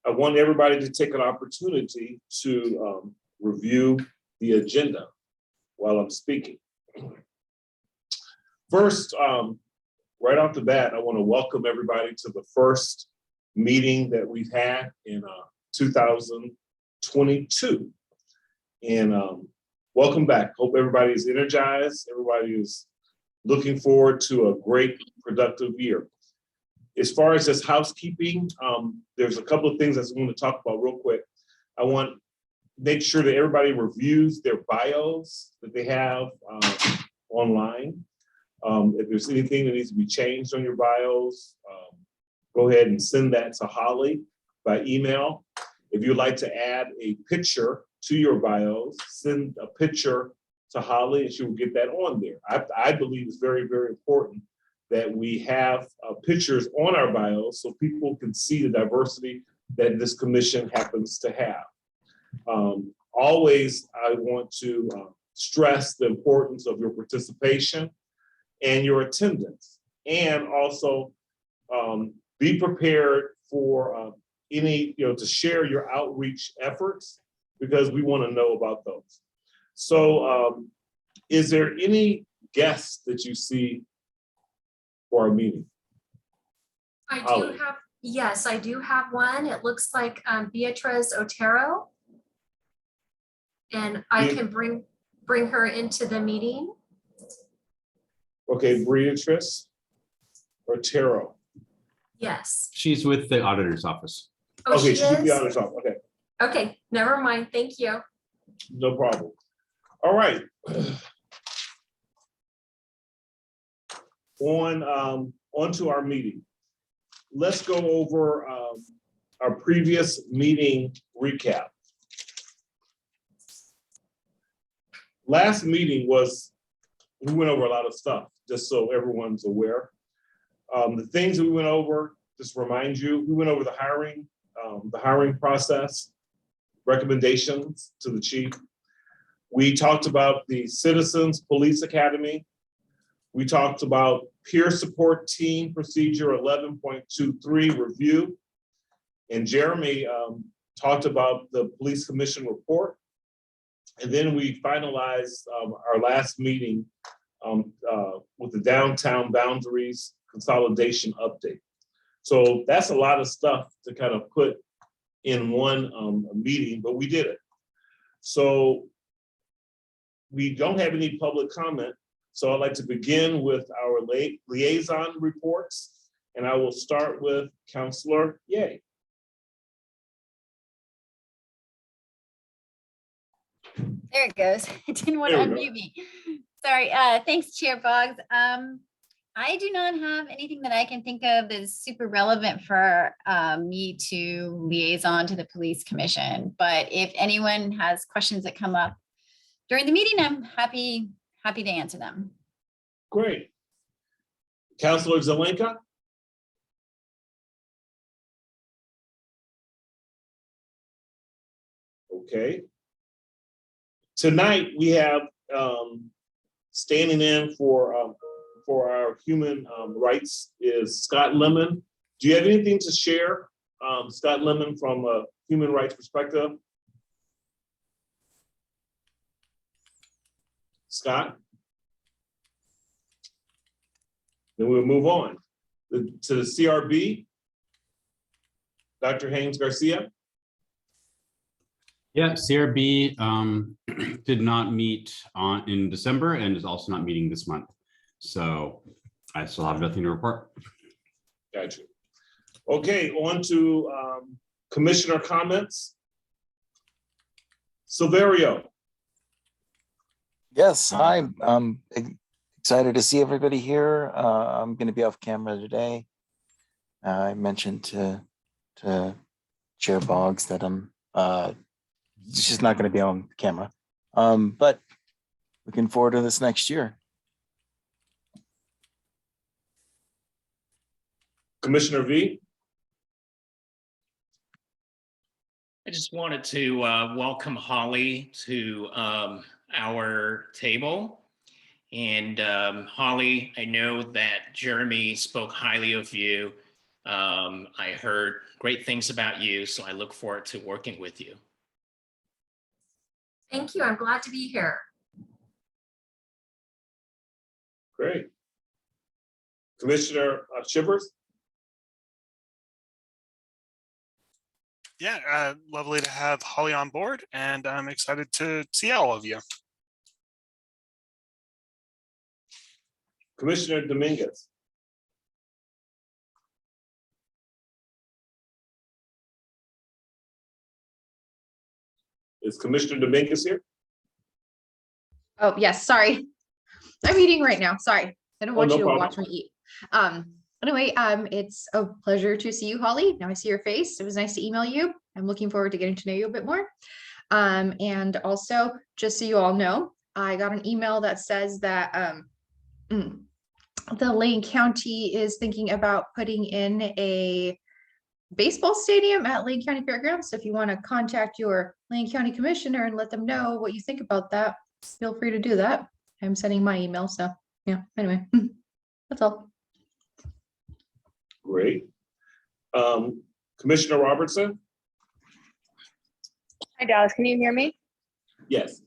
I want everybody to take an opportunity to review the agenda while I'm speaking. First, right off the bat, I want to welcome everybody to the first meeting that we've had in 2022. And welcome back. Hope everybody is energized. Everybody is looking forward to a great, productive year. As far as just housekeeping, there's a couple of things I want to talk about real quick. I want to make sure that everybody reviews their bios that they have online. If there's anything that needs to be changed on your bios, go ahead and send that to Holly by email. If you'd like to add a picture to your bios, send a picture to Holly and she will get that on there. I believe it's very, very important that we have pictures on our bios so people can see the diversity that this commission happens to have. Always, I want to stress the importance of your participation and your attendance, and also be prepared for any, to share your outreach efforts, because we want to know about those. So is there any guests that you see for our meeting? I do have one. It looks like Beatriz Otero. And I can bring her into the meeting. Okay, Beatriz Otero. Yes. She's with the auditor's office. Oh, Okay, she she's with the is? auditor's office. Okay, Okay, never mind. Thank you. no problem. All right. On to our meeting. Let's go over our previous meeting recap. Last meeting we went over a lot of stuff, just so everyone's aware. The things that we went over, just to remind you, we went over the hiring process, recommendations to the chief. We talked about the Citizens Police Academy. We talked about peer support team procedure 11.23 review. And Jeremy talked about the police commission report. And then we finalized our last meeting with the downtown boundaries consolidation update. So that's a lot of stuff to kind of put in one meeting, but we did it. So we don't have any public comment. So I'd like to begin with our liaison reports, and I will start with Councilor Ye. There it goes. I didn't want to There we unmute me. Sorry. Thanks, Chair Boggs. I do not have anything that I can think of that is super relevant for me to liaison to the police commission. But if anyone has questions that come up during the meeting, I'm happy to answer them. Great. Councilor Zelenka? Okay. Tonight we have standing in for our human rights is Scott Lemon. Do you have anything to share, Scott Lemon, from a human rights perspective? Scott? Then we'll move on to the CRB. Dr. Haynes Garcia. Yeah, CRB did not meet in December and is also not meeting this month. So I still have nothing to report. Gotcha. Okay, on to commissioner comments. Silverio. Yes, hi. I'm excited to see everybody here. I'm going to be off camera today. I mentioned to Chair Boggs that I'm just not going to be on camera, but looking forward to this next year. Commissioner V. I just wanted to welcome Holly to our table. And Holly, I know that Jeremy spoke highly of you I heard great things about you, so I look forward to working with you. Thank you. I'm glad to be here. Great. Commissioner Shivers? Yeah, lovely to have Holly on board, and I'm excited to see all of you. Commissioner Dominguez? Is Commissioner Dominguez here? Oh, yes, sorry. I'm eating right now. Sorry. I don't want no you to problem. watch me eat. Anyway, it's a pleasure to see you, Holly. Now I see your face. It was nice to email you. I'm looking forward to getting to know you a bit more. And also, just so you all know, I got an email that says that the Lane County is thinking about putting in a baseball stadium at Lane County Fairgrounds. So if you want to contact your Lane County Commissioner and let them know what you think about that, feel free to do that. I'm sending my email, so yeah, anyway, that's all. Great. Commissioner Robertson? Hi, Dallas. Can you hear me? Yes.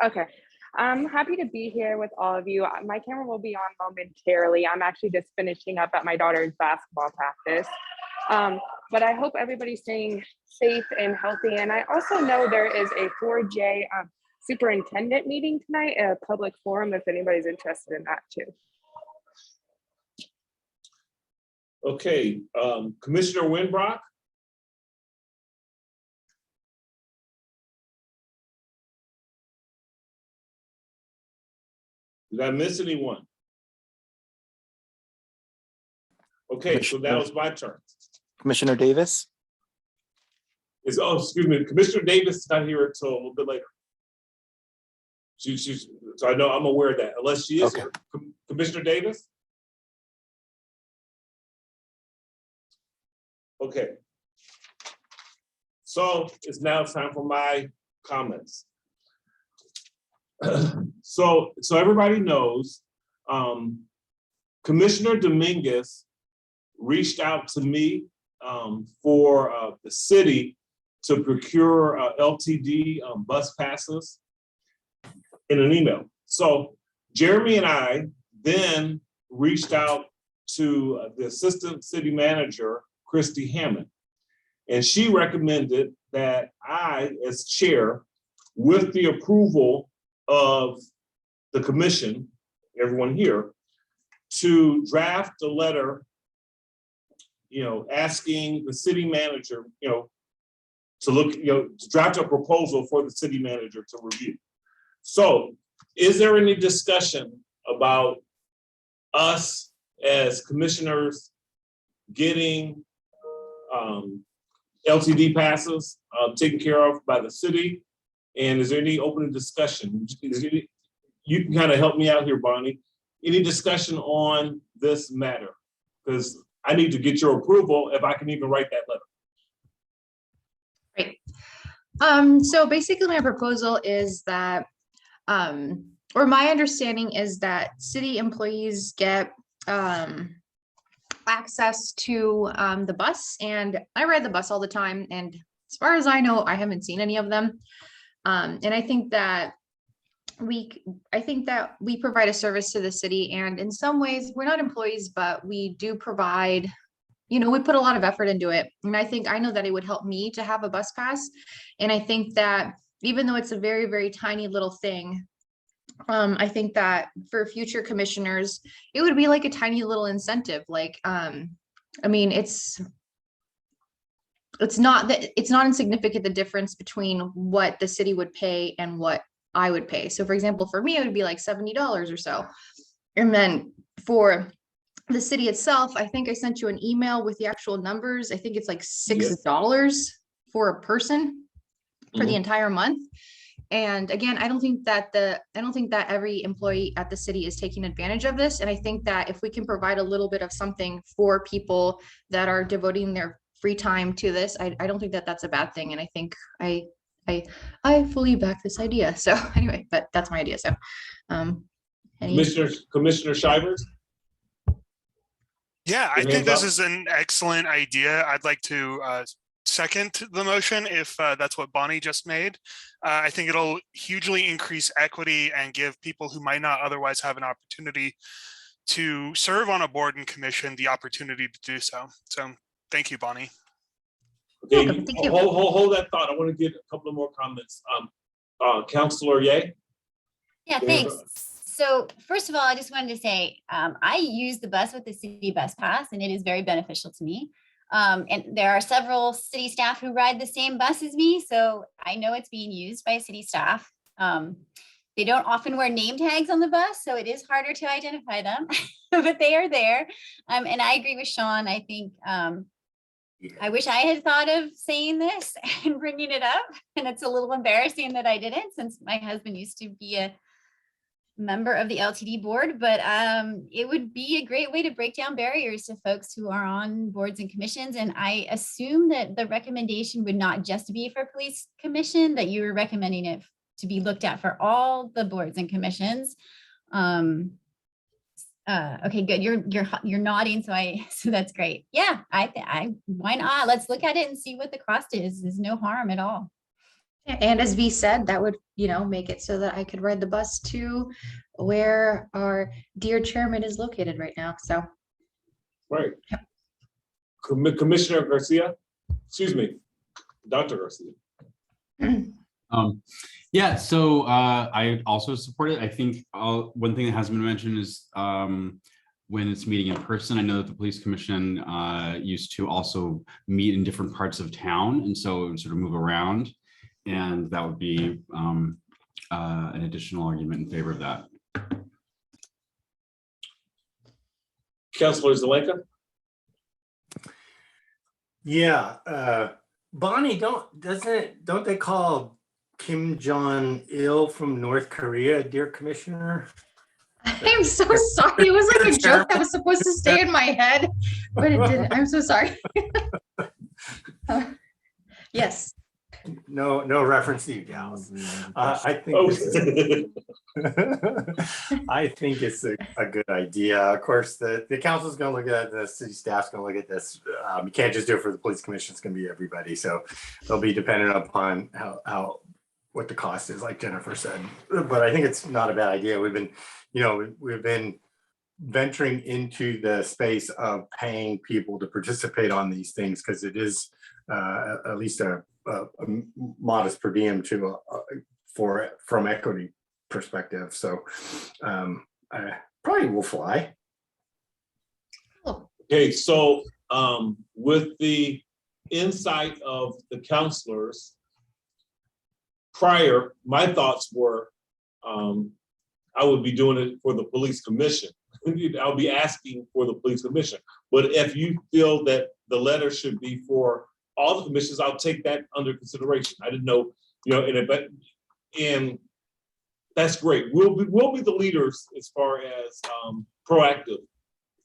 Okay. I'm happy to be here with all of you. My camera will be on momentarily. I'm actually just finishing up at my daughter's basketball practice. But I hope everybody's staying safe and healthy. And I also know there is a 4J superintendent meeting tonight, a public forum, if anybody's interested in that too. Okay, Commissioner Winbrock? Did I miss anyone? Okay, so that was my turn. Commissioner Davis? Excuse me, Commissioner Davis is not here until a little bit later. So I know I'm aware of that, unless she is Okay. here. Commissioner Davis? Okay. So it's now time for my comments. So everybody knows, Commissioner Dominguez reached out to me for the city to procure LTD bus passes in an email. So Jeremy and I then reached out to the assistant city manager, Christy Hammond, and she recommended that I, as chair, with the approval of the commission, everyone here, to draft a letter, asking the city manager, to look, to draft a proposal for the city manager to review. So is there any discussion about us as commissioners getting LTD passes taken care of by the city? And is there any open discussion? You can kind of help me out here, Bonnie. Any discussion on this matter? Because I need to get your approval if I can even write that letter. Great. So basically my proposal is that, or my understanding is that city employees get access to the bus, and I ride the bus all the time, and as far as I know, I haven't seen any of them. And I think that we provide a service to the city, and in some ways we're not employees, but we do provide, we put a lot of effort into it. And I know that it would help me to have a bus pass. And I think that even though it's a very, very tiny little thing, I think that for future commissioners, it would be like a tiny little incentive. Like, it's not insignificant, the difference between what the city would pay and what I would pay. So for example, for me, it would be like $70 or so. And then for the city itself, I think I sent you an email with the actual numbers. I think it's like $6 for a person for the entire month. And again, I don't think that every employee at the city is taking advantage of this. And I think that if we can provide a little bit of something for people that are devoting their free time to this, I don't think that that's a bad thing. And I think I fully back this idea. So anyway, but that's my idea. So, Commissioner Shivers? Yeah, I Your think hands this up? is an excellent idea. I'd like to second the motion if that's what Bonnie just made. I think it'll hugely increase equity and give people who might not otherwise have an opportunity to serve on a board and commission the opportunity to do so. So thank you, Bonnie. Okay, Welcome. Thank you. hold that thought. I want to get a couple of more comments. Counselor Ye? Yeah, Yeah, thanks. So first of all, I just wanted to say, I use the bus with the city bus pass and it is very beneficial to me. And there are several city staff who ride the same bus as me, so I know it's being used by city staff. They don't often wear name tags on the bus, so it is harder to identify them, but they are there. And I agree with Sean. I think I wish I had thought of saying this and bringing it up, and it's a little embarrassing that I didn't, since my husband used to be a member of the LTD board, but it would be a great way to break down barriers to folks who are on boards and commissions. And I assume that the recommendation would not just be for police commission, that you were recommending it to be looked at for all the boards and commissions. Okay, good. You're nodding, so that's great. Yeah, why not? Let's look at it and see what the cost is. There's no harm at all. And as V said, that would, make it so that I could ride the bus to where our dear chairman is located right now. So. Right. Commissioner Garcia, excuse me, Dr. Garcia. Yeah, so I also support it. I think one thing that hasn't been mentioned is when it's meeting in person. I know that the police commission used to also meet in different parts of town, and so it would sort of move around, and that would be an additional argument in favor of that. Councilor Zuleika? Yeah, Bonnie, don't they call Kim Jong-il from North Korea, dear commissioner? I'm so sorry. It was like a joke that was supposed to stay in my head, but it didn't. I'm so sorry. Yes. No reference to you gals. I think I think it's a good idea. Of course, the council's going to look at it, the city staff's going to look at this. You can't just do it for the police commission. It's going to be everybody. So they'll be dependent upon what the cost is, like Jennifer said. But I think it's not a bad idea. We've been venturing into the space of paying people to participate on these things because it is at least a modest per diem from equity perspective. So I probably will fly. Okay, so with the insight of the counselors prior, my thoughts were I would be doing it for the police commission. I'll be asking for the police commission. But if you feel that the letter should be for all the commissions, I'll take that under consideration. I didn't know, and that's great. We'll be the leaders as far as proactive.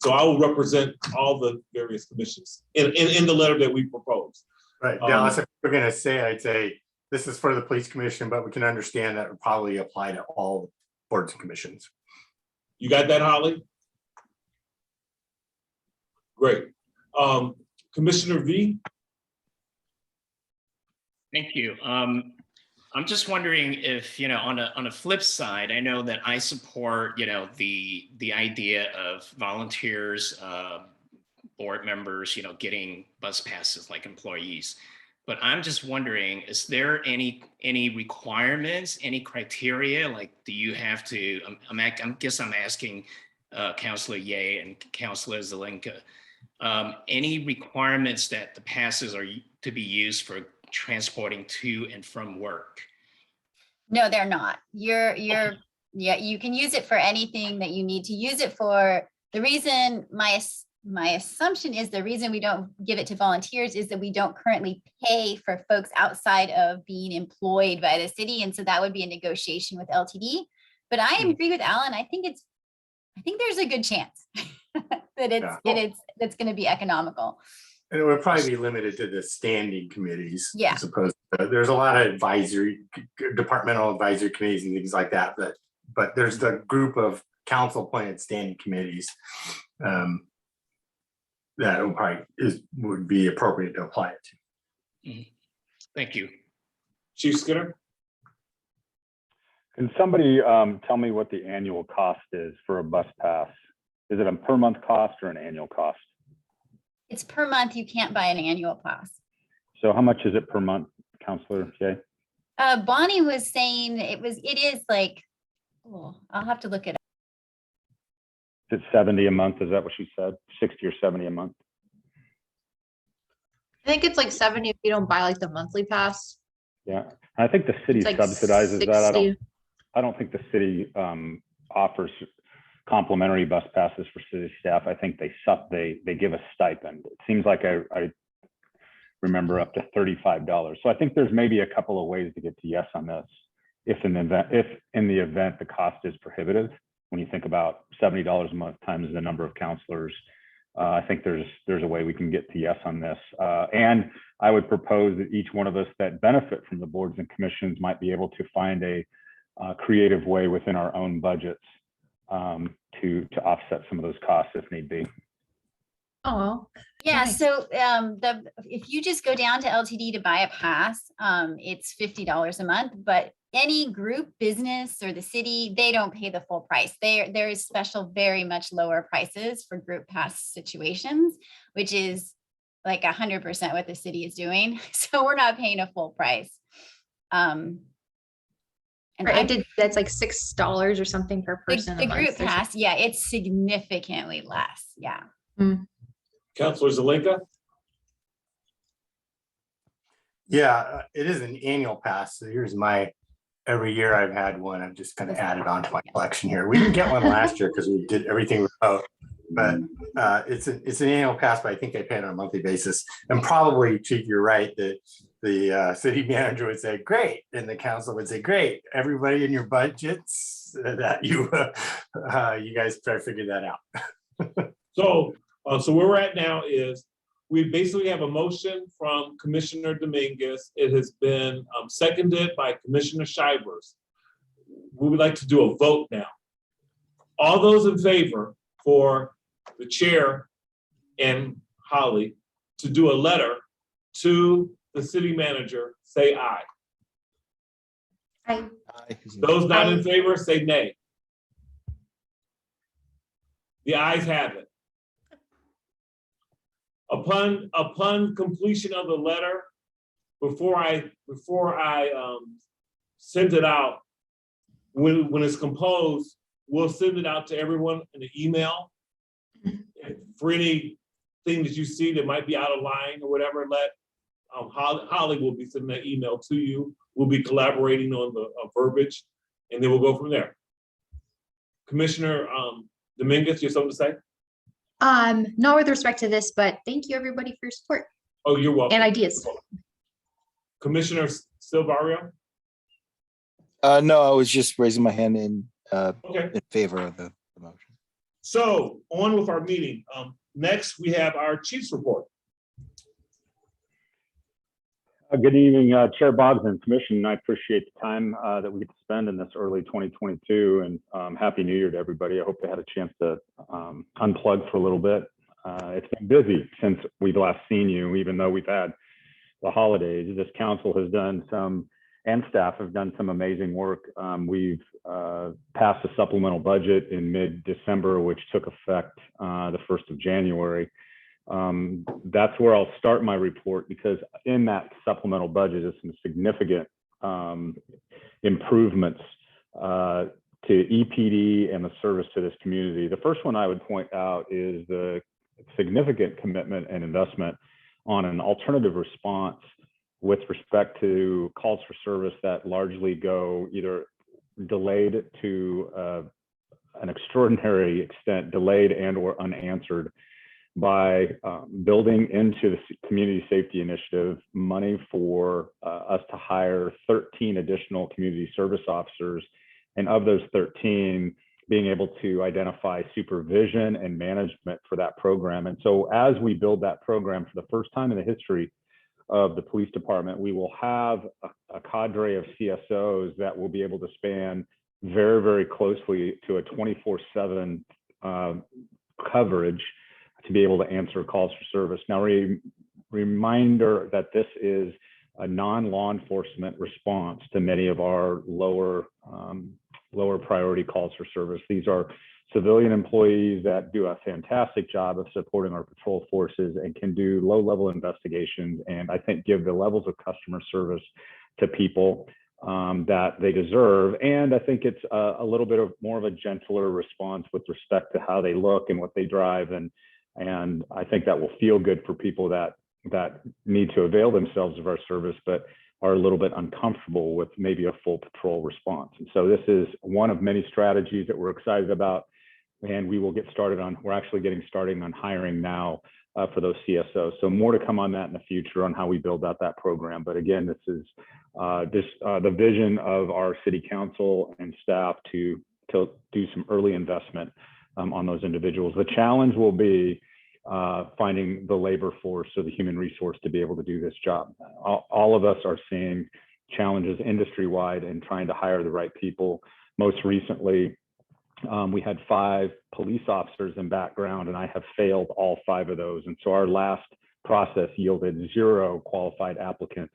So I will represent all the various commissions in the letter that we proposed. Right, Dallas, if we're gonna say, I'd say this is for the police commission, but we can understand that would probably apply to all boards and commissions. You got that, Holly? Great. Commissioner V? Thank you. I'm just wondering if, on a flip side, I know that I support, the idea of volunteers, board members, getting bus passes like employees. But I'm just wondering, is there any requirements, any criteria? Like, do you have to? I guess I'm asking Councilor Ye and Councilor Zelenka, any requirements that the passes are to be used for transporting to and from work? No, they're not. Yeah, you can use it for anything that you need to use it for. The reason my assumption is the reason we don't give it to volunteers is that we don't currently pay for folks outside of being employed by the city. And so that would be a negotiation with LTD. But I agree with Alan. I think there's a good chance that it's going to be economical. And it would probably be limited to the standing committees. Yeah. As opposed to, there's a lot of departmental advisory committees and things like that. But there's the group of council appointed standing committees. that would be appropriate to apply it to. Thank you. Chief Skinner? Can somebody tell me what the annual cost is for a bus pass? Is it a per month cost or an annual cost? It's per month. You can't buy an annual pass. So how much is it per month, Counselor Jay? Bonnie was saying it is like, oh, I'll have to look it up. Is it 70 a month? Is that what she said? 60 or 70 a month? I think it's like 70 if you don't buy like the monthly pass. Yeah, I think the city It's like subsidizes that. 60. I don't think the city offers complimentary bus passes for city staff. I think they give a stipend. It seems like I remember up to $35. So I think there's maybe a couple of ways to get to yes on this. If in the event the cost is prohibitive, when you think about $70 a month times the number of counselors, I think there's a way we can get to yes on this. And I would propose that each one of us that benefit from the boards and commissions might be able to find a creative way within our own budgets to offset some of those costs if need be. Oh, Yeah, nice. so if you just go down to LTD to buy a pass, it's $50 a month, but any group business or the city, they don't pay the full price. There is special, very much lower prices for group pass situations, which is like 100% what the city is doing. So we're not paying a full price. And Right, that's like $6 or something per the person a month. group pass, yeah, it's significantly less. Yeah. Counselor Zelenka? Yeah, it is an annual pass. So here's every year I've had one. I've just kind of added on to my collection here. We didn't get one last year because we did everything remote, but it's an annual pass, but I think I pay it on a monthly basis. And probably, Chief, you're right that the city manager would say, great. And the council would say, great. Everybody in your budgets that you guys try to figure that out. So where we're at now is we basically have a motion from Commissioner Dominguez. It has been seconded by Commissioner Shivers. We would like to do a vote now. All those in favor for the chair and Holly to do a letter to the city manager, say aye. Aye. Those not in favor, say nay. The ayes have it. Upon completion of the letter, before I send it out, when it's composed, we'll send it out to everyone in an email. For anything that you see that might be out of line or whatever, let Holly will be sending that email to you. We'll be collaborating on the verbiage, and then we'll go from there. Commissioner Dominguez, you have something to say? Not with respect to this, but thank you everybody for your support Oh, you're welcome. and ideas. Commissioner Silvario? No, I was just raising my hand in Okay. favor of the motion. So on with our meeting. Next, we have our chief's report. Good evening, Chair Boggs and Commission. I appreciate the time that we get to spend in this early 2022, and Happy New Year to everybody. I hope they had a chance to unplug for a little bit. It's been busy since we've last seen you, even though we've had the holidays. This council has done and staff have done some amazing work. We've passed a supplemental budget in mid-December, which took effect the 1st of January. That's where I'll start my report, because in that supplemental budget is some significant improvements to EPD and the service to this community. The first one I would point out is the significant commitment and investment on an alternative response with respect to calls for service that largely go either delayed to an extraordinary extent, delayed and or unanswered, by building into the community safety initiative money for us to hire 13 additional community service officers. And of those 13, being able to identify supervision and management for that program. And so as we build that program for the first time in the history of the police department, we will have a cadre of CSOs that will be able to span very, very closely to a 24/7 coverage to be able to answer calls for service. Now, reminder that this is a non-law enforcement response to many of our lower priority calls for service. These are civilian employees that do a fantastic job of supporting our patrol forces and can do low-level investigations, and I think give the levels of customer service to people that they deserve. And I think it's a little bit of more of a gentler response with respect to how they look and what they drive, and I think that will feel good for people that need to avail themselves of our service, but are a little bit uncomfortable with maybe a full patrol response. And so this is one of many strategies that we're excited about, and we will get started on. We're actually getting started on hiring now for those CSOs. So more to come on that in the future on how we build out that program. But again, this is the vision of our city council and staff to do some early investment on those individuals. The challenge will be finding the labor force or the human resource to be able to do this job. All of us are seeing challenges industry-wide in trying to hire the right people. Most recently, we had 5 police officers in background, and I have failed all 5 of those. And so our last process yielded 0 qualified applicants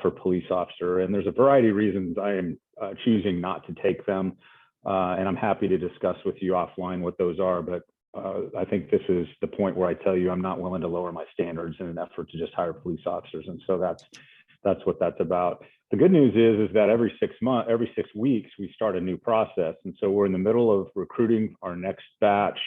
for police officer. And there's a variety of reasons I am choosing not to take them. And I'm happy to discuss with you offline what those are. But I think this is the point where I tell you I'm not willing to lower my standards in an effort to just hire police officers. And so that's what that's about. The good news is that every 6 weeks, we start a new process. And so we're in the middle of recruiting our next batch.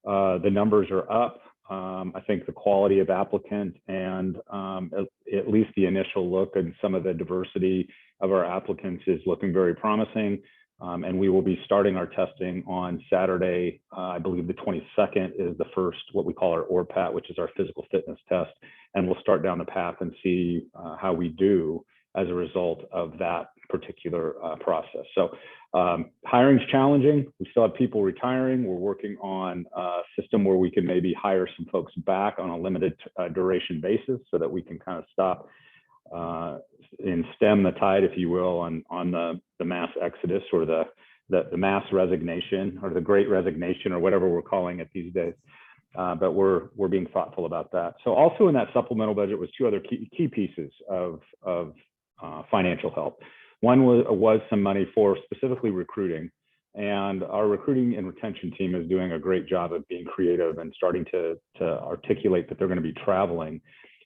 The numbers are up. I think the quality of applicant and at least the initial look and some of the diversity of our applicants is looking very promising. And we will be starting our testing on Saturday. I believe the 22nd is the first, what we call our ORPAT, which is our physical fitness test. And we'll start down the path and see how we do as a result of that particular process. So hiring's challenging. We still have people retiring. We're working on a system where we can maybe hire some folks back on a limited duration basis so that we can kind of stop and stem the tide, if you will, on the mass exodus or the mass resignation or the great resignation or whatever we're calling it these days. But we're being thoughtful about that. So also in that supplemental budget was 2 other key pieces of financial help. One was some money for specifically recruiting, and our recruiting and retention team is doing a great job of being creative and starting to articulate that they're going to be traveling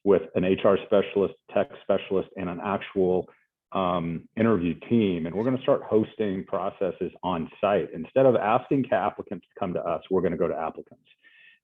with an HR specialist, tech specialist, and an actual interview team. And we're going to start hosting processes on site. Instead of asking applicants to come to us, we're going to go to applicants.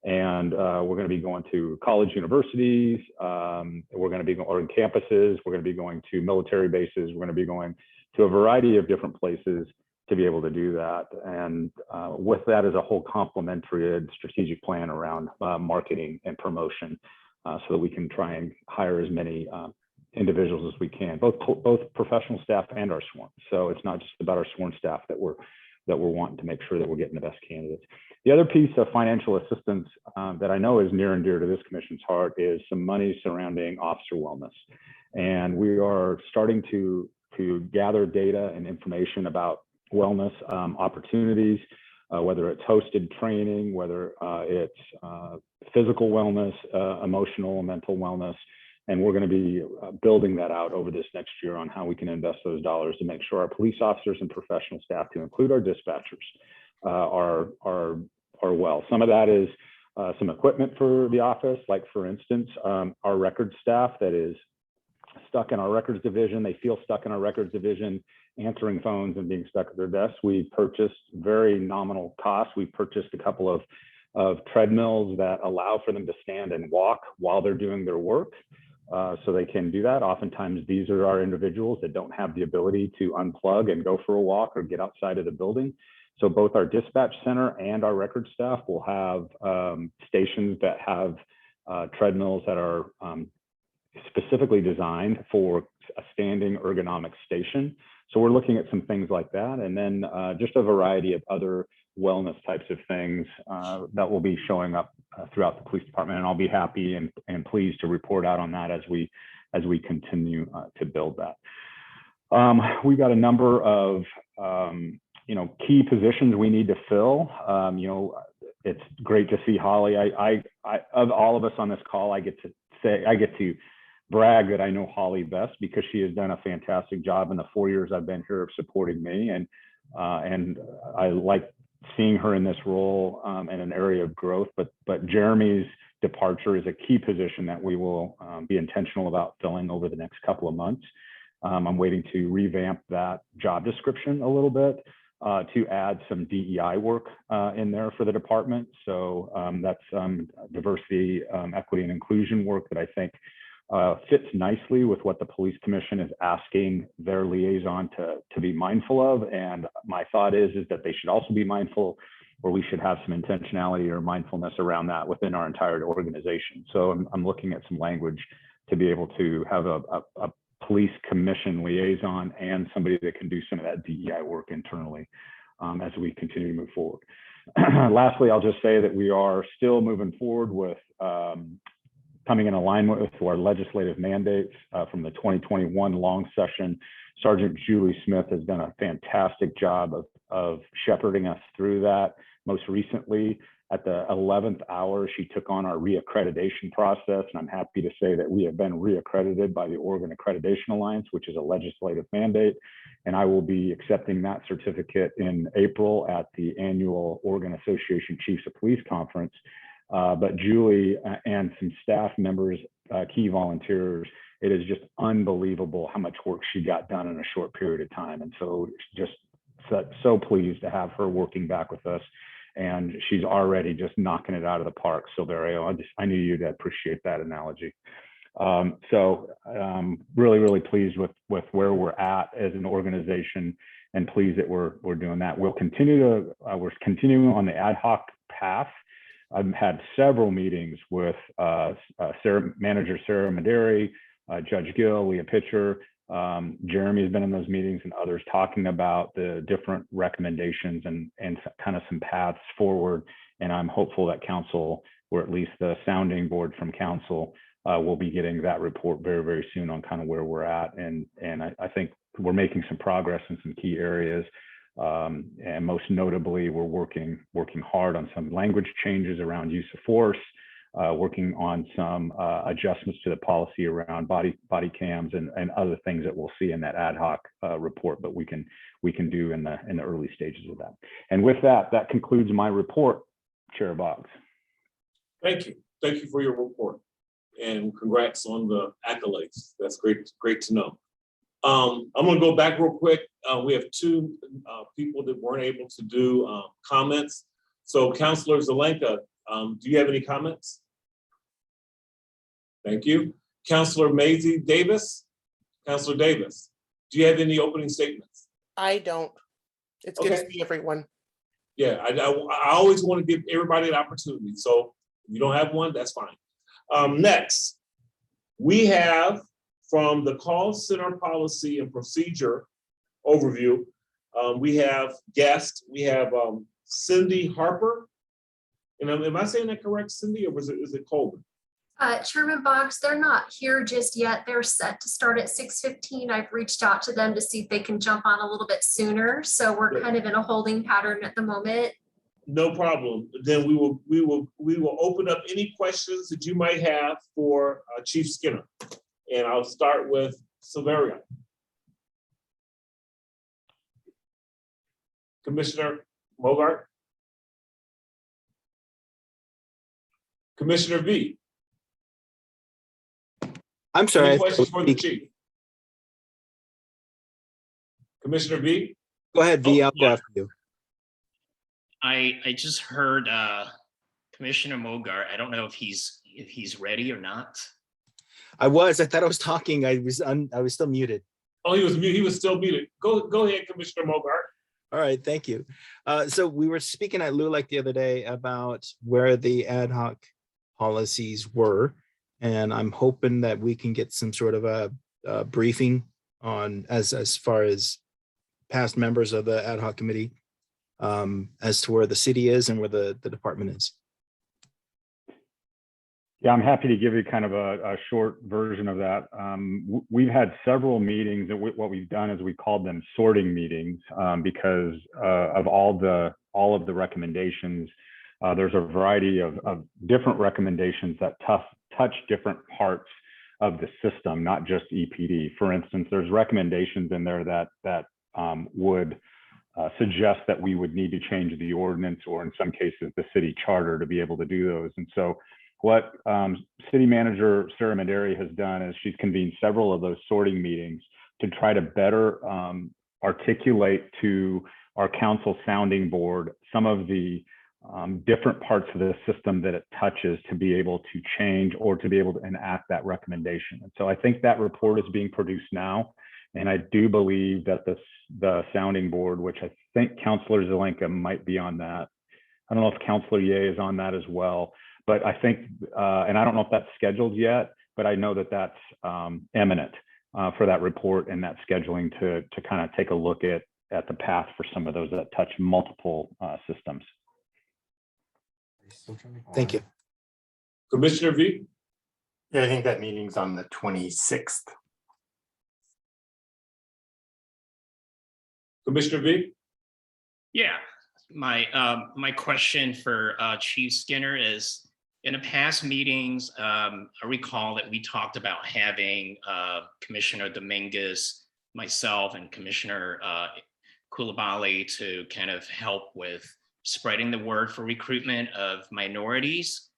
And we're going to be going to college universities, we're going to be on campuses, we're going to be going to military bases, we're going to be going to a variety of different places to be able to do that. And with that is a whole complementary strategic plan around marketing and promotion so that we can try and hire as many individuals as we can, both professional staff and our sworn. So it's not just about our sworn staff that we're wanting to make sure that we're getting the best candidates. The other piece of financial assistance that I know is near and dear to this commission's heart is some money surrounding officer wellness. And we are starting to gather data and information about wellness opportunities, whether it's hosted training, whether it's physical wellness, emotional and mental wellness. And we're going to be building that out over this next year on how we can invest those dollars to make sure our police officers and professional staff, to include our dispatchers, are well. Some of that is some equipment for the office, like for instance, our records staff that is stuck in our records division. They feel stuck in our records division, answering phones and being stuck at their desks. We purchased very nominal costs. We purchased a couple of treadmills that allow for them to stand and walk while they're doing their work. So they can do that. Oftentimes, these are our individuals that don't have the ability to unplug and go for a walk or get outside of the building. So both our dispatch center and our record staff will have stations that have treadmills that are specifically designed for a standing ergonomic station. So we're looking at some things like that. And then just a variety of other wellness types of things that will be showing up throughout the police department. And I'll be happy and pleased to report out on that as we continue to build that. We've got a number of key positions we need to fill. it's great to see Holly. I of all of us on this call, I get to brag that I know Holly best because she has done a fantastic job in the 4 years I've been here of supporting me, and I like seeing her in this role in an area of growth. But Jeremy's departure is a key position that we will be intentional about filling over the next couple of months. I'm waiting to revamp that job description a little bit to add some DEI work in there for the department. So that's diversity, equity, and inclusion work that I think fits nicely with what the police commission is asking their liaison to be mindful of. And my thought is that they should also be mindful, or we should have some intentionality or mindfulness around that within our entire organization. So I'm looking at some language to be able to have a police commission liaison and somebody that can do some of that DEI work internally as we continue to move forward. Lastly, I'll just say that we are still moving forward with coming in alignment with our legislative mandates from the 2021 long session. Sergeant Julie Smith has done a fantastic job of shepherding us through that. Most recently, at the 11th hour, she took on our reaccreditation process, and I'm happy to say that we have been reaccredited by the Oregon Accreditation Alliance, which is a legislative mandate, and I will be accepting that certificate in April at the annual Oregon Association Chiefs of Police Conference. But Julie and some staff members, key volunteers, it is just unbelievable how much work she got done in a short period of time. And so just so pleased to have her working back with us. And she's already just knocking it out of the park. So I knew you'd appreciate that analogy. Really, really pleased with where we're at as an organization, and pleased that we're doing that. We're continuing on the ad hoc path. I've had several meetings with Manager Sarah Maderi, Judge Gill, Leah Pitcher. Jeremy has been in those meetings and others talking about the different recommendations and kind of some paths forward. And I'm hopeful that council, or at least the sounding board from council, will be getting that report very, very soon on kind of where we're at. And I think we're making some progress in some key areas. And most notably, we're working hard on some language changes around use of force, working on some adjustments to the policy around body cams and other things that we'll see in that ad hoc report, but we can do in the early stages of that. And with that concludes my report, Chair Boggs. Thank you for your report, and congrats on the accolades. That's great to know. I'm going to go back real quick. We have two people that weren't able to do comments. So Councilor Zelenka, do you have any comments? Thank you. Councilor Maisie Davis. Councilor Davis, do you have any opening statements? I don't. It's good to see everyone. Yeah, I always want to give everybody an opportunity. So if you don't have one, that's fine. Next, we have from the call center policy and procedure overview, we have guests. We have Cindy Harper. And am I saying that correct, Cindy, or is it Colvin? Chairman Boggs, they're not here just yet. They're set to start at 6:15. I've reached out to them to see if they can jump on a little bit sooner. So we're kind of in a holding pattern at the moment. No problem. Then we will open up any questions that you might have for Chief Skinner. And I'll start with Silveria. Commissioner Mogart. Commissioner V. I'm sorry. Any questions for the chief? Commissioner V? Go ahead, V. I'll go after you. I just heard Commissioner Mogart. I don't know if he's ready or not. I thought I was talking. I was still muted. Oh, he was muted. He was still muted. Go ahead, Commissioner Mogart. All right, thank you. So we were speaking at LULAC the other day about where the ad hoc policies were, and I'm hoping that we can get some sort of a briefing on as far as past members of the ad hoc committee as to where the city is and where the department is. Yeah, I'm happy to give you kind of a short version of that. We've had several meetings, and what we've done is we called them sorting meetings because of all of the recommendations there's a variety of different recommendations that touch different parts of the system, not just EPD. For instance, there's recommendations in there that would suggest that we would need to change the ordinance, or in some cases the city charter, to be able to do those. And so what City Manager Sarah Manderi has done is she's convened several of those sorting meetings to try to better articulate to our council sounding board some of the different parts of the system that it touches, to be able to change or to be able to enact that recommendation. And so I think that report is being produced now. And I do believe that the sounding board, which I think Councilor Zelenka might be on that. I don't know if Councilor Ye is on that as well, but I think, and I don't know if that's scheduled yet, but I know that that's imminent for that report and that scheduling to kind of take a look at the path for some of those that touch multiple systems. Thank you. Commissioner V? Yeah, I think that meeting's on the 26th. Commissioner V? Yeah, my question for Chief Skinner is, in the past meetings, I recall that we talked about having Commissioner Dominguez, myself, and Commissioner Coulibaly to kind of help with spreading the word for recruitment of minorities.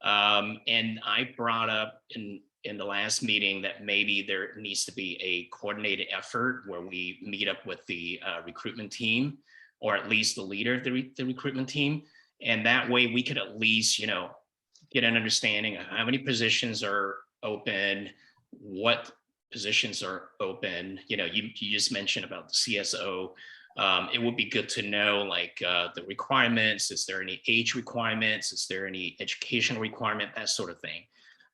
And I brought up in the last meeting that maybe there needs to be a coordinated effort where we meet up with the recruitment team, or at least the leader of the recruitment team. And that way we could at least, get an understanding of how many positions are open, what positions are open. You just mentioned about the CSO. It would be good to know, like, the requirements. Is there any age requirements? Is there any educational requirement? That sort of thing.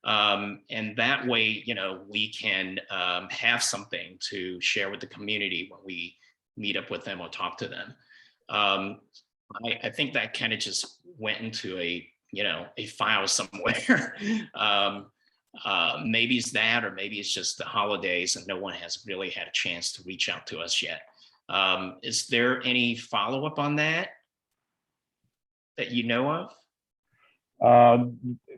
And that way, we can have something to share with the community when we meet up with them or talk to them. I think that kind of just went into a file somewhere. Maybe it's that, or maybe it's just the holidays and no one has really had a chance to reach out to us yet. Is there any follow-up on that you know of?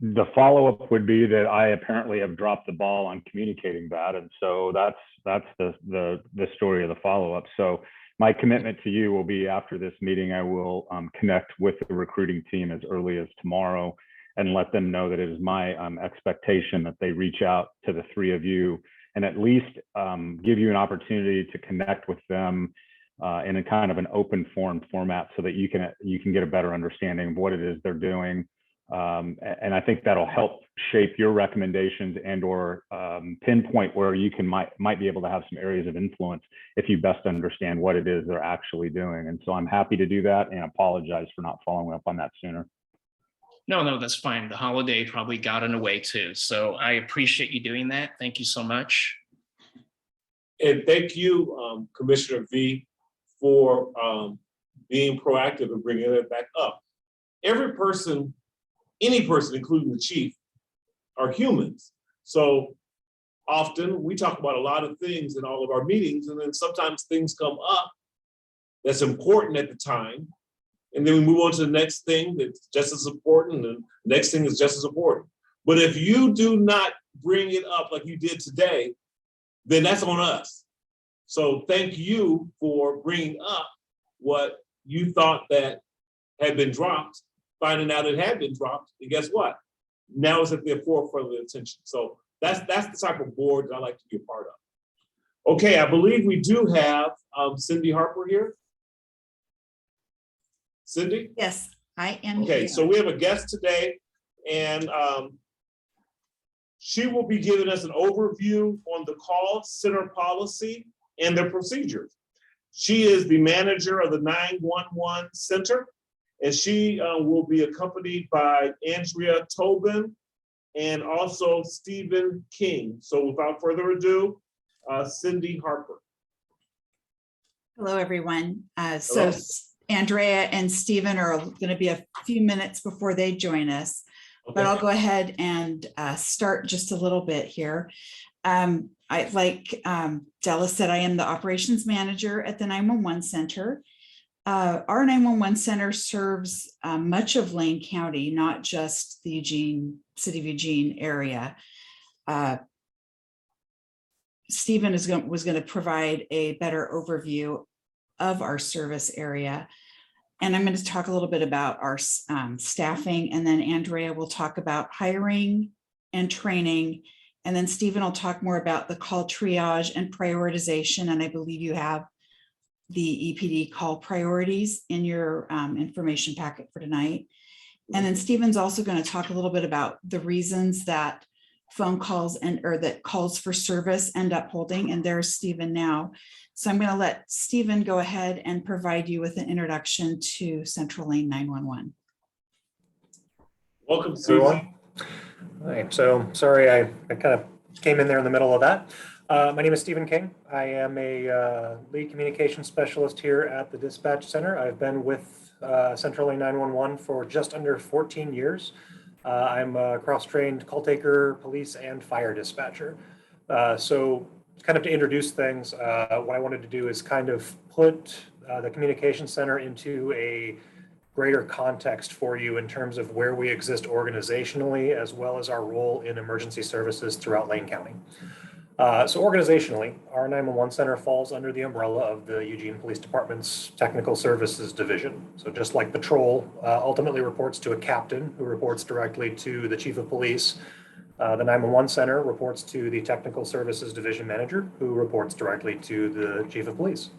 The follow-up would be that I apparently have dropped the ball on communicating that. And so that's the story of the follow-up. So my commitment to you will be, after this meeting, I will connect with the recruiting team as early as tomorrow and let them know that it is my expectation that they reach out to the three of you and at least give you an opportunity to connect with them in a kind of an open forum format, so that you can get a better understanding of what it is they're doing. And I think that'll help shape your recommendations and or pinpoint where you might be able to have some areas of influence if you best understand what it is they're actually doing. And so I'm happy to do that, and apologize for not following up on that sooner. No, that's fine. The holiday probably got in the way too. So I appreciate you doing that. Thank you so much. And thank you, Commissioner V, for being proactive and bringing it back up. Every person, any person, including the chief, are humans. So often we talk about a lot of things in all of our meetings, and then sometimes things come up that's important at the time. And then we move on to the next thing that's just as important, and the next thing is just as important. But if you do not bring it up like you did today, then that's on us. So thank you for bringing up what you thought that had been dropped, finding out it had been dropped, and guess what? Now it's at the forefront of the attention. So that's the type of board that I like to be a part of. Okay, I believe we do have Cindy Harper here. Cindy? Yes, I am. Okay, here. so we have a guest today, and she will be giving us an overview on the call center policy and their procedures. She is the manager of the 911 Center, and she will be accompanied by Andrea Tobin and also Stephen King. So without further ado, Cindy Harper. Hello, everyone. Hello. So Andrea and Stephen are going to be a few minutes before they join us, but I'll go ahead and start just a little bit here. Like Della said, I am the operations manager at the 911 Center. Our 911 center serves much of Lane County, not just the city of Eugene area. Stephen was going to provide a better overview of our service area. And I'm going to talk a little bit about our staffing, and then Andrea will talk about hiring and training. And then Stephen will talk more about the call triage and prioritization. And I believe you have the EPD call priorities in your information packet for tonight. And then Stephen's also going to talk a little bit about the reasons that phone calls or that calls for service end up holding. And there's Stephen now. So I'm going to let Stephen go ahead and provide you with an introduction to Central Lane 911. Welcome, Stephen. All right, so sorry, I kind of came in there in the middle of that. My name is Stephen King. I am a lead communication specialist here at the dispatch center. I've been with Central Lane 911 for just under 14 years. I'm a cross-trained call taker, police, and fire dispatcher. So kind of to introduce things, what I wanted to do is kind of put the communication center into a greater context for you in terms of where we exist organizationally, as well as our role in emergency services throughout Lane County. So organizationally, our 911 center falls under the umbrella of the Eugene Police Department's Technical Services Division. So just like patrol ultimately reports to a captain who reports directly to the chief of police, the 911 center reports to the Technical Services Division manager who reports directly to the chief of police.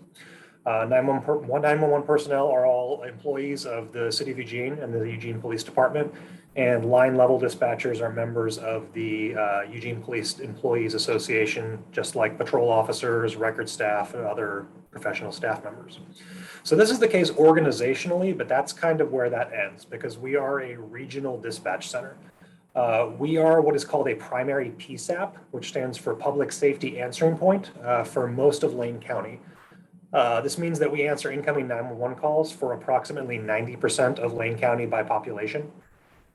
911 personnel are all employees of the city of Eugene and the Eugene Police Department, and line level dispatchers are members of the Eugene Police Employees Association, just like patrol officers, record staff, and other professional staff members. So this is the case organizationally, but that's kind of where that ends because we are a regional dispatch center. We are what is called a primary PSAP, which stands for Public Safety Answering Point for most of Lane County. This means that we answer incoming 911 calls for approximately 90% of Lane County by population.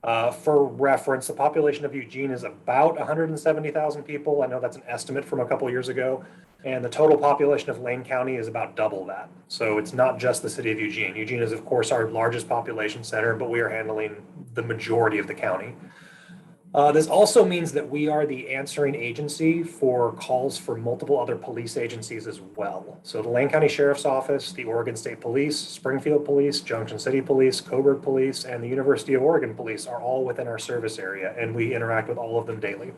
For reference, the population of Eugene is about 170,000 people. I know that's an estimate from a couple years ago. And the total population of Lane County is about double that. So it's not just the city of Eugene. Eugene is, of course, our largest population center, but we are handling the majority of the county. This also means that we are the answering agency for calls for multiple other police agencies as well. So the Lane County Sheriff's Office, the Oregon State Police, Springfield Police, Junction City Police, Coburg Police, and the University of Oregon Police are all within our service area, and we interact with all of them daily.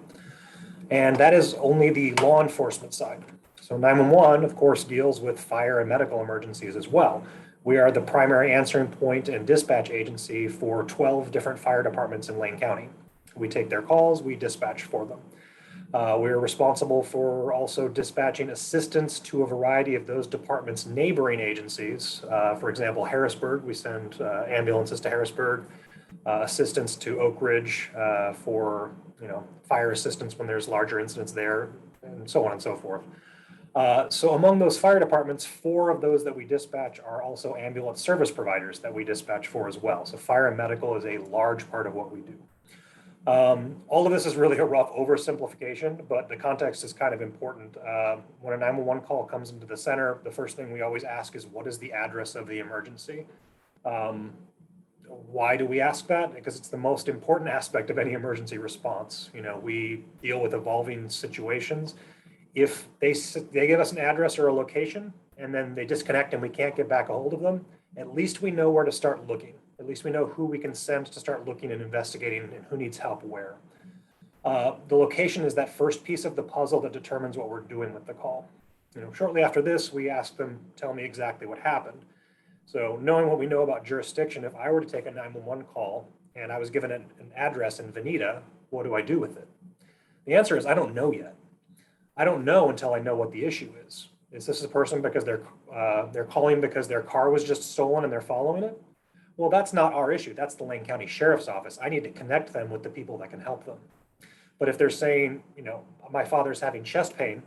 And that is only the law enforcement side. So 911, of course, deals with fire and medical emergencies as well. We are the primary answering point and dispatch agency for 12 different fire departments in Lane County. We take their calls, we dispatch for them. We're responsible for also dispatching assistance to a variety of those departments' neighboring agencies. For example, Harrisburg, we send ambulances to Harrisburg, assistance to Oak Ridge for fire assistance when there's larger incidents there, and so on and so forth. So among those fire departments, 4 of those that we dispatch are also ambulance service providers that we dispatch for as well. So fire and medical is a large part of what we do. All of this is really a rough oversimplification, but the context is kind of important. When a 911 call comes into the center, the first thing we always ask is, what is the address of the emergency? Why do we ask that? Because it's the most important aspect of any emergency response. We deal with evolving situations. If they give us an address or a location and then they disconnect and we can't get back a hold of them, at least we know where to start looking. At least we know who we can send to start looking and investigating and who needs help where. The location is that first piece of the puzzle that determines what we're doing with the call. Shortly after this, we ask them, tell me exactly what happened. So knowing what we know about jurisdiction, if I were to take a 911 call and I was given an address in Veneta, what do I do with it? The answer is, I don't know yet. I don't know until I know what the issue is. Is this a person because they're calling because their car was just stolen and they're following it? Well, that's not our issue. That's the Lane County Sheriff's Office. I need to connect them with the people that can help them. But if they're saying, my father's having chest pain,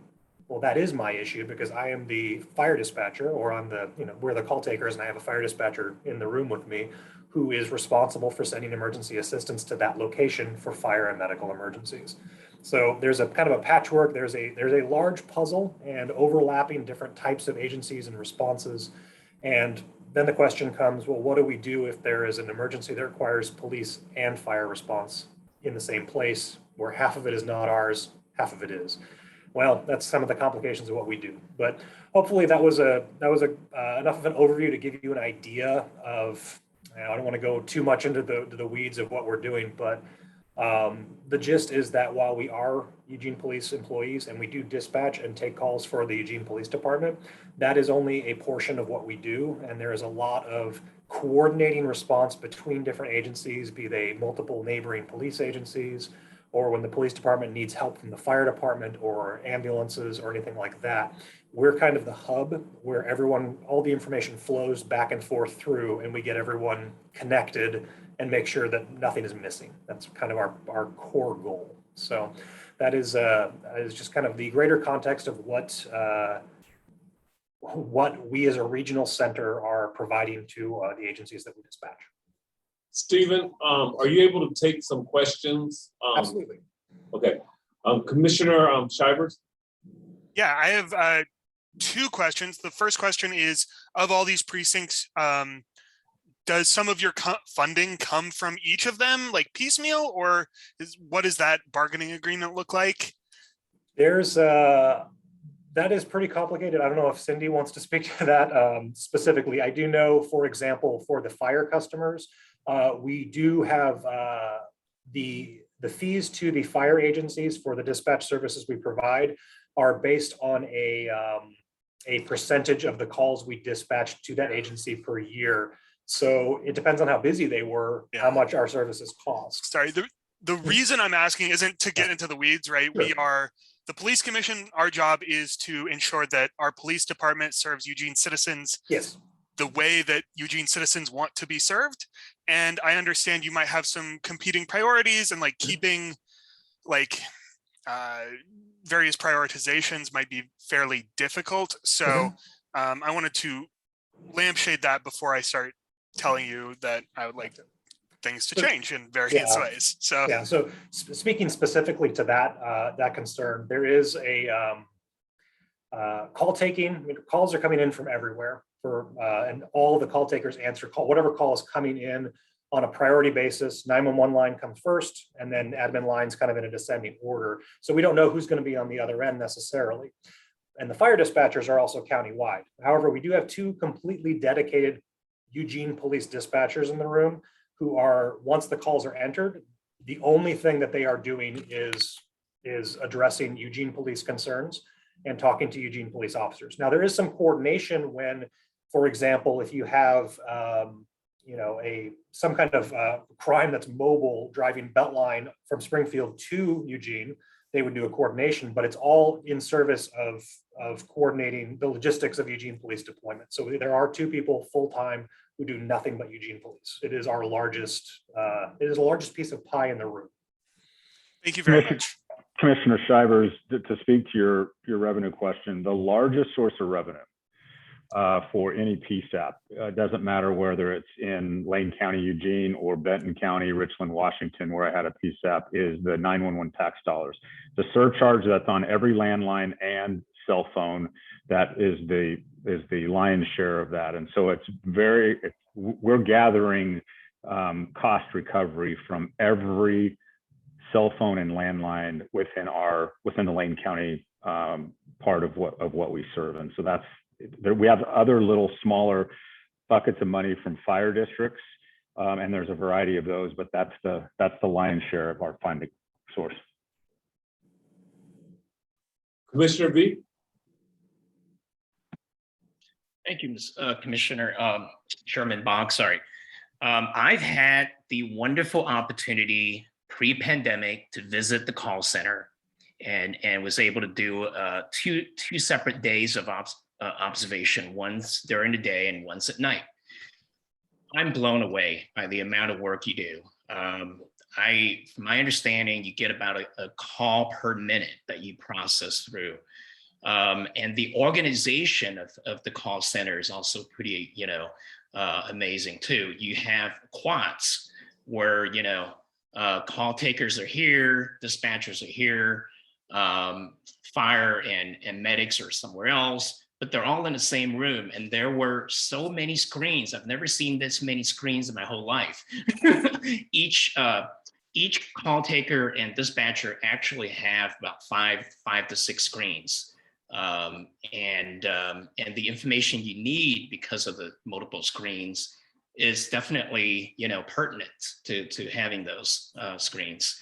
well, that is my issue because I am the fire dispatcher, or I'm the, we're the call takers and I have a fire dispatcher in the room with me who is responsible for sending emergency assistance to that location for fire and medical emergencies. So there's a kind of a patchwork. There's a large puzzle and overlapping different types of agencies and responses. And Then the question comes, well, what do we do if there is an emergency that requires police and fire response in the same place, where half of it is not ours, half of it is? Well, that's some of the complications of what we do. But hopefully that was enough of an overview to give you an idea of. I don't want to go too much into the weeds of what we're doing, but the gist is that while we are Eugene Police employees and we do dispatch and take calls for the Eugene Police Department, that is only a portion of what we do. And there is a lot of coordinating response between different agencies, be they multiple neighboring police agencies, or when the police department needs help from the fire department or ambulances or anything like that. We're kind of the hub where all the information flows back and forth through, and we get everyone connected and make sure that nothing is missing. That's kind of our core goal. So that is just kind of the greater context of what we as a regional center are providing to the agencies that we dispatch. Stephen, are you able to take some questions? Absolutely. Okay. Commissioner Shivers? Yeah, I have 2 questions. The first question is, of all these precincts, does some of your funding come from each of them, like piecemeal, or what does that bargaining agreement look like? That is pretty complicated. I don't know if Cindy wants to speak to that specifically. I do know, for example, for the fire customers, we do have the fees to the fire agencies for the dispatch services we provide are based on a percentage of the calls we dispatch to that agency per year. So it depends on how busy they were, how much our services cost. Sorry, the reason I'm asking isn't to get into the weeds, right? Sure. We are the police commission. Our job is to ensure that our police department serves Eugene citizens the way that Eugene citizens want to be served. And I understand you might have some competing priorities, and like keeping like various prioritizations might be fairly difficult. So I wanted to lampshade that before I start telling you that I would like things to change in various ways. So yeah, so speaking specifically to that concern, there is a call taking. I mean, calls are coming in from everywhere and all the call takers answer whatever call is coming in on a priority basis. 911 line comes first, and then admin lines kind of in a descending order. So we don't know who's going to be on the other end necessarily. And the fire dispatchers are also countywide. However, we do have 2 completely dedicated Eugene police dispatchers in the room who are, once the calls are entered, the only thing that they are doing is addressing Eugene police concerns and talking to Eugene police officers. Now, there is some coordination when, for example, if you have some kind of crime that's mobile, driving Beltline from Springfield to Eugene, they would do a coordination, but it's all in service of coordinating the logistics of Eugene police deployment. So there are 2 people full-time who do nothing but Eugene police. It is our largest, the largest piece of pie in the room. Thank you very much. Commissioner Shivers, to speak to your revenue question, the largest source of revenue for any PSAP, doesn't matter whether it's in Lane County, Eugene, or Benton County, Richland, Washington, where I had a PSAP, is the 911 tax dollars. The surcharge that's on every landline and cell phone, that is the lion's share of that. And so we're gathering cost recovery from every cell phone and landline within the Lane County part of what we serve. And so we have other little smaller buckets of money from fire districts, and there's a variety of those, but that's the lion's share of our funding source. Commissioner V. Thank you, Commissioner Chairman Boggs. Sorry. I've had the wonderful opportunity pre-pandemic to visit the call center and was able to do two separate days of observation, once during the day and once at night. I'm blown away by the amount of work you do. From my understanding, you get about a call per minute that you process through. And the organization of the call center is also pretty, amazing too. You have quads where, call takers are here, dispatchers are here, fire and medics are somewhere else. but they're all in the same room. And there were so many screens. I've never seen this many screens in my whole life. Each call taker and dispatcher actually have about five to six screens. And the information you need because of the multiple screens is definitely, pertinent to having those screens.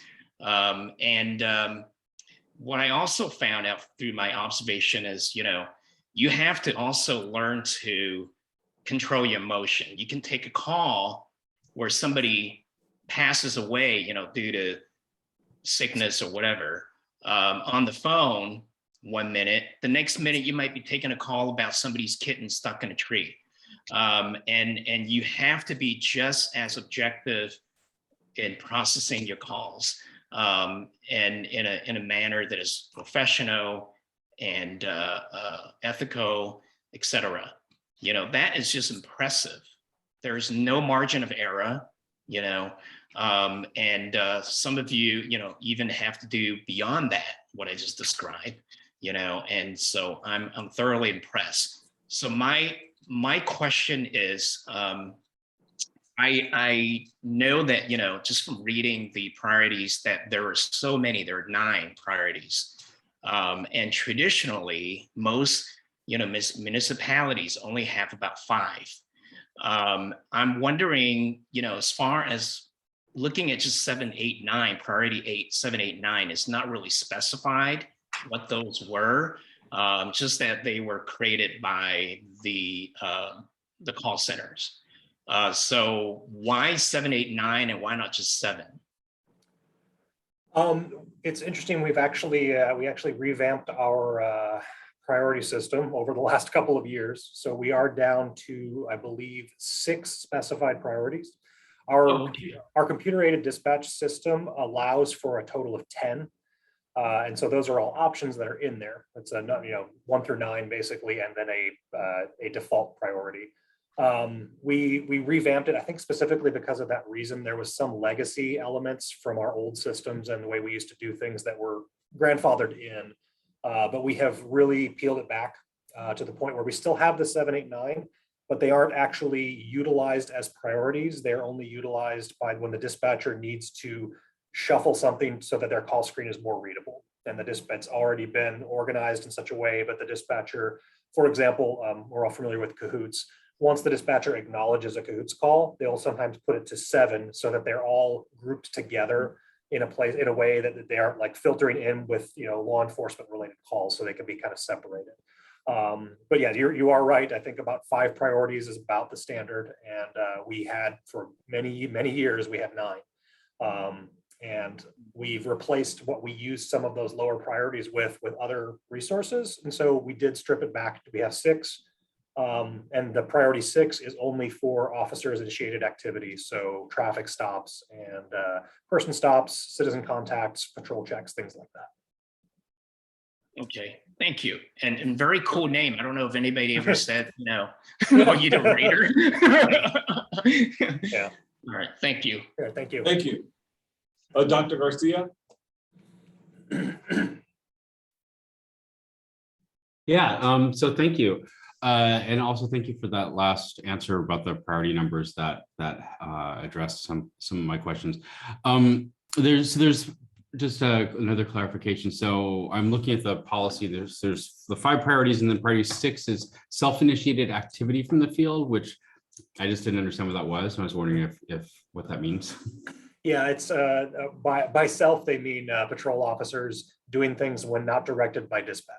What I also found out through my observation is, you have to also learn to control your emotion. You can take a call where somebody passes away, due to sickness or whatever, on the phone 1 minute. The next minute, you might be taking a call about somebody's kitten stuck in a tree. And you have to be just as objective in processing your calls, and in a manner that is professional and ethical, etc. That is just impressive. There's no margin of error, and some of you, even have to do beyond that, what I just described, and so I'm thoroughly impressed. So my question is, I know that, just from reading the priorities, that there are so many, there are 9 priorities. And traditionally, most, municipalities only have about 5. I'm wondering, as far as looking at just 7, 8, 9, priority 8, 7, 8, 9, it's not really specified what those were, just that they were created by the call centers. So why 7, 8, 9, and why not just 7? It's interesting. We actually revamped our priority system over the last couple of years. So we are down to, I believe, 6 specified priorities. Our computer-aided dispatch system allows for a total of 10. And so those are all options that are in there. It's 1 through 9 basically, and then a default priority. We revamped it, I think specifically because of that reason. There was some legacy elements from our old systems and the way we used to do things that were grandfathered in. But we have really peeled it back to the point where we still have the 7, 8, 9, but they aren't actually utilized as priorities. They're only utilized by when the dispatcher needs to shuffle something so that their call screen is more readable. And the dispatch's already been organized in such a way, but the dispatcher, for example, we're all familiar with Cahoots. Once the dispatcher acknowledges a Cahoots call, they'll sometimes put it to 7 so that they're all grouped together in a way that they aren't like filtering in with law enforcement related calls, so they can be kind of separated. But yeah, you are right. I think about 5 priorities is about the standard, and we had for many years we had 9. And we've replaced what we used some of those lower priorities with other resources, and so we did strip it back. We have 6. And the priority 6 is only for officers initiated activities. So traffic stops and person stops, citizen contacts, patrol checks, things like that. Okay, thank you. And very cool name. I don't know if anybody ever said, are you the raider? Yeah. All right, thank you. Yeah, thank you. Thank you. Dr. Garcia? Yeah, so thank you. And also thank you for that last answer about the priority numbers that addressed some of my questions. There's just another clarification. So I'm looking at the policy. There's the 5 priorities, and then priority 6 is self-initiated activity from the field, which I just didn't understand what that was. So I was wondering if what that means. Yeah, it's by self, they mean patrol officers doing things when not directed by dispatch.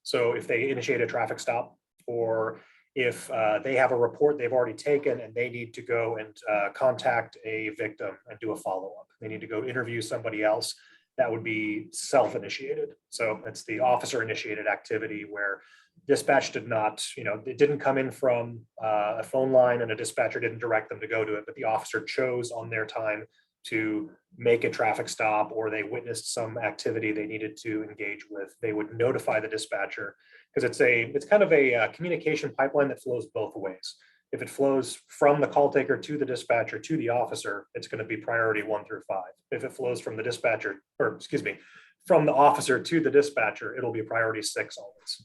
So if they initiate a traffic stop, or if they have a report they've already taken and they need to go and contact a victim and do a follow-up, they need to go interview somebody else, that would be self-initiated. So it's the officer-initiated activity where dispatch did not, it didn't come in from a phone line and a dispatcher didn't direct them to go to it, but the officer chose on their time to make a traffic stop, or they witnessed some activity they needed to engage with. They would notify the dispatcher, because it's kind of a communication pipeline that flows both ways. If it flows from the call taker to the dispatcher to the officer, it's going to be priority 1 through 5. If it flows from the dispatcher, or excuse me, from the officer to the dispatcher, it'll be priority 6 always.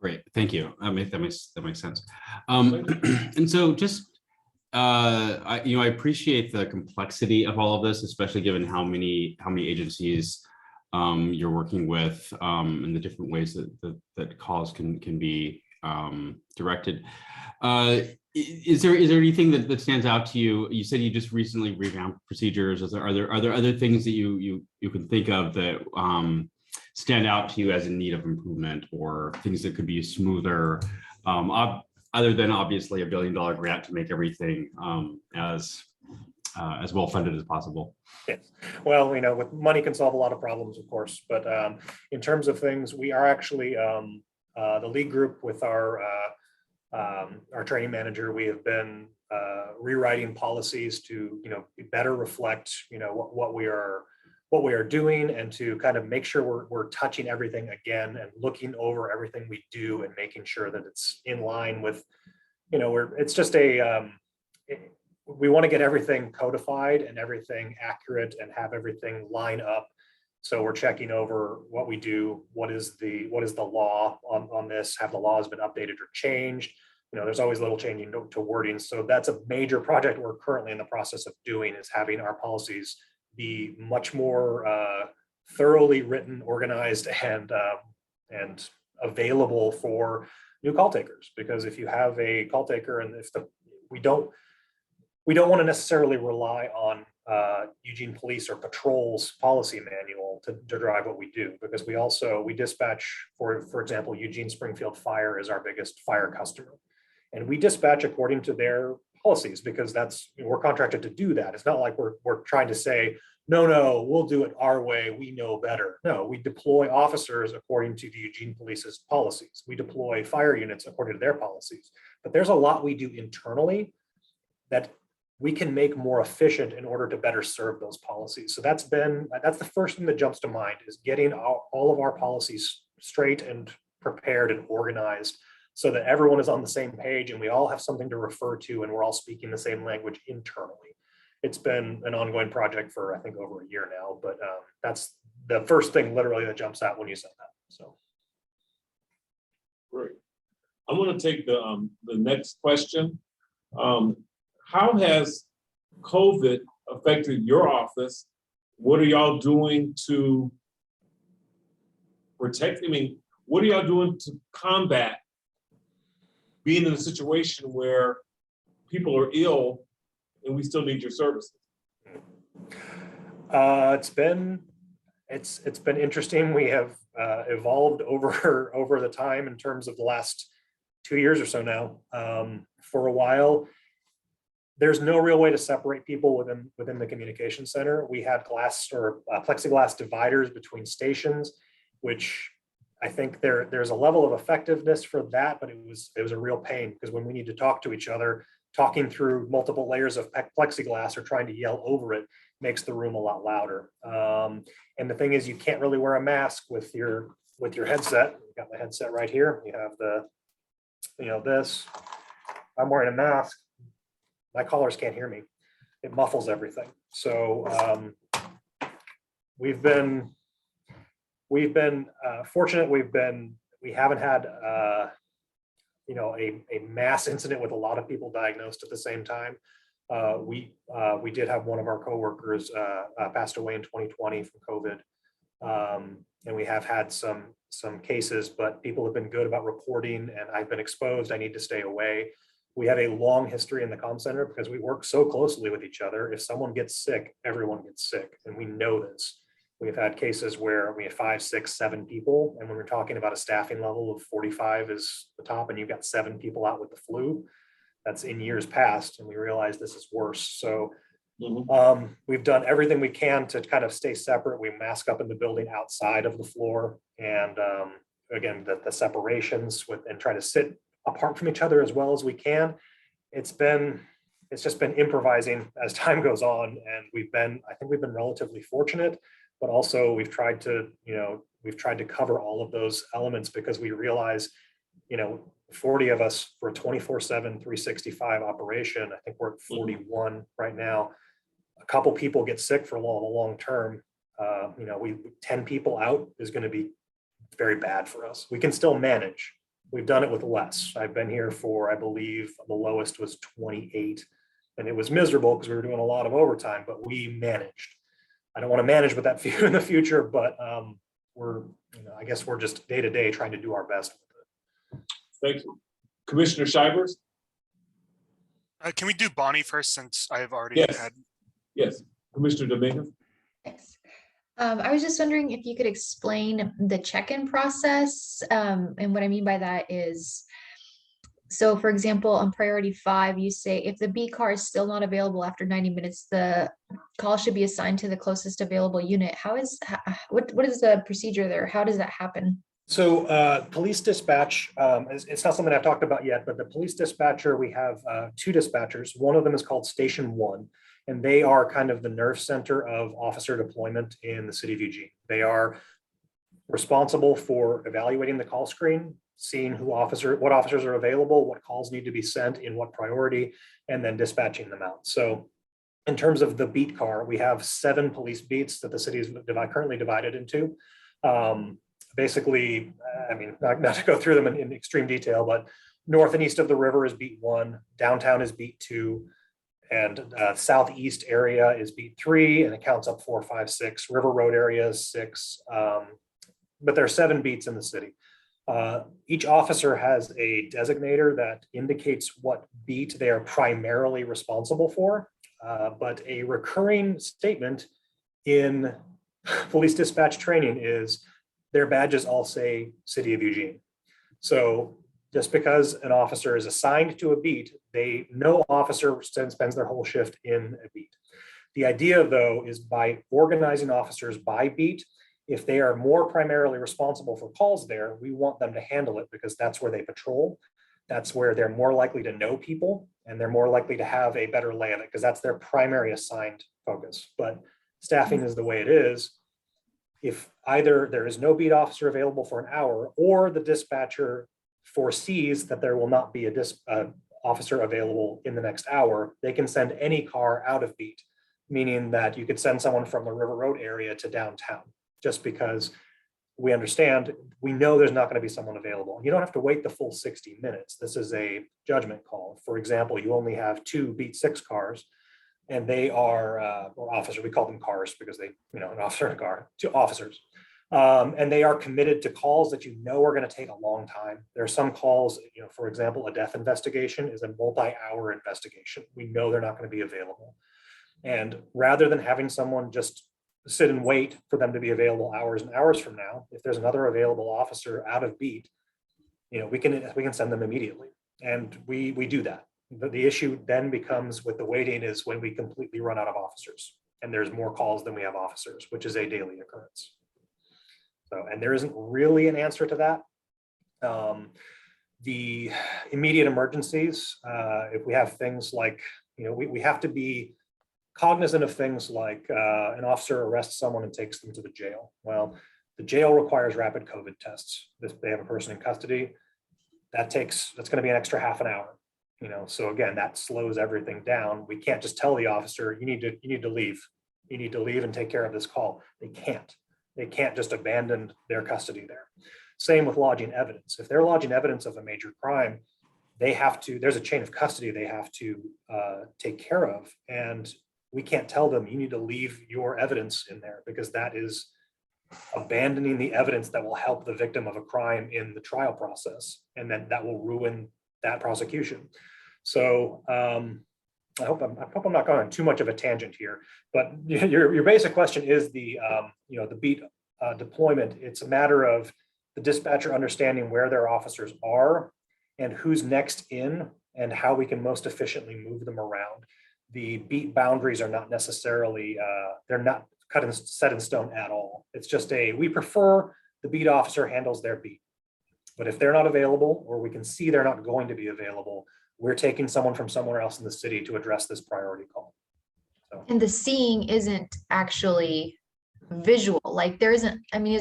Great, thank you. That makes sense. And so just I appreciate the complexity of all of this, especially given how many agencies you're working with and the different ways that calls can be directed. Is there anything that stands out to you? You said you just recently revamped procedures. Are there other things that you can think of that stand out to you as in need of improvement, or things that could be smoother, other than obviously $1 billion grant to make everything as well funded as possible? Yes. Well, with money can solve a lot of problems, of course, but in terms of things, we are actually the lead group with our training manager. We have been rewriting policies to better reflect what we are doing, and to kind of make sure we're touching everything again and looking over everything we do and making sure that it's in line with, it's just we want to get everything codified and everything accurate and have everything line up. So we're checking over what we do, what is the law on this, have the laws been updated or changed? There's always little changing to wording. So that's a major project we're currently in the process of doing, is having our policies be much more thoroughly written, organized, and available for new call takers. Because if you have a call taker, and we don't want to necessarily rely on Eugene Police or Patrol's policy manual to drive what we do, because we dispatch, for example, Eugene Springfield Fire is our biggest fire customer, and we dispatch according to their policies, because we're contracted to do that. It's not like we're trying to say, no, we'll do it our way, we know better. No, we deploy officers according to the Eugene Police's policies. We deploy fire units according to their policies. But there's a lot we do internally that we can make more efficient in order to better serve those policies. So that's the first thing that jumps to mind, is getting all of our policies straight and prepared and organized, so that everyone is on the same page and we all have something to refer to and we're all speaking the same language internally. It's been an ongoing project for, I think, over a year now, but that's the first thing literally that jumps out when you said that. So. Great. I'm going to take the next question. How has COVID affected your office? What are y'all doing to protect? What are y'all doing to combat being in a situation where people are ill and we still need your services? It's been interesting. We have evolved over the time in terms of the last 2 years or so now. For a while, there's no real way to separate people within the communication center. We had glass or plexiglass dividers between stations, which I think there's a level of effectiveness for that, but it was a real pain, because when we need to talk to each other, talking through multiple layers of plexiglass or trying to yell over it makes the room a lot louder. And the thing is, you can't really wear a mask with your headset. I've got my headset right here. You have this. I'm wearing a mask. My callers can't hear me. It muffles everything. So we've been fortunate. We haven't had a mass incident with a lot of people diagnosed at the same time. We did have one of our coworkers passed away in 2020 from COVID, and we have had some cases, but people have been good about reporting, and I've been exposed. I need to stay away. We have a long history in the comm center because we work so closely with each other. If someone gets sick, everyone gets sick, and we know this. We've had cases where we have 5, 6, 7 people, and when we're talking about a staffing level of 45 is the top, and you've got 7 people out with the flu, that's in years past, and we realize this is worse. So we've done everything we can to kind of stay separate. We mask up in the building outside of the floor, and again, the separations and try to sit apart from each other as well as we can. It's just been improvising as time goes on, and I think we've been relatively fortunate, but also we've tried to cover all of those elements, because we realize, 40 of us for a 24/7, 365 operation. I think we're at 41 right now. A couple people get sick for the long term. 10 people out is going to be very bad for us. We can still manage, We've done it with less. I've been here for, I believe, the lowest was 28. And it was miserable because we were doing a lot of overtime, but we managed. I don't want to manage with that few in the future, but I guess we're just day to day trying to do our best with it. Thank you. Commissioner Shivers? Can we do Bonnie first since I've already Yes. had? Yes. Commissioner Dominguez? Thanks. I was just wondering if you could explain the check-in process. And what I mean by that is, so for example, on priority 5, you say if the B car is still not available after 90 minutes, the call should be assigned to the closest available unit. What is the procedure there? How does that happen? So police dispatch, it's not something I've talked about yet, but the police dispatcher, we have 2 dispatchers. One of them is called Station 1, and they are kind of the nerve center of officer deployment in the city of Eugene. They are responsible for evaluating the call screen, seeing what officers are available, what calls need to be sent in what priority, and then dispatching them out. So in terms of the beat car, we have 7 police beats that the city is currently divided into. Basically, I mean, not to go through them in extreme detail, but north and east of the river is beat 1, downtown is beat 2, and southeast area is beat 3, and it counts up 4, 5, 6. River Road area is 6, but there are 7 beats in the city. Each officer has a designator that indicates what beat they are primarily responsible for, but a recurring statement in police dispatch training is their badges all say City of Eugene. So just because an officer is assigned to a beat, no officer spends their whole shift in a beat. The idea, though, is by organizing officers by beat, if they are more primarily responsible for calls there, we want them to handle it because that's where they patrol. That's where they're more likely to know people, and they're more likely to have a better lay of it because that's their primary assigned focus. But staffing is the way it is. If either there is no beat officer available for an hour, or the dispatcher foresees that there will not be a officer available in the next hour, they can send any car out of beat, meaning that you could send someone from the River Road area to downtown, just because we know there's not going to be someone available. You don't have to wait the full 60 minutes. This is a judgment call. For example, you only have 2 beat 6 cars, and they are, or officers, we call them cars because they, an officer in a car, 2 officers. And they are committed to calls that are going to take a long time. There are some calls, for example, a death investigation is a multi-hour investigation. We know they're not going to be available. And rather than having someone just sit and wait for them to be available hours and hours from now, if there's another available officer out of beat, we can send them immediately. And we do that. The issue then becomes with the waiting is when we completely run out of officers and there's more calls than we have officers, which is a daily occurrence. So, and there isn't really an answer to that. The immediate emergencies, if we have things like, we have to be cognizant of things like an officer arrests someone and takes them to the jail. Well, the jail requires rapid COVID tests. If they have a person in custody, that's going to be an extra half an hour. So again, that slows everything down. We can't just tell the officer, you need to leave. You need to leave and take care of this call. They can't just abandon their custody there. Same with lodging evidence. If they're lodging evidence of a major crime, there's a chain of custody they have to take care of. And we can't tell them you need to leave your evidence in there because that is abandoning the evidence that will help the victim of a crime in the trial process. And then that will ruin that prosecution. So I hope I'm not going on too much of a tangent here, but your basic question is the beat deployment. It's a matter of the dispatcher understanding where their officers are and who's next in and how we can most efficiently move them around. The beat boundaries are not necessarily, they're not set in stone at all. It's just we prefer the beat officer handles their beat. But if they're not available, or we can see they're not going to be available, we're taking someone from somewhere else in the city to address this priority call. So. And the seeing isn't actually visual. Like is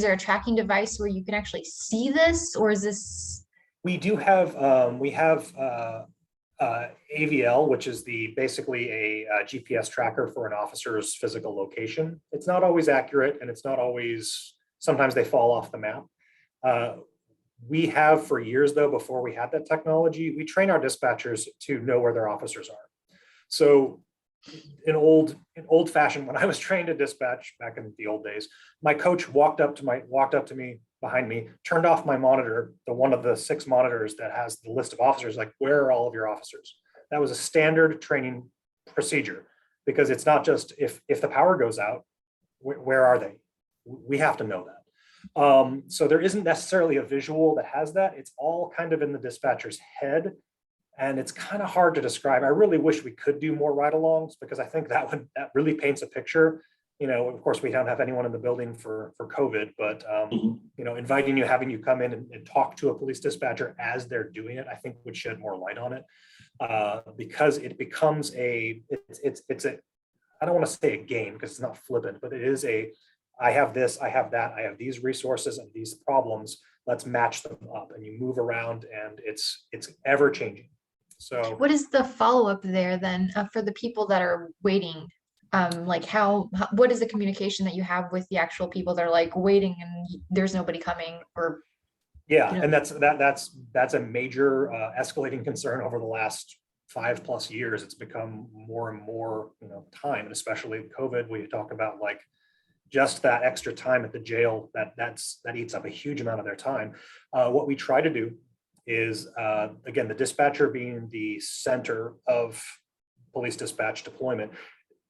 there a tracking device where you can actually see this, or is this? We do have, AVL, which is basically a GPS tracker for an officer's physical location. It's not always accurate, and it's not always, sometimes they fall off the map. We have for years though, before we had that technology, we train our dispatchers to know where their officers are. So in old fashioned, when I was trained to dispatch back in the old days, my coach walked up to me behind me, turned off my monitor, the one of the 6 monitors that has the list of officers, like, where are all of your officers? That was a standard training procedure, because it's not just if the power goes out, where are they? We have to know that. So there isn't necessarily a visual that has that. It's all kind of in the dispatcher's head. And it's kind of hard to describe. I really wish we could do more ride-alongs, because I think that really paints a picture. You know, of course, we don't have anyone in the building for COVID, but you know, inviting you, having you come in and talk to a police dispatcher as they're doing it, I think would shed more light on it, because it becomes it's a, I don't want to say a game because it's not flippant, but it is a, I have this, I have that, I have these resources and these problems. Let's match them up, and you move around, and it's ever changing. So What is the follow-up there then for the people that are waiting? Like what is the communication that you have with the actual people that are like waiting and there's nobody coming? Or yeah, you know? and that's a major escalating concern over the last 5+ years. It's become more and more, you know, time, and especially COVID, we talk about like just that extra time at the jail that eats up a huge amount of their time. What we try to do is, again, the dispatcher being the center of police dispatch deployment,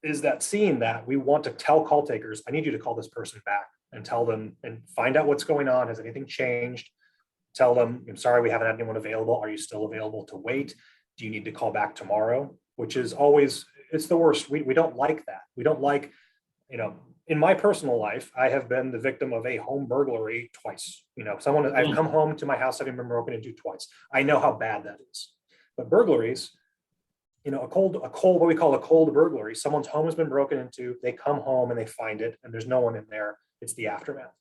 is that seeing that we want to tell call takers, I need you to call this person back and tell them and find out what's going on. Has anything changed? Tell them, I'm sorry, we haven't had anyone available. Are you still available to wait? Do you need to call back tomorrow? Which is always, it's the worst. We don't like that. We don't like, you know, in my personal life, I have been the victim of a home burglary twice. You know, I've come home to my house having been broken into twice. I know how bad that is. But burglaries, you know, what we call a cold burglary, someone's home has been broken into, they come home and they find it and there's no one in there. It's the aftermath.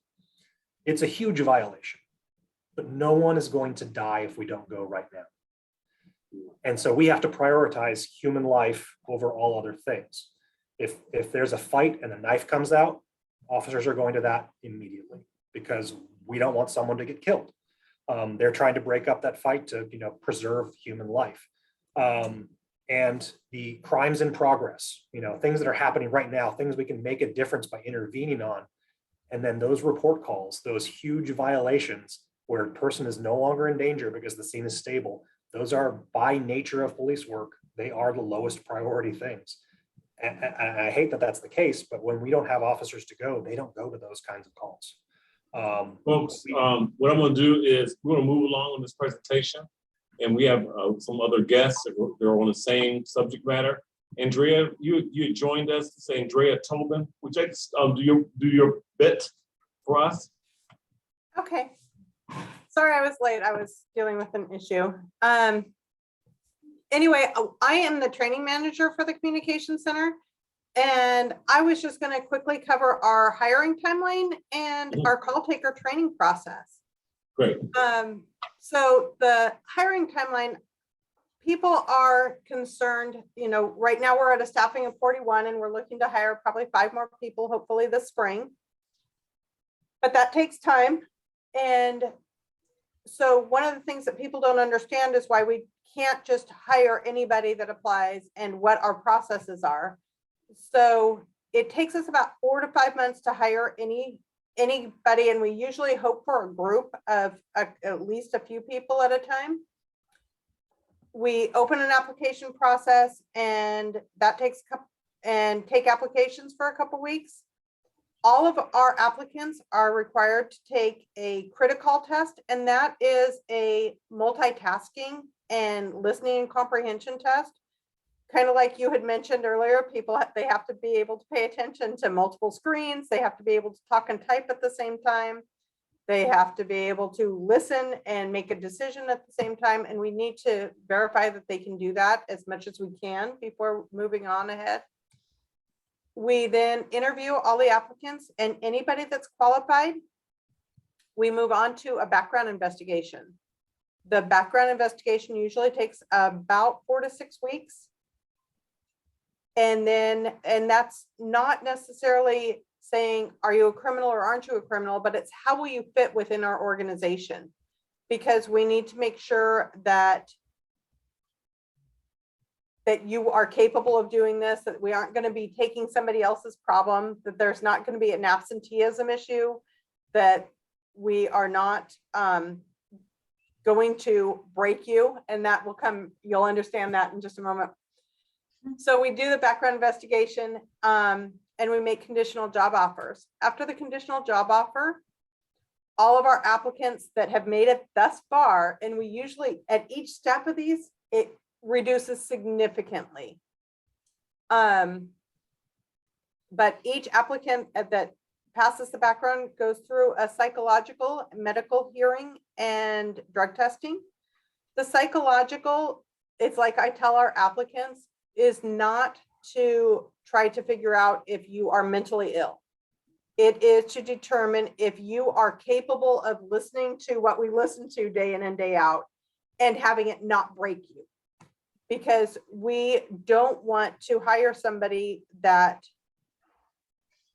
It's a huge violation, but no one is going to die if we don't go right now. And so we have to prioritize human life over all other things. If there's a fight and a knife comes out, officers are going to that immediately, because we don't want someone to get killed. They're trying to break up that fight to, you know, preserve human life. And the crimes in progress, you know, things that are happening right now, things we can make a difference by intervening on. And then those report calls, those huge violations where a person is no longer in danger because the scene is stable, those are, by nature of police work, they are the lowest priority things. And I hate that that's the case, but when we don't have officers to go, they don't go to those kinds of calls. Folks, what I'm going to do is we're going to move along in this presentation, and we have some other guests that are on the same subject matter. Andrea, you joined us. It's Andrea Tobin. Would you do your bit for us? Okay. Sorry, I was late. I was dealing with an issue. Anyway, I am the training manager for the communication center, and I was just going to quickly cover our hiring timeline and our call taker training process. Great. So the hiring timeline, people are concerned, you know, right now we're at a staffing of 41 and we're looking to hire probably 5 more people, hopefully this spring. But that takes time. And so one of the things that people don't understand is why we can't just hire anybody that applies and what our processes are. So it takes us about 4 to 5 months to hire anybody, and we usually hope for a group of at least a few people at a time. We open an application process, and that takes take applications for a couple weeks. All of our applicants are required to take a critical test, and that is a multitasking and listening and comprehension test. Kind of like you had mentioned earlier, they have to be able to pay attention to multiple screens. They have to be able to talk and type at the same time. They have to be able to listen and make a decision at the same time. And we need to verify that they can do that as much as we can before moving on ahead. We then interview all the applicants, and anybody that's qualified, we move on to a background investigation. The background investigation usually takes about 4 to 6 weeks. And that's not necessarily saying, are you a criminal or aren't you a criminal, but it's how will you fit within our organization? because we need to make sure that you are capable of doing this, that we aren't going to be taking somebody else's problem, that there's not going to be an absenteeism issue, that we are not going to break you, and that will come, you'll understand that in just a moment. So we do the background investigation and we make conditional job offers. After the conditional job offer, all of our applicants that have made it thus far, and we usually at each step of these, it reduces significantly. But each applicant that passes the background goes through a psychological, medical hearing, and drug testing. The psychological, it's like I tell our applicants, is not to try to figure out if you are mentally ill. It is to determine if you are capable of listening to what we listen to day in and day out and having it not break you. Because we don't want to hire somebody that,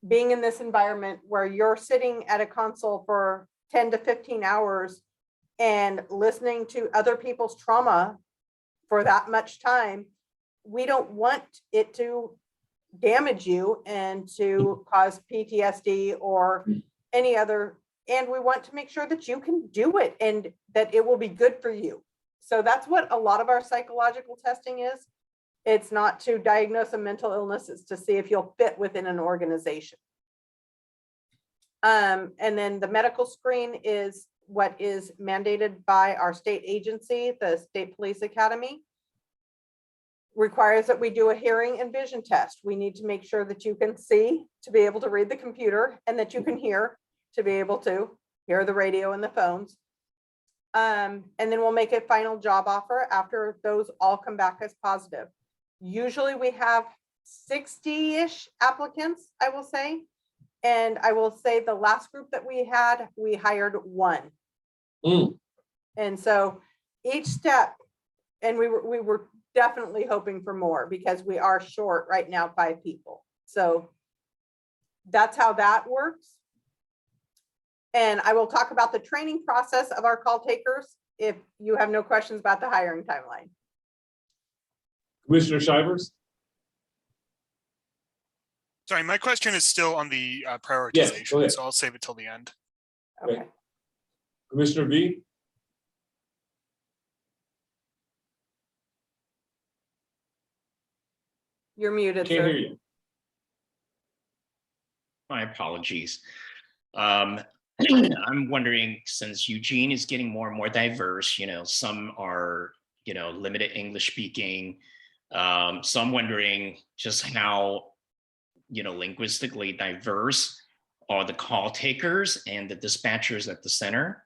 being in this environment where you're sitting at a console for 10 to 15 hours and listening to other people's trauma for that much time, we don't want it to damage you and to cause PTSD or any other, and we want to make sure that you can do it and that it will be good for you. So that's what a lot of our psychological testing is. It's not to diagnose a mental illness, it's to see if you'll fit within an organization. And then the medical screen is what is mandated by our state agency, the State Police Academy. Requires that we do a hearing and vision test. We need to make sure that you can see to be able to read the computer, and that you can hear to be able to hear the radio and the phones. And then we'll make a final job offer after those all come back as positive. Usually we have 60-ish applicants, I will say. And I will say the last group that we had, we hired one. And so each step, and we were definitely hoping for more, because we are short right now 5 people. So that's how that works. And I will talk about the training process of our call takers if you have no questions about the hiring timeline. Commissioner Shivers? Sorry, my question is still on the Yes, go prioritization, ahead. so I'll save it till the end. Okay. Commissioner V? You're muted, Can't sir. hear you. My apologies. I'm wondering, since Eugene is getting more and more diverse, some are, limited English speaking. So I'm wondering just how, linguistically diverse are the call takers and the dispatchers at the center.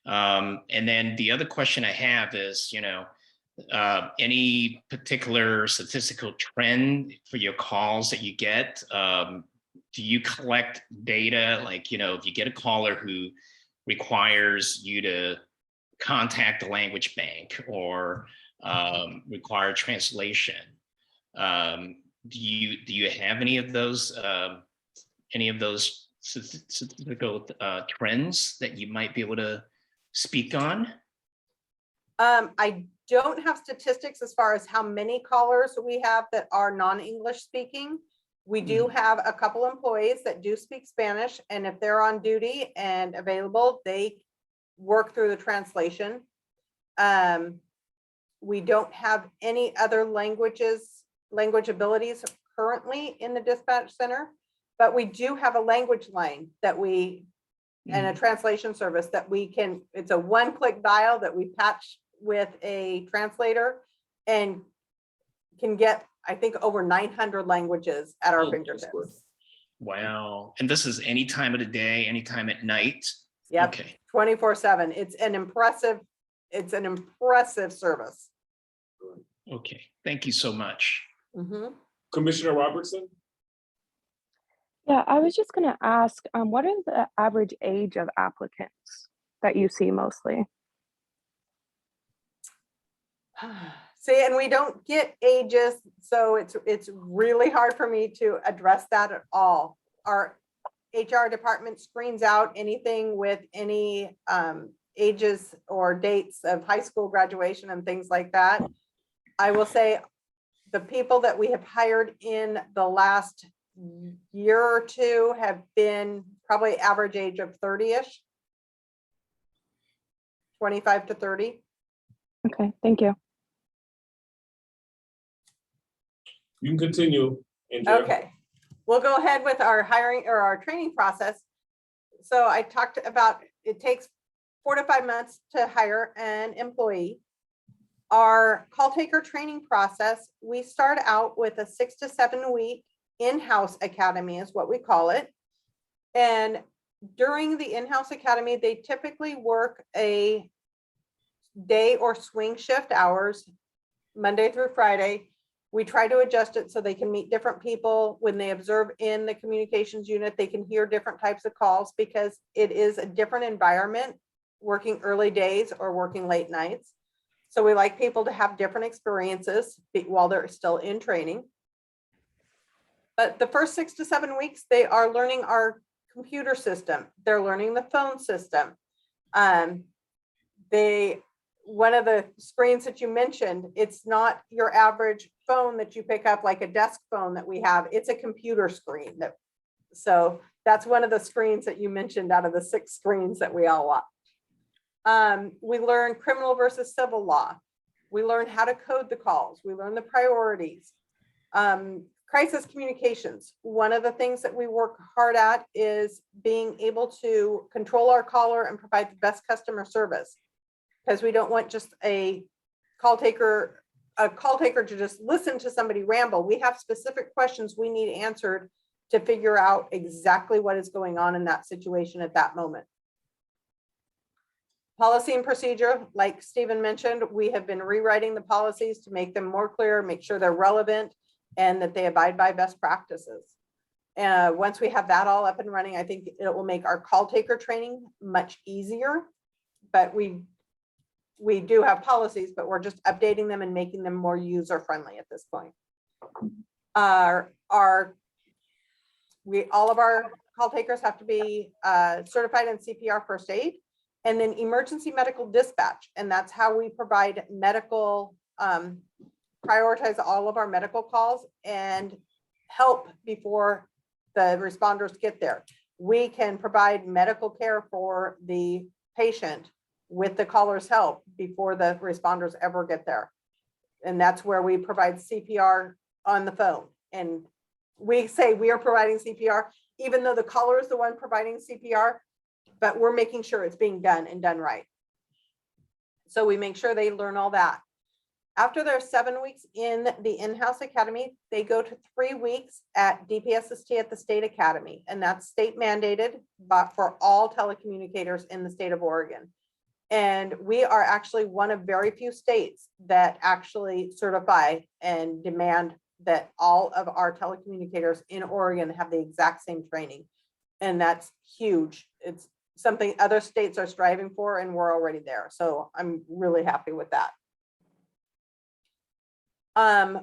And then the other question I have is, any particular statistical trend for your calls that you get? Do you collect data, like, if you get a caller who requires you to contact the language bank or require translation? Do you have any of those statistical trends that you might be able to speak on? I don't have statistics as far as how many callers we have that are non-English speaking. We do have a couple employees that do speak Spanish, and if they're on duty and available, they work through the translation. We don't have any other language abilities currently in the dispatch center, but we do have a language line that and a translation service that we can, it's a one-click dial that we patch with a translator and can get, I think, over 900 languages at our fingertips. Wow. And this is any time of the day, anytime at night? Yep. Okay. 24/7. It's an impressive service. Okay. Thank you so much. Commissioner Robertson? Yeah, I was just going to ask, what is the average age of applicants that you see mostly? See, and we don't get ages, so it's really hard for me to address that at all. Our HR department screens out anything with any ages or dates of high school graduation and things like that. I will say the people that we have hired in the last year or two have been probably average age of 30-ish, 25 to 30. Okay, thank you. You can continue, Andrea. Okay, we'll go ahead with our hiring or our training process. So I talked about it takes 4 to 5 months to hire an employee. Our call taker training process, we start out with a 6 to 7 week in-house academy is what we call it. And during the in-house academy, they typically work a day or swing shift hours, Monday through Friday. We try to adjust it so they can meet different people. When they observe in the communications unit, they can hear different types of calls because it is a different environment, working early days or working late nights. So we like people to have different experiences while they're still in training. But the first 6 to 7 weeks, they are learning our computer system. They're learning the phone system. One of the screens that you mentioned, it's not your average phone that you pick up like a desk phone that we have. It's a computer screen. So that's one of the screens that you mentioned out of the 6 screens that we all watch. We learn criminal versus civil law. We learn how to code the calls. We learn the priorities. Crisis communications. One of the things that we work hard at is being able to control our caller and provide the best customer service, because we don't want just a call taker to just listen to somebody ramble. We have specific questions we need answered to figure out exactly what is going on in that situation at that moment. Policy and procedure, like Stephen mentioned, we have been rewriting the policies to make them more clear, make sure they're relevant, and that they abide by best practices. Once we have that all up and running, I think it will make our call taker training much easier. But we do have policies, but we're just updating them and making them more user friendly at this point. All of our call takers have to be certified in CPR first aid, and then emergency medical dispatch. And that's how we provide medical, prioritize all of our medical calls and help before the responders get there. We can provide medical care for the patient with the caller's help before the responders ever get there. And that's where we provide CPR on the phone. And we say we are providing CPR, even though the caller is the one providing CPR, but we're making sure it's being done and done right. So we make sure they learn all that. After their 7 weeks in the in-house academy, they go to 3 weeks at DPSST at the state academy. And that's state mandated, but for all telecommunicators in the state of Oregon. And we are actually one of very few states that actually certify and demand that all of our telecommunicators in Oregon have the exact same training. And that's huge. It's something other states are striving for, and we're already there. So I'm really happy with that.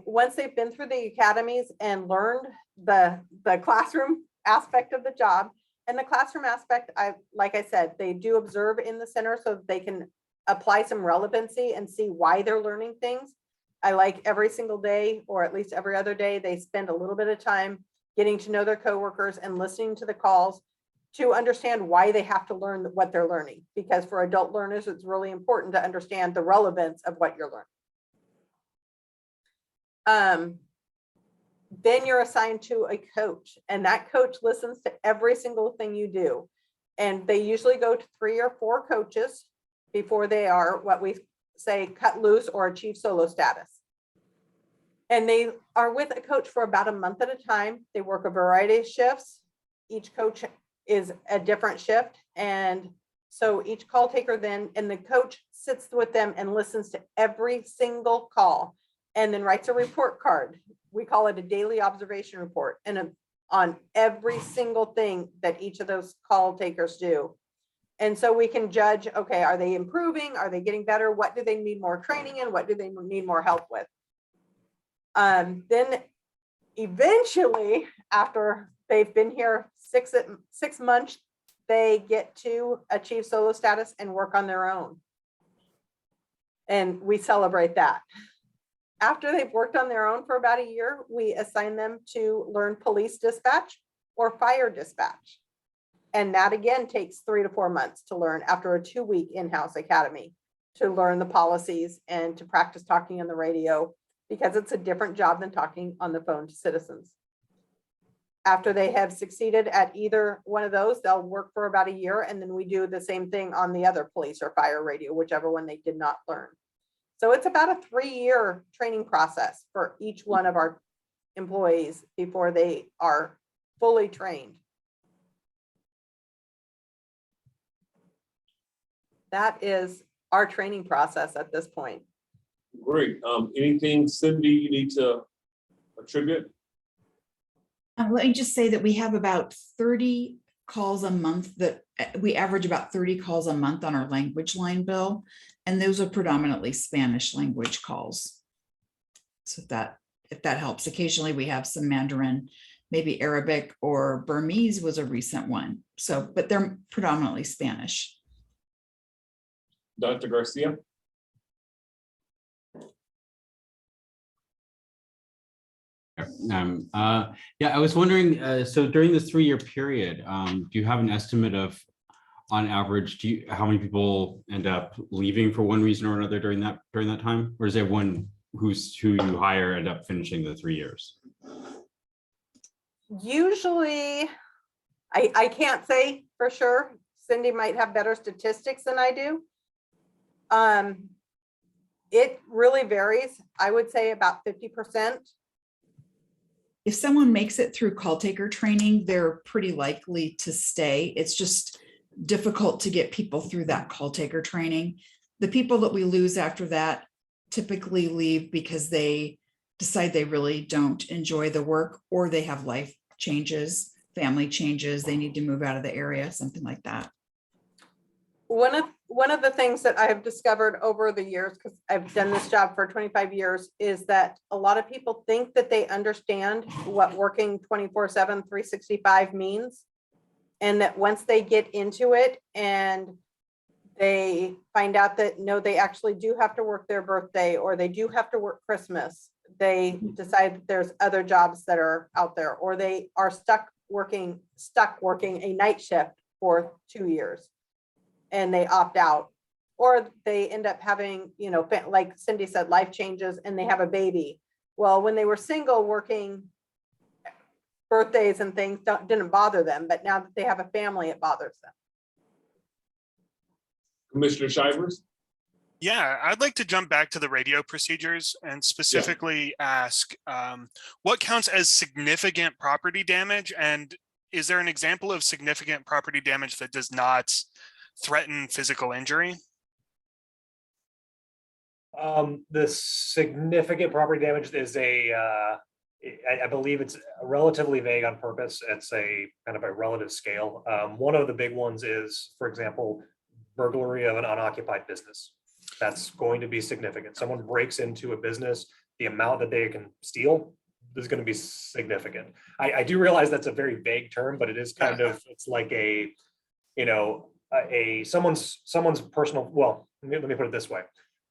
Once they've been through the academies and learned the classroom aspect of the job, and the classroom aspect, like I said, they do observe in the center so they can apply some relevancy and see why they're learning things. I like every single day, or at least every other day, they spend a little bit of time getting to know their coworkers and listening to the calls to understand why they have to learn what they're learning. Because for adult learners, it's really important to understand the relevance of what you're learning. Then you're assigned to a coach, and that coach listens to every single thing you do. And they usually go to 3 or 4 coaches before they are what we say cut loose or achieve solo status. And they are with a coach for about a month at a time. They work a variety of shifts. Each coach is a different shift. And so each call taker then, and the coach sits with them and listens to every single call and then writes a report card. We call it a daily observation report, and on every single thing that each of those call takers do. And so we can judge, okay, are they improving? Are they getting better? What do they need more training in? What do they need more help with? Then eventually, after they've been here 6 months they get to achieve solo status and work on their own. And we celebrate that. After they've worked on their own for about a year, we assign them to learn police dispatch or fire dispatch. And that again takes 3 to 4 months to learn after a 2-week in-house academy to learn the policies and to practice talking on the radio, because it's a different job than talking on the phone to citizens. After they have succeeded at either one of those, they'll work for about a year, and then we do the same thing on the other police or fire radio, whichever one they did not learn. So it's about a 3-year training process for each one of our employees before they are fully trained. That is our training process at this point. Great. Anything, Cindy, you need to attribute? Let me just say that we have about 30 calls a month, that we average about 30 calls a month on our language line bill. And those are predominantly Spanish language calls. So if that helps, occasionally we have some Mandarin, maybe Arabic or Burmese was a recent one. So, but they're predominantly Spanish. Dr. Garcia? Yeah, I was wondering, so during this 3-year period, do you have an estimate of, on average, how many people end up leaving for one reason or another during that time? Or is there one who you hire end up finishing the 3 years? Usually, I can't say for sure. Cindy might have better statistics than I do. It really varies. I would say about 50%. If someone makes it through call taker training, they're pretty likely to stay. It's just difficult to get people through that call taker training. The people that we lose after that typically leave because they decide they really don't enjoy the work, or they have life changes, family changes, they need to move out of the area, something like that. One of the things that I have discovered over the years, because I've done this job for 25 years, is that a lot of people think that they understand what working 24/7, 365 means. And that once they get into it and they find out that no, they actually do have to work their birthday, or they do have to work Christmas, they decide that there's other jobs that are out there, or they are stuck working a night shift for 2 years and they opt out, or they end up having, like Cindy said, life changes and they have a baby. Well, when they were single, working birthdays and things didn't bother them, but now that they have a family, it bothers them. Commissioner Shivers? Yeah, I'd like to jump back to the radio procedures and specifically ask what counts as significant property damage, and is there an example of significant property damage that does not threaten physical injury? The significant property damage is I believe it's relatively vague on purpose. It's a kind of a relative scale. One of the big ones is, for example, burglary of an unoccupied business. That's going to be significant. Someone breaks into a business, the amount that they can steal is going to be significant. I do realize that's a very vague term, but it is kind of, it's like someone's personal, well, let me put it this way.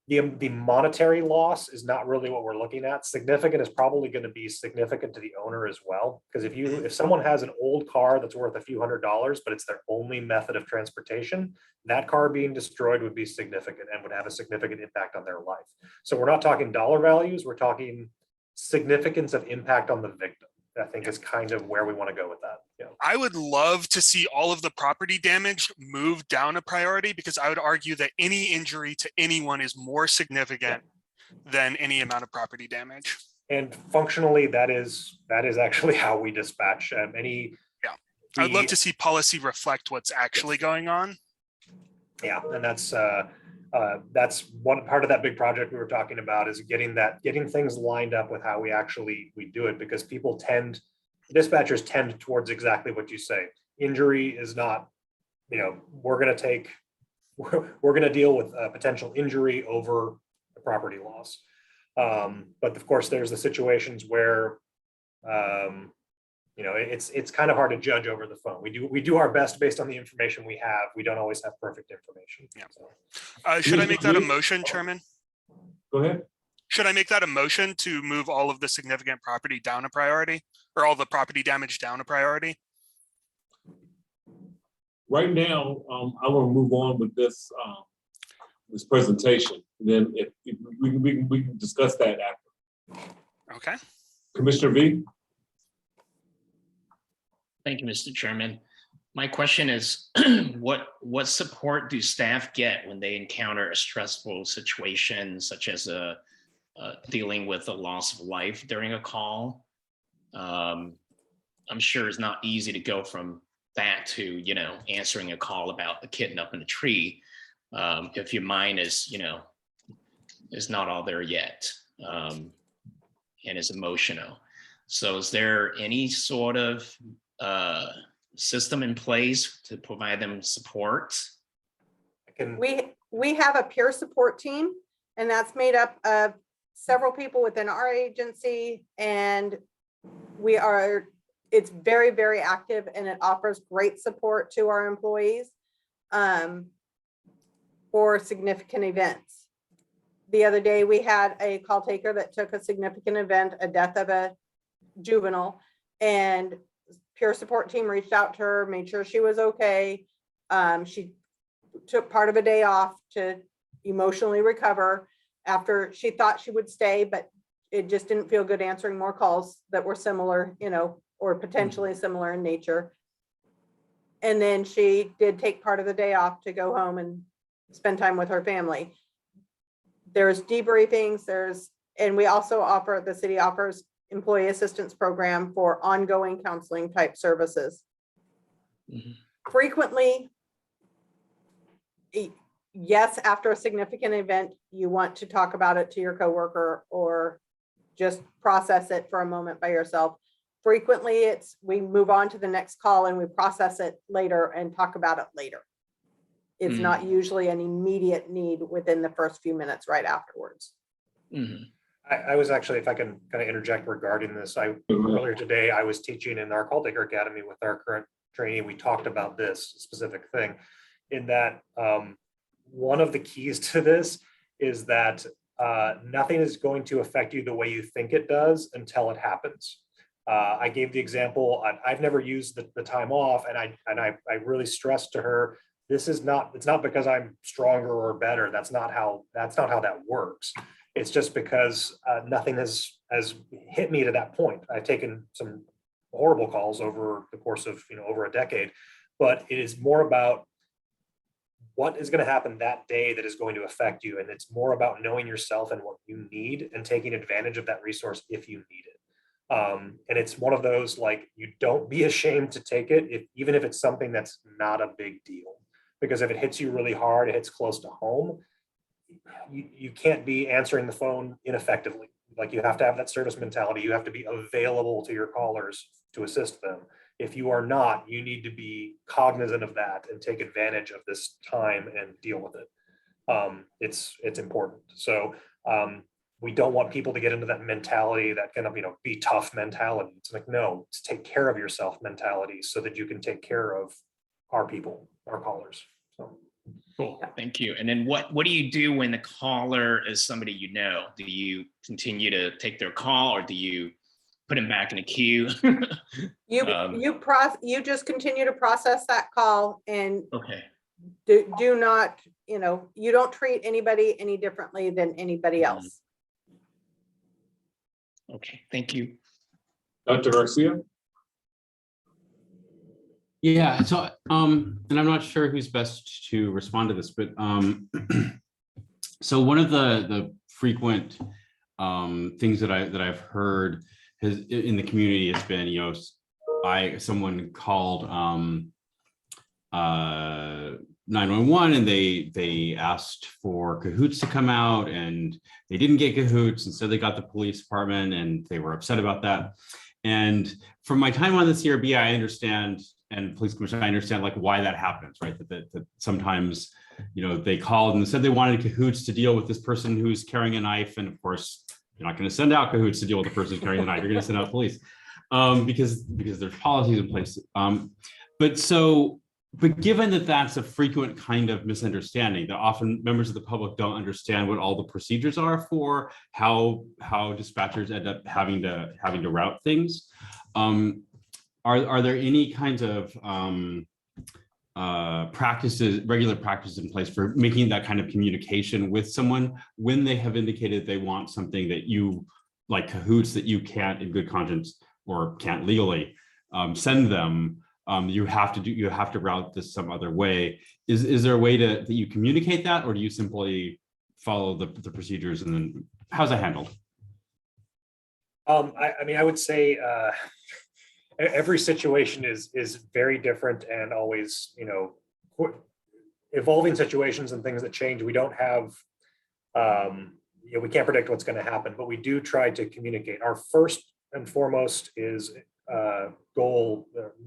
The monetary loss is not really what we're looking at. Significant is probably going to be significant to the owner as well. Because if someone has an old car that's worth a few $100s, but it's their only method of transportation, that car being destroyed would be significant and would have a significant impact on their life. So we're not talking dollar values, we're talking significance of impact on the victim. I think is kind of where we want to go with that. Yeah. I would love to see all of the property damage move down a priority, because I would argue that any injury to anyone is more significant than any amount of property damage. And functionally, that is actually how we dispatch I'd love to see policy reflect what's actually going on. Yeah, and that's one part of that big project we were talking about, is getting things lined up with how we do it, because dispatchers tend towards exactly what you say. Injury is not, we're going to deal with a potential injury over a property loss. But of course, there's the situations where it's kind of hard to judge over the phone. We do our best based on the information we have. We don't always have perfect information. Yeah. So. Should I make that a motion, Chairman? Go ahead. Should I make that a motion to move all of the significant property down a priority, or all the property damage down a priority? Right now, I want to move on with this this presentation. Then if we can discuss that after. Okay. Commissioner V. Thank you, Mr. Chairman. My question is, what support do staff get when they encounter a stressful situation, such as dealing with a loss of life during a call? I'm sure it's not easy to go from that to, answering a call about a kitten up in a tree, if your mind is, is not all there yet, and is emotional. So is there any sort of system in place to provide them support? We have a peer support team, and that's made up of several people within our agency, and it's very, very active, and it offers great support to our employees for significant events. The other day, we had a call taker that took a significant event, a death of a juvenile, and peer support team reached out to her, made sure she was okay. She took part of a day off to emotionally recover after she thought she would stay, but it just didn't feel good answering more calls that were similar, or potentially similar in nature. And then she did take part of the day off to go home and spend time with her family. There's debriefings, and we also the city offers employee assistance program for ongoing counseling type services. Mm-hmm. Frequently, yes, after a significant event, you want to talk about it to your coworker or just process it for a moment by yourself. Frequently, we move on to the next call and we process it later and talk about it later. It's not usually an immediate need within the first few minutes right afterwards. Mm-hmm. I was actually, if I can kind of interject regarding this, earlier today, I was teaching in our call taker academy with our current trainee. We talked about this specific thing in that one of the keys to this is that nothing is going to affect you the way you think it does until it happens. I gave the example, I've never used the time off, and I really stressed to her, it's not because I'm stronger or better. That's not how that works. It's just because nothing has hit me to that point. I've taken some horrible calls over the course of over a decade, but it is more about what is going to happen that day that is going to affect you, and it's more about knowing yourself and what you need and taking advantage of that resource if you need it. And it's one of those, like, you don't be ashamed to take it, even if it's something that's not a big deal, because if it hits you really hard, it hits close to home. You can't be answering the phone ineffectively. Like, you have to have that service mentality. You have to be available to your callers to assist them. If you are not, you need to be cognizant of that and take advantage of this time and deal with it. It's important. So we don't want people to get into that mentality, that kind of be tough mentality. It's like, no, it's take care of yourself mentality so that you can take care of our people, our callers. So. Cool, thank you. And then what do you do when the caller is somebody you know? Do you continue to take their call, or do you put them back in a queue? You just continue to process that call, and okay. Do not, you don't treat anybody any differently than anybody else. Okay, thank you. Dr. Garcia. Yeah, so and I'm not sure who's best to respond to this, but so one of the frequent things that I've heard in the community has been, someone called 911 and they asked for cahoots to come out, and they didn't get cahoots, and so they got the police department, and they were upset about that. And from my time on the CRB, I understand, and police commission, I understand like why that happens, right? That sometimes, they called and said they wanted cahoots to deal with this person who's carrying a knife, and of course, you're not going to send out cahoots to deal with the person who's carrying the knife. You're going to send out police. because there's policies in place. But given that that's a frequent kind of misunderstanding, that often members of the public don't understand what all the procedures are for how dispatchers end up having to route things. Are there any kinds of regular practices in place for making that kind of communication with someone when they have indicated they want something that you, like cahoots, that you can't in good conscience or can't legally send them? You have to route this some other way. Is there a way that you communicate that, or do you simply follow the procedures, and then how's that handled? I mean, I would say every situation is very different, and always, evolving situations and things that change. We don't have, we can't predict what's going to happen, but we do try to communicate. Our first and foremost is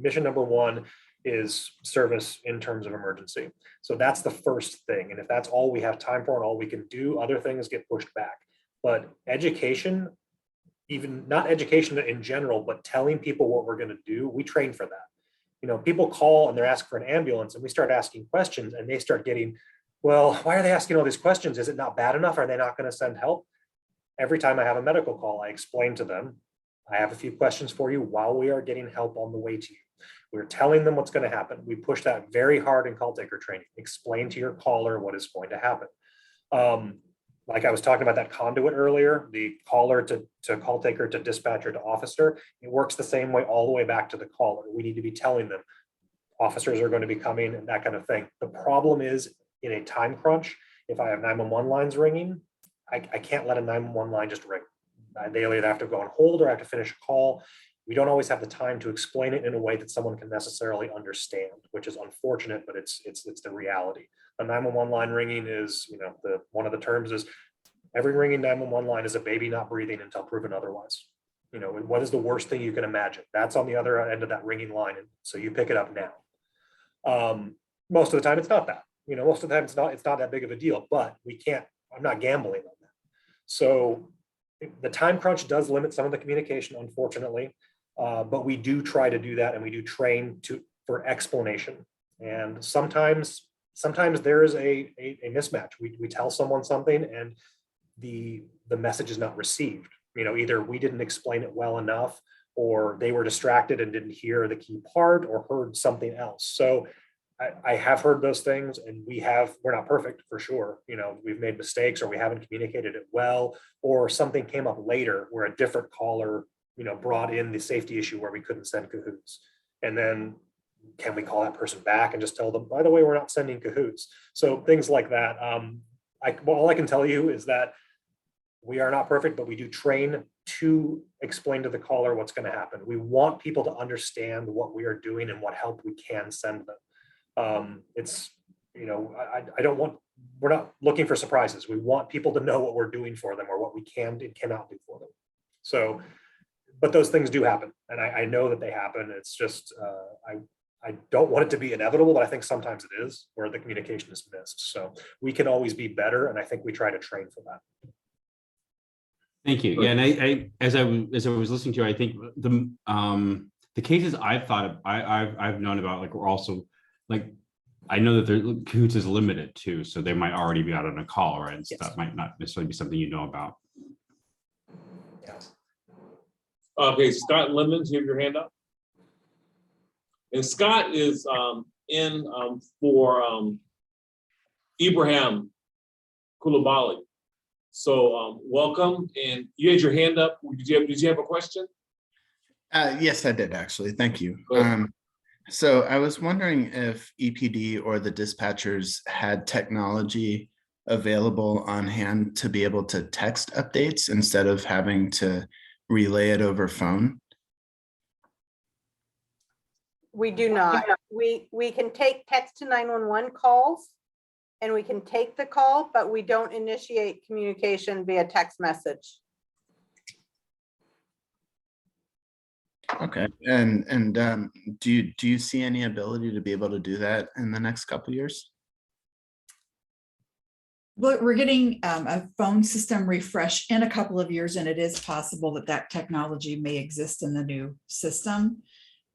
mission number one is service in terms of emergency. So that's the first thing. And if that's all we have time for and all we can do, other things get pushed back. But education, even not education in general, but telling people what we're going to do, we train for that. People call and they're asking for an ambulance, and we start asking questions, and they start getting, well, why are they asking all these questions? Is it not bad enough? Are they not going to send help? Every time I have a medical call, I explain to them, I have a few questions for you while we are getting help on the way to you. We're telling them what's going to happen. We push that very hard in call taker training. Explain to your caller what is going to happen. Like I was talking about that conduit earlier, the caller to call taker to dispatcher to officer, it works the same way all the way back to the caller. We need to be telling them officers are going to be coming and that kind of thing. The problem is, in a time crunch, if I have 911 lines ringing, I can't let a 911 line just ring. They either have to go on hold or have to finish a call. We don't always have the time to explain it in a way that someone can necessarily understand, which is unfortunate, but it's the reality. A 911 line ringing is, one of the terms is every ringing 911 line is a baby not breathing until proven otherwise. What is the worst thing you can imagine? That's on the other end of that ringing line, and so you pick it up now. Most of the time, it's not that. Most of the time, it's not that big of a deal. But I'm not gambling on that. So the time crunch does limit some of the communication, unfortunately, but we do try to do that, and we do train for explanation. And sometimes there is a mismatch. We tell someone something and the message is not received. Either we didn't explain it well enough, or they were distracted and didn't hear the key part, or heard something else. So I have heard those things, and we're not perfect for sure. We've made mistakes, or we haven't communicated it well, or something came up later where a different caller, brought in the safety issue where we couldn't send cahoots. And then can we call that person back and just tell them, by the way, we're not sending cahoots? So things like that. All I can tell you is that we are not perfect, but we do train to explain to the caller what's going to happen. We want people to understand what we are doing and what help we can send them. We're not looking for surprises. We want people to know what we're doing for them, or what we can and cannot do for them. So, but those things do happen, and I know that they happen. It's just, I don't want it to be inevitable, but I think sometimes it is, where the communication is missed. So we can always be better, and I think we try to train for that. Thank you. Yeah, and I as I was listening to you, I think the cases I've thought of, I've known about, like, we're also, like, I know that cahoots is limited too, so they might already be out on a call, right? And so that might not necessarily be something you know about. Yeah. Okay, Scott Lemons, you have your hand up. And Scott is in for Ibrahim Koulibaly. So welcome, and you had your hand up. Did you have a question? Yes, I did actually. Thank you. So I was wondering if EPD or the dispatchers had technology available on hand to be able to text updates instead of having to relay it over phone. We do not. We can take text to 911 calls, and we can take the call, but we don't initiate communication via text message. Okay, and do you see any ability to be able to do that in the next couple of years? we're getting a phone system refresh in a couple of years, and it is possible that that technology may exist in the new system.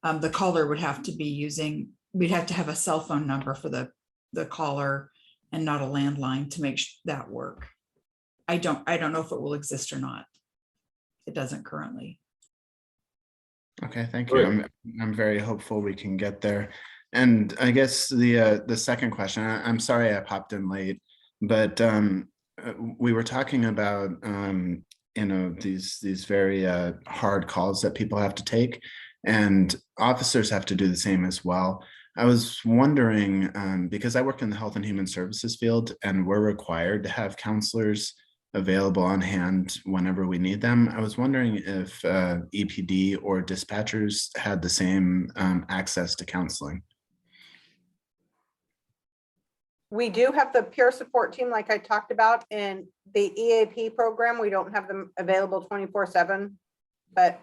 The caller would have to be using, we'd have to have a cell phone number for the caller and not a landline to make that work. I don't know if it will exist or not. It doesn't currently. Okay, thank you. I'm very hopeful we can get there. And I guess the second question, I'm sorry I popped in late, but we were talking about these very hard calls that people have to take, and officers have to do the same as well. I was wondering, because I work in the health and human services field, and we're required to have counselors available on hand whenever we need them. I was wondering if EPD or dispatchers had the same access to counseling. We do have the peer support team, like I talked about, in the EAP program. We don't have them available 24/7, but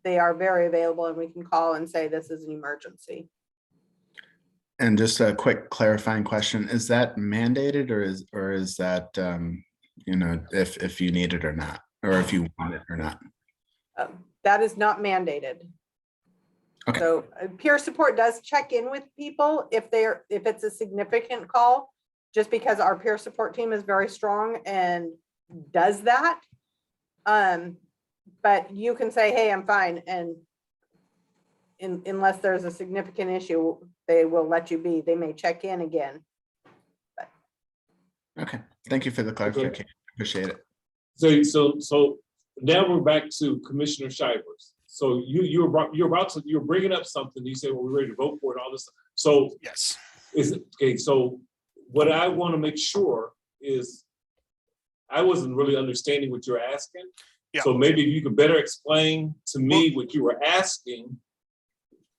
they are very available, and we can call and say this is an emergency. And just a quick clarifying question: is that mandated, or is that if you need it or not, or if you want it or not? That is not mandated. Okay. So peer support does check in with people if it's a significant call, just because our peer support team is very strong and does that. But you can say, hey, I'm fine. And unless there's a significant issue, they will let you be. They may check in again. Okay, thank you for the clarification. Appreciate it. So now we're back to Commissioner Shivers. So you're bringing up something. You say, well, we're ready to vote for it, all this stuff. So yes, okay. So what I want to make sure is I wasn't really understanding what you're asking. Yeah. So maybe you could better explain to me what you were asking.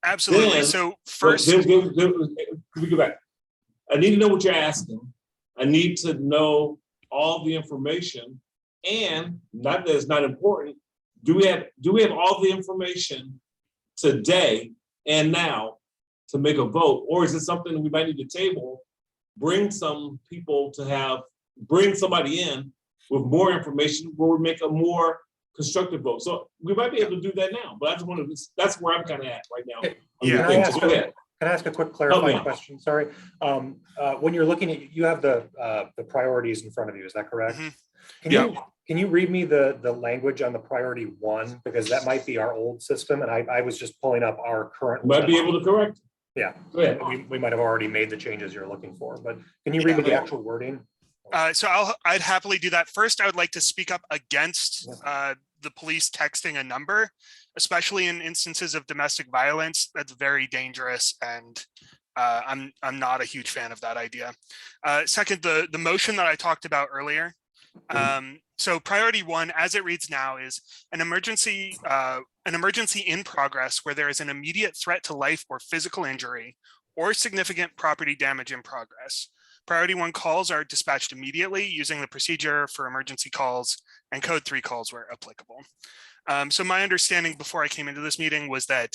Absolutely. Then, so first, we go back. I need to know what you're asking. I need to know all the information, and not that it's not important. Do we have all the information today and now to make a vote, or is it something that we might need to table? Bring some people bring somebody in with more information where we make a more constructive vote. So we might be able to do that now, but that's where I'm kind of at right now. Yeah. Can I ask a quick clarifying question? Sorry. When you're looking at, you have the priorities in front of you, is that correct? Mm-hmm. Can you read me the language on the priority 1? Because that might be our old system, and I was just pulling up our current. Might be able to correct. Yeah. Go ahead. We might have already made the changes you're looking for, but can you read me the actual wording? So I'd happily do that. First, I would like to speak up against the police texting a number, especially in instances of domestic violence. That's very dangerous, and I'm not a huge fan of that idea. Second, the motion that I talked about earlier. So priority 1, as it reads now, is an emergency in progress where there is an immediate threat to life or physical injury or significant property damage in progress. Priority 1 calls are dispatched immediately using the procedure for emergency calls and code 3 calls where applicable. So my understanding before I came into this meeting was that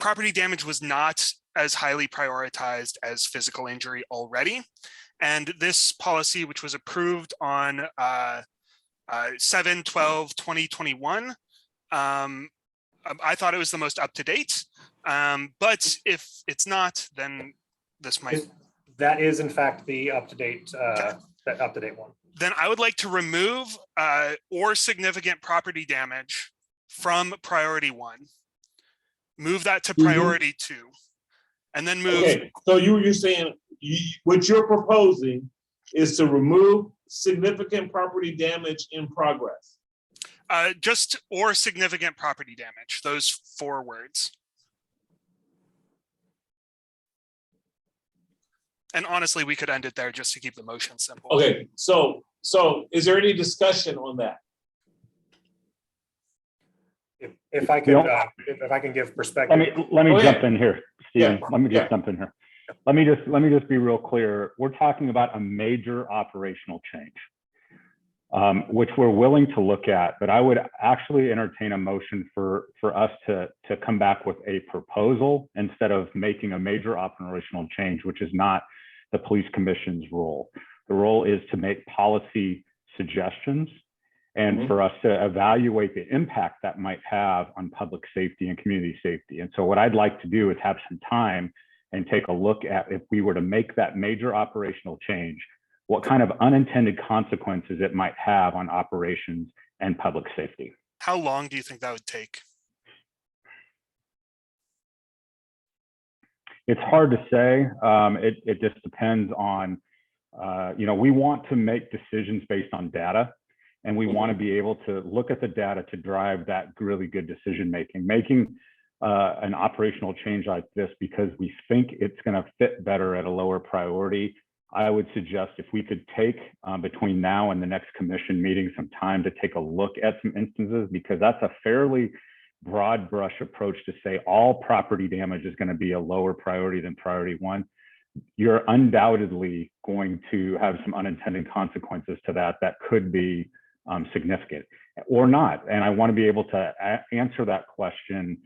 property damage was not as highly prioritized as physical injury already. And this policy, which was approved on 7/12/2021, I thought it was the most up-to-date. But if it's not, then this might. That is in fact the up-to-date one. Then I would like to remove or significant property damage from priority 1. Move that to priority 2. And then move. Okay, so you're saying what you're proposing is to remove significant property damage in progress. Just or significant property damage, those 4 words. And honestly, we could end it there just to keep the motion simple. Okay, so is there any discussion on that? If I can give perspective. Let me jump in here, Stephen. Yeah. Let me just jump in here. Let me just be real clear. We're talking about a major operational change, which we're willing to look at, but I would actually entertain a motion for us to come back with a proposal instead of making a major operational change, which is not the police commission's role. The role is to make policy suggestions and for us to evaluate the impact that might have on public safety and community safety. And so what I'd like to do is have some time and take a look at, if we were to make that major operational change, what kind of unintended consequences it might have on operations and public safety. How long do you think that would take? It's hard to say. It just depends on, we want to make decisions based on data, and we want to be able to look at the data to drive that really good decision making. Making an operational change like this because we think it's going to fit better at a lower priority, I would suggest if we could take between now and the next commission meeting some time to take a look at some instances, because that's a fairly broad brush approach to say all property damage is going to be a lower priority than priority one. You're undoubtedly going to have some unintended consequences to that could be significant or not. And I want to be able to answer that question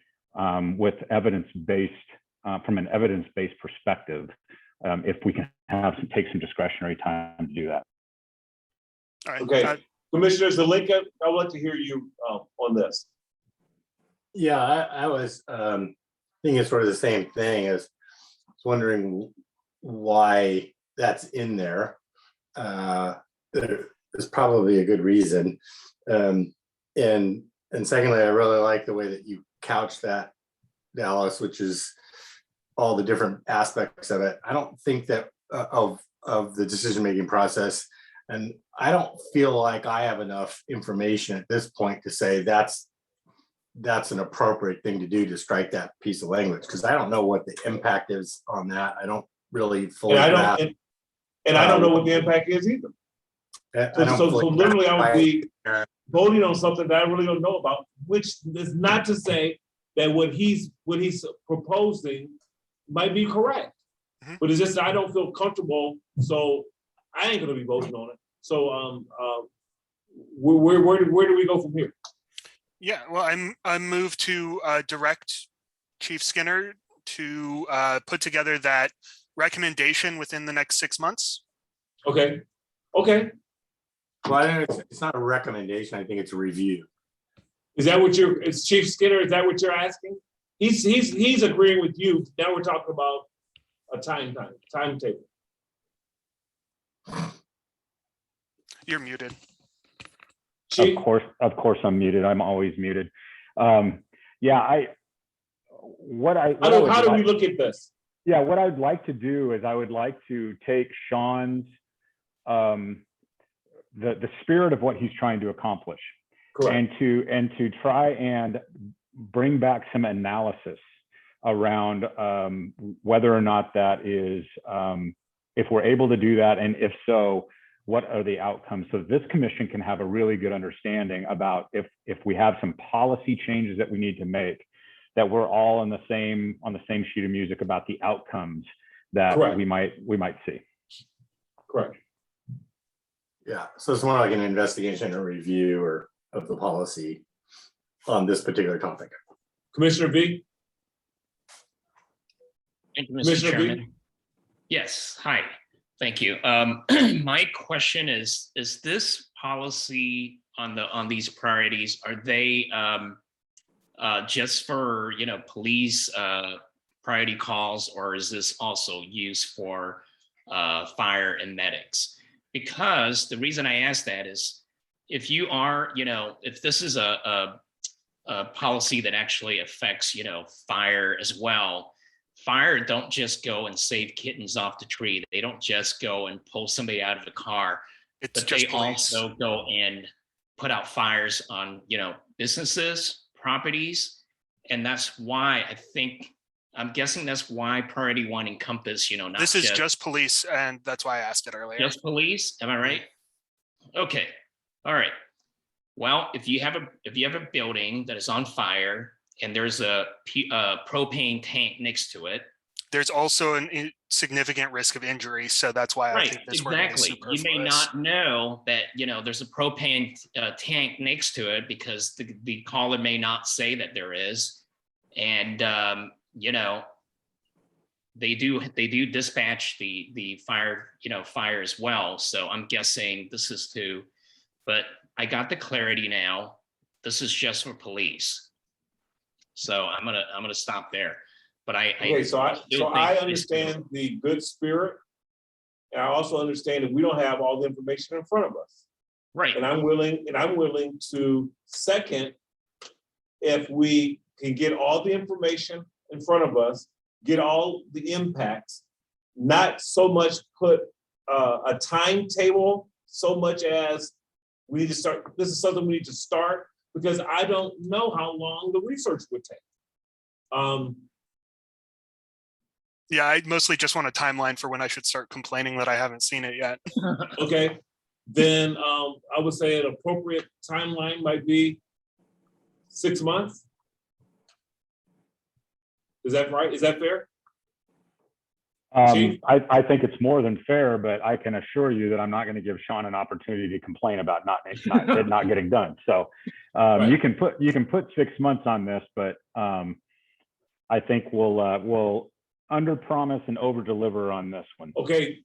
with evidence-based, from an evidence-based perspective, if we can take some discretionary time to do that. All right. Okay, Commissioner Zelinka, I would like to hear you on this. Yeah, I was thinking sort of the same thing. I was wondering why that's in there. There's probably a good reason. And secondly, I really like the way that you couch that, Dallas, which is all the different aspects of it. I don't think that of the decision-making process, and I don't feel like I have enough information at this point to say that's an appropriate thing to do, to strike that piece of language, because I don't know what the impact is on that. I don't really fully grasp. And I don't know what the impact is either. So literally I would be voting on something that I really don't know about, which is not to say that what he's proposing might be correct. But it's just I don't feel comfortable, so I ain't gonna be voting on it. So where do we go from here? Yeah, well, I move to direct Chief Skinner to put together that recommendation within the next 6 months. Okay. Well, it's not a recommendation. I think it's a review. Is that what it's Chief Skinner? Is that what you're asking? He's agreeing with you. Now we're talking about a timetable. You're muted. Chief? Of course I'm muted. I'm always muted. How do we look at this? Yeah, what I'd like to do is I would like to take Sean's the spirit of what he's trying to accomplish. Correct. and to try and bring back some analysis around whether or not that is, if we're able to do that, and if so, what are the outcomes, so this commission can have a really good understanding about if we have some policy changes that we need to make, that we're all on the same sheet of music about the outcomes that Correct. we might see. Correct. Yeah, so it's more like an investigation or review of the policy on this particular topic. Commissioner V? Thank you, Mr. Chairman. Yes, hi, thank you. My question is this policy on these priorities, are they just for, police priority calls, or is this also used for fire and medics? Because the reason I ask that is if you are, if this is a policy that actually affects, fire as well, fire don't just go and save kittens off the tree. They don't just go and pull somebody out of the car, but they also go and put out fires on, businesses, properties. And that's why I'm guessing that's why priority one encompass, not this is just police, and that's why I asked it earlier. Just police, am I right? Okay, all right. Well, if you have a building that is on fire and there's a propane tank next to it, there's also a significant risk of injury. So that's why I think this wording is superfluous. You may not know that, there's a propane tank next to it because the caller may not say that there is. And, they do dispatch the fire, fire as well. So I'm guessing this is but I got the clarity now. This is just for police. So I'm gonna stop there. But Okay, so I understand the good spirit. And I also understand that we don't have all the information in front of us. Right. And I'm willing to second if we can get all the information in front of us, get all the impacts, not so much put a timetable so much as we need to start. This is something we need to start because I don't know how long the research would take. Yeah, I mostly just want a timeline for when I should start complaining that I haven't seen it yet. Okay, then I would say an appropriate timeline might be 6 months. Is that right? Is that fair? I think it's more than fair, but I can assure you that I'm not going to give Sean an opportunity to complain about it not getting done. So Right. you can put 6 months on this, but I think we'll under promise and over deliver on this one. Okay.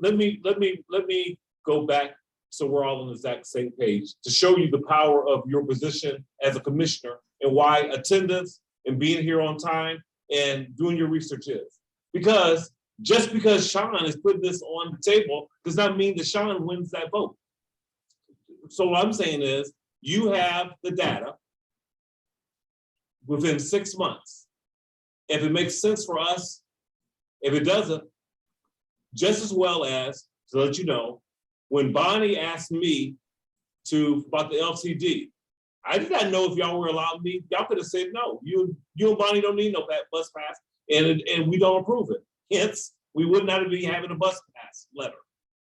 Let me go back so we're all on the exact same page to show you the power of your position as a commissioner and why attendance and being here on time and doing your research is. Because just because Sean is putting this on the table does not mean that Sean wins that vote. So what I'm saying is you have the data within 6 months. If it makes sense for us, if it doesn't, just as well as, to let you know, when Bonnie asked me about the LTD, I did not know if y'all were allowed me. Y'all could have said no. You and Bonnie don't need no bus pass, and we don't approve it. Hence, we would not be having a bus pass letter.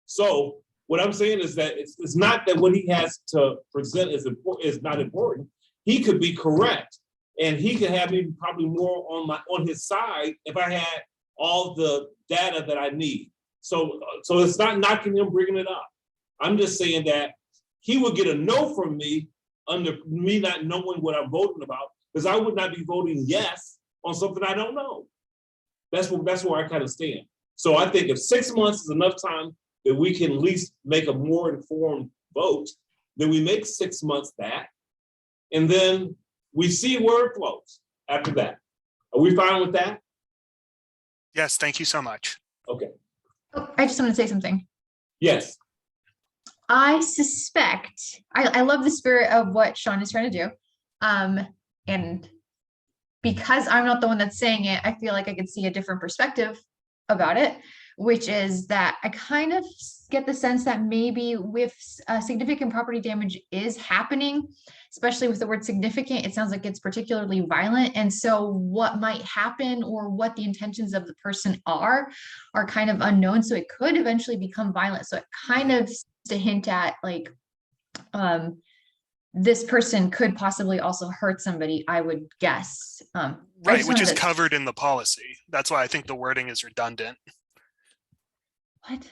So what I'm saying is that it's not that what he has to present is not important. He could be correct, and he could have me probably more on his side if I had all the data that I need. So it's not knocking him bringing it up. I'm just saying that he would get a no from me under me not knowing what I'm voting about, because I would not be voting yes on something I don't know. That's where I kind of stand. So I think if 6 months is enough time that we can at least make a more informed vote, then we make 6 months that, and then we see where it flows after that. Are we fine with that? Yes, thank you so much. Okay. Oh, I just want to say something. Yes. I suspect, I love the spirit of what Sean is trying to do. And because I'm not the one that's saying it, I feel like I could see a different perspective about it, which is that I kind of get the sense that maybe with significant property damage is happening, especially with the word significant, it sounds like it's particularly violent. And so what might happen or what the intentions of the person are kind of unknown. So it could eventually become violent. So it kind of to hint at like, this person could possibly also hurt somebody, I would guess. Right, which is covered in the policy. That's why I think the wording is redundant. What?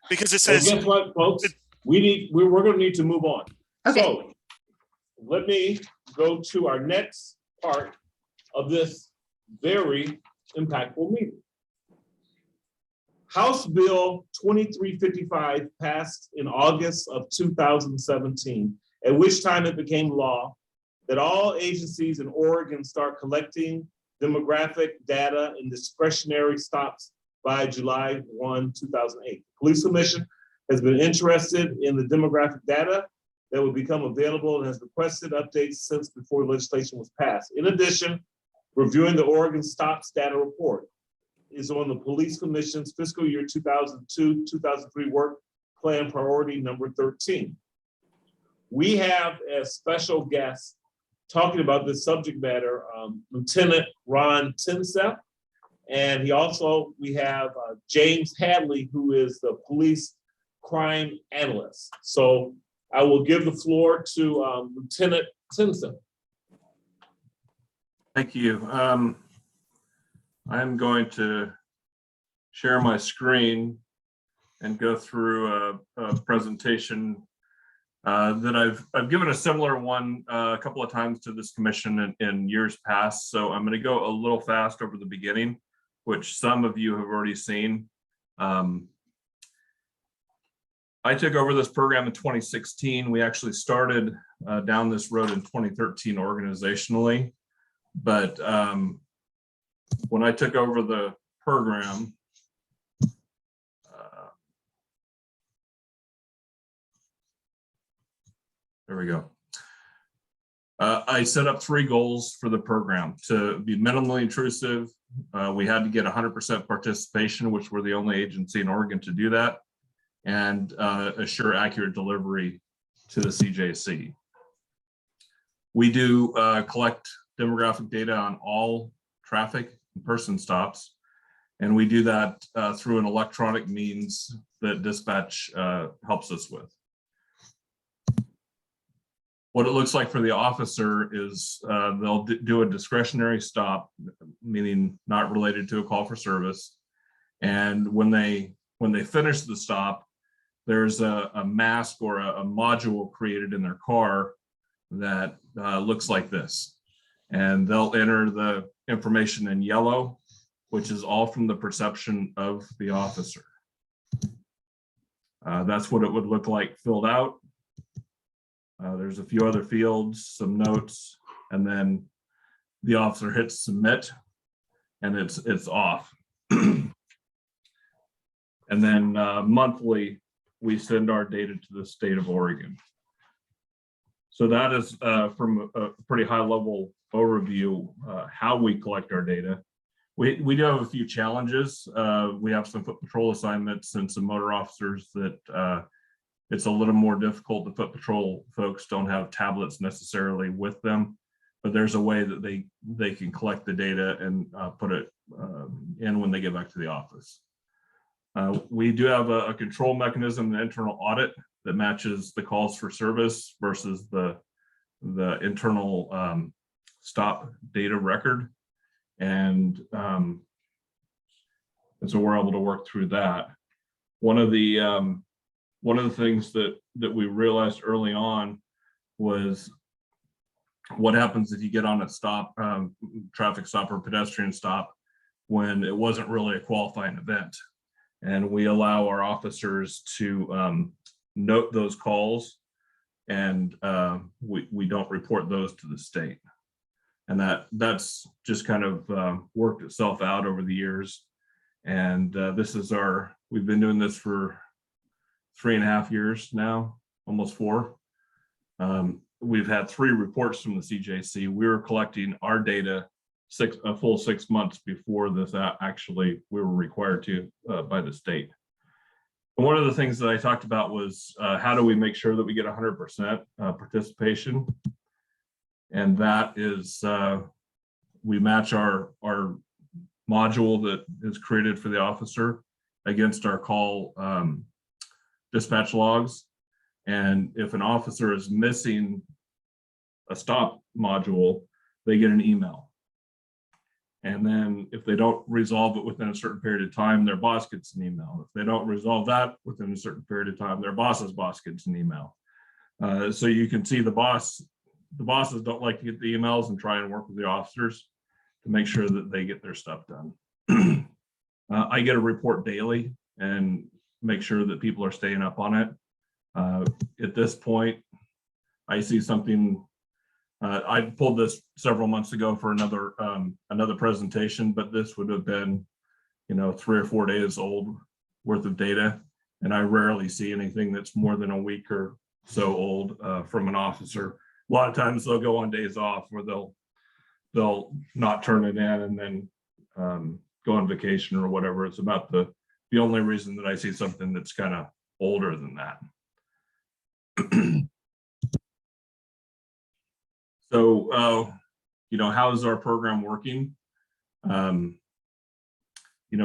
Because it says, well, guess what, folks? We're going to need to move on. Okay. So let me go to our next part of this very impactful meeting. House Bill 2355 passed in August of 2017, at which time it became law that all agencies in Oregon start collecting demographic data and discretionary stops by July 1, 2008. The Police Commission has been interested in the demographic data that will become available and has requested updates since before legislation was passed. In addition, reviewing the Oregon Stops Data Report is on the Police Commission's fiscal year 2002-2003 work plan priority number 13. We have a special guest talking about this subject matter, Lieutenant Ron Tinseth. And we have James Hadley, who is the police crime analyst. So I will give the floor to Lieutenant Tinseth. Thank you. I'm going to share my screen and go through a presentation that I've given a similar one a couple of times to this commission in years past. So I'm going to go a little fast over the beginning which some of you have already seen. I took over this program in 2016. We actually started down this road in 2013 organizationally, but when I took over the program, there we go. I set up 3 goals for the program: to be minimally intrusive. We had to get 100% participation, which we're the only agency in Oregon to do that, and assure accurate delivery to the CJC. We do collect demographic data on all traffic and person stops, and we do that through an electronic means that dispatch helps us with. What it looks like for the officer is they'll do a discretionary stop, meaning not related to a call for service. And when they finish the stop, there's a mask or a module created in their car that looks like this. And they'll enter the information in yellow, which is all from the perception of the officer. That's what it would look like filled out. There's a few other fields, some notes, and then the officer hits submit, and it's off. And then monthly, we send our data to the state of Oregon. So that is from a pretty high level overview how we collect our data. We do have a few challenges. We have some foot patrol assignments and some motor officers that it's a little more difficult. The foot patrol folks don't have tablets necessarily with them, but there's a way that they can collect the data and put it in when they get back to the office. We do have a control mechanism, the internal audit, that matches the calls for service versus the internal stop data record. And so we're able to work through that. One of the things that we realized early on was what happens if you get on a stop, traffic stop or pedestrian stop, when it wasn't really a qualifying event. And we allow our officers to note those calls, and we don't report those to the state. And that's just kind of worked itself out over the years. And we've been doing this for 3.5 years now, almost 4. We've had 3 reports from the CJC. We were collecting our data a full 6 months before this actually we were required to by the state. And one of the things that I talked about was how do we make sure that we get 100% participation? And that is we match our module that is created for the officer against our call dispatch logs. And if an officer is missing a stop module, they get an email. And then if they don't resolve it within a certain period of time, their boss gets an email. If they don't resolve that within a certain period of time, their boss's boss gets an email. So you can see the bosses don't like to get the emails and try and work with the officers to make sure that they get their stuff done. I get a report daily and make sure that people are staying up on it. At this point, I see something. I pulled this several months ago for another presentation, but this would have been, 3 or 4 days old worth of data, and I rarely see anything that's more than a week or so old from an officer. A lot of times they'll go on days off where they'll not turn it in and then go on vacation or whatever. It's about the only reason that I see something that's kind of older than that. So, how is our program working?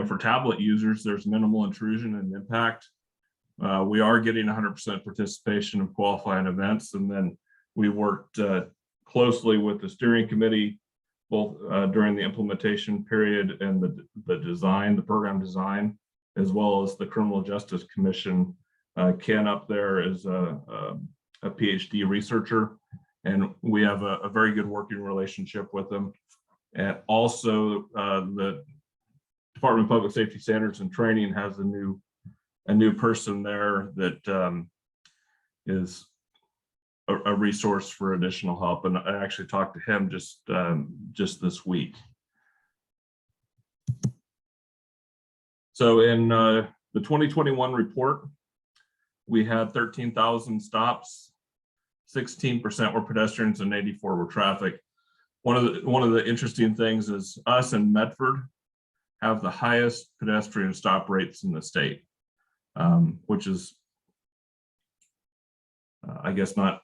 For tablet users, there's minimal intrusion and impact. We are getting 100% participation of qualifying events. And then we worked closely with the steering committee, both during the implementation period and the program design, as well as the Criminal Justice Commission. Ken up there is a PhD researcher, and we have a very good working relationship with them. And also the Department of Public Safety Standards and Training has a new person there that is a resource for additional help. And I actually talked to him just this week. So in the 2021 report, we had 13,000 stops, 16% were pedestrians and 84 were traffic. One of the interesting things is us and Medford have the highest pedestrian stop rates in the state, which is, I guess, not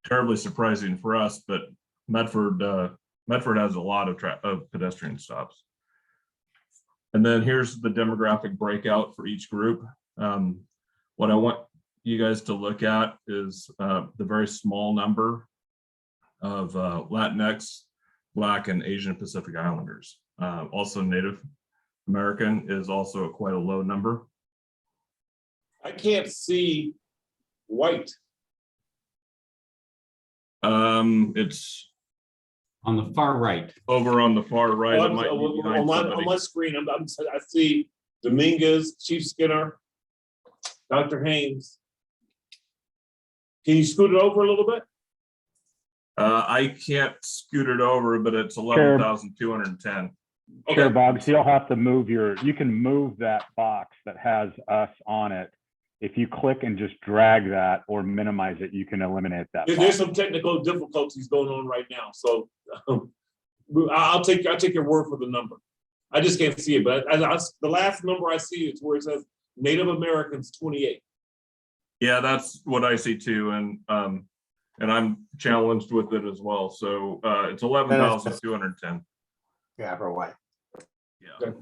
terribly surprising for us, but Medford has a lot of pedestrian stops. And then here's the demographic breakout for each group. What I want you guys to look at is the very small number of Latinx, Black, and Asian Pacific Islanders. Also Native American is also quite a low number. I can't see white. It's on the far right. Over on the far right. Oh, it might be behind on my screen, I see Dominguez, Chief Skinner, Dr. Haynes. Can you scoot it over a little bit? I can't scoot it over, but it's 11,210. Chair Boggs, you'll have to move you can move that box that has us on it. If you click and just drag that or minimize it, you can eliminate that. There's some technical difficulties going on right now, so I'll take your word for the number. I just can't see it, but the last number I see is where it says Native Americans 28. Yeah, that's what I see too, and I'm challenged with it as well. So it's 11,210. Yeah, for white. Yeah. Okay.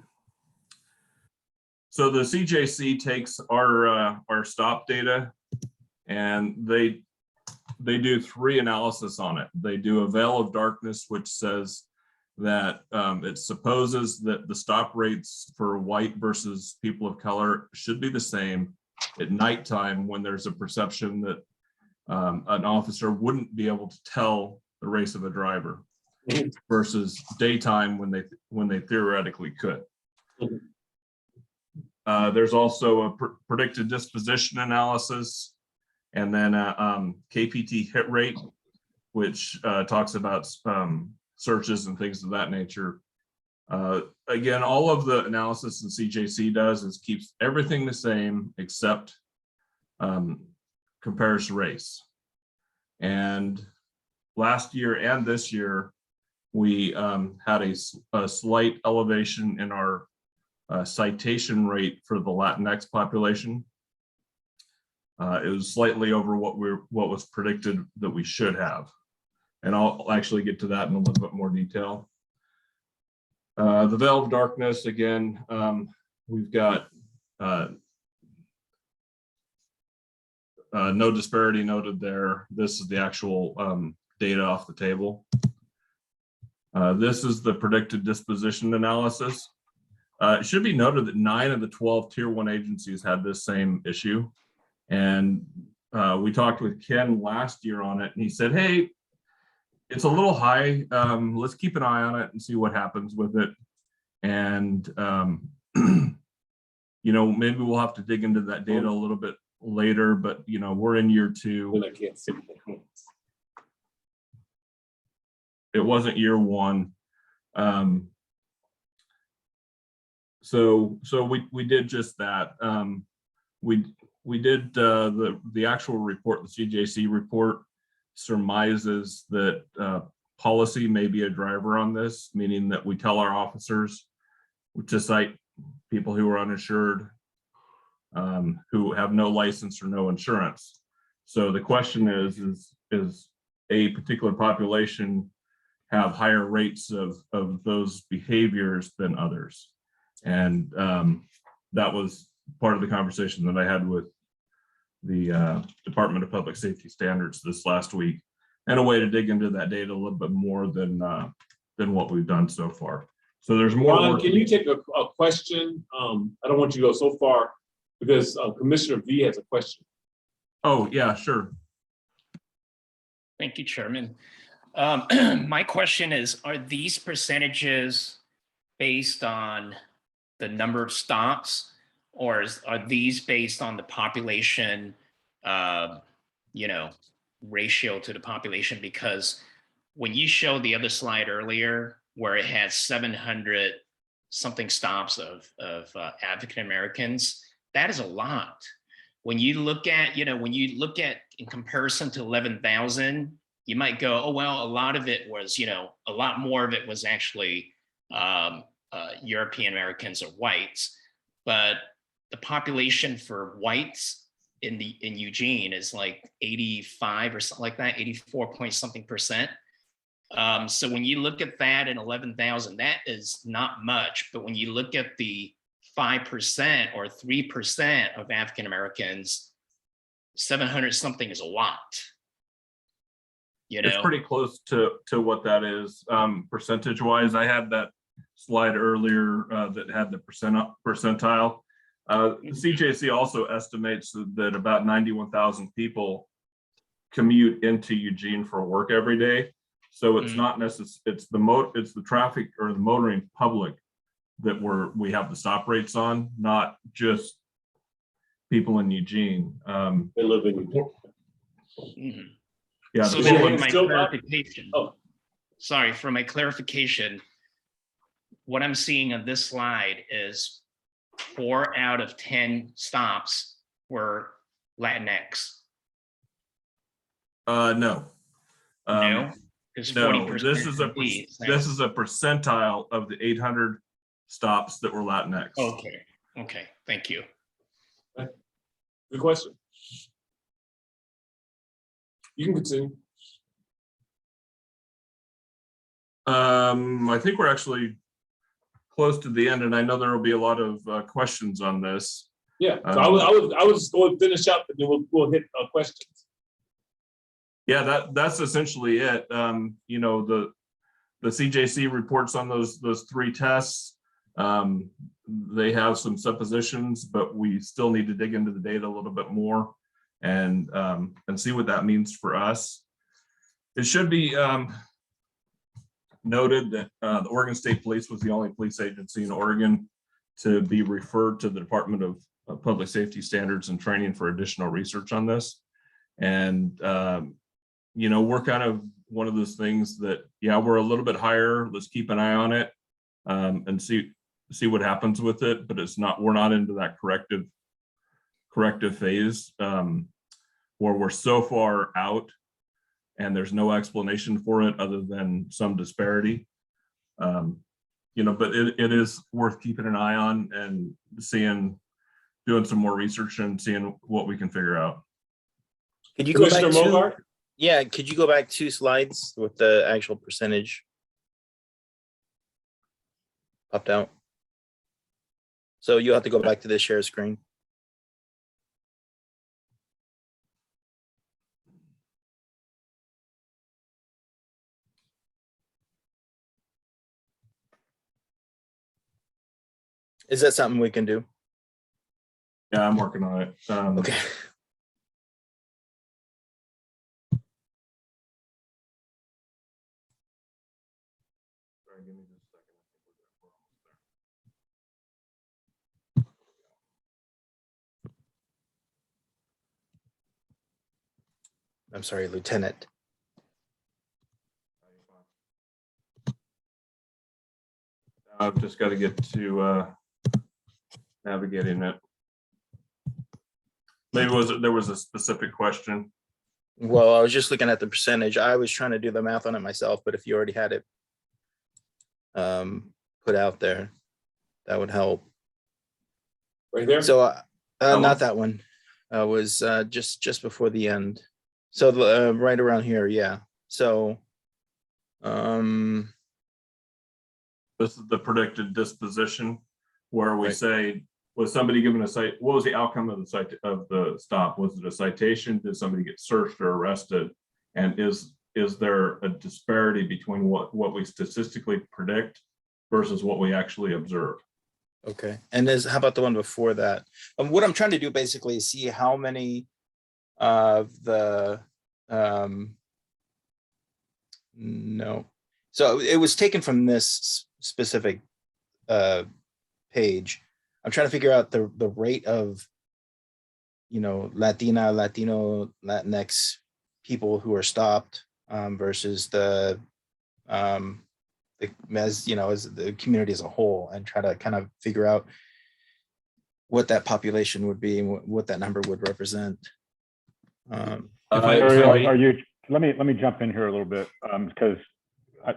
So the CJC takes our stop data, and they do 3 analysis on it. They do a veil of darkness, which says that it supposes that the stop rates for white versus people of color should be the same at nighttime, when there's a perception that an officer wouldn't be able to tell the race of a driver, versus daytime when they theoretically could. There's also a predicted disposition analysis, and then a KPT hit rate, which talks about searches and things of that nature. Again, all of the analysis the CJC does is keeps everything the same except compares race. And last year and this year, we had a slight elevation in our citation rate for the Latinx population. It was slightly over what was predicted that we should have. And I'll actually get to that in a little bit more detail. The veil of darkness, again, we've got no disparity noted there. This is the actual data off the table. This is the predicted disposition analysis. It should be noted that 9 of the 12 tier 1 agencies had this same issue. And we talked with Ken last year on it, and he said, hey, it's a little high. Let's keep an eye on it and see what happens with it. And, you know, maybe we'll have to dig into that data a little bit later, but, you know, we're in year 2. I can't see it wasn't year 1. So we did just that. We did the actual report, the CJC report surmises that policy may be a driver on this, meaning that we tell our officers to cite people who are uninsured, who have no license or no insurance. So the question is a particular population have higher rates of those behaviors than others? And that was part of the conversation that I had with the Department of Public Safety Standards this last week, and a way to dig into that data a little bit more than what we've done so far. So there's more. Ron, can you take a question? I don't want you to go so far because Commissioner V has a question. Oh, yeah, sure. Thank you, Chairman. My question is, are these percentages based on the number of stops, or are these based on the population, ratio to the population? Because when you showed the other slide earlier, where it had 700 something stops of African Americans, that is a lot. When you look at, in comparison to 11,000, you might go, oh, well, a lot of it was, a lot more of it was actually European Americans or whites, but the population for whites in Eugene is like 85 or something like that, 84 point something percent. So when you look at that in 11,000, that is not much. But when you look at the 5% or 3% of African Americans, 700 something is a lot. It's pretty close to what that is percentage wise. I had that slide earlier that had the percentile. The CJC also estimates that about 91,000 people commute into Eugene for work every day. So it's not necessarily, it's the traffic or the motoring public that we have the stop rates on, not just people in Eugene. They live in Eugene. Yeah. So then for my clarification, for my clarification, what I'm seeing on this slide is 4 out of 10 stops were Latinx. No. No. No, this is a percentile of the 800 stops that were Latinx. Okay, thank you. Good question. You can continue. I think we're actually close to the end, and I know there will be a lot of questions on this. Yeah, so I was just going to finish up, and then we'll hit questions. Yeah, that's essentially it. The CJC reports on those 3 tests. They have some suppositions, but we still need to dig into the data a little bit more and see what that means for us. It should be noted that the Oregon State Police was the only police agency in Oregon to be referred to the Department of Public Safety Standards and Training for additional research on this. And we're kind of one of those things that, we're a little bit higher. Let's keep an eye on it and see what happens with it. But we're not into that corrective phase where we're so far out and there's no explanation for it other than some disparity. But it is worth keeping an eye on and doing some more research and seeing what we can figure out. Could you go back Mogart? Yeah, could you go back 2 slides with the actual percentage popped out? So you'll have to go back to the share screen. Is that something we can do? Yeah, I'm working on it. Okay. I'm sorry, Lieutenant. I've just got to get to navigating it. Maybe there was a specific question. Well, I was just looking at the percentage. I was trying to do the math on it myself, but if you already had it put out there, that would help. Right there? So not that one. Was just before the end. So right around here, yeah. So this is the predicted disposition where we say, was somebody given a cite? What was the outcome of the stop? Was it a citation? Did somebody get searched or arrested? And is there a disparity between what we statistically predict versus what we actually observe? Okay. And how about the one before that? What I'm trying to do basically is see how many of the no. So it was taken from this specific page, I'm trying to figure out the rate of, you know, Latina, Latino, Latinx people who are stopped versus as you know, as the community as a whole, and try to kind of figure out what that population would be and what that number would represent. Are you? Let me jump in here a little bit because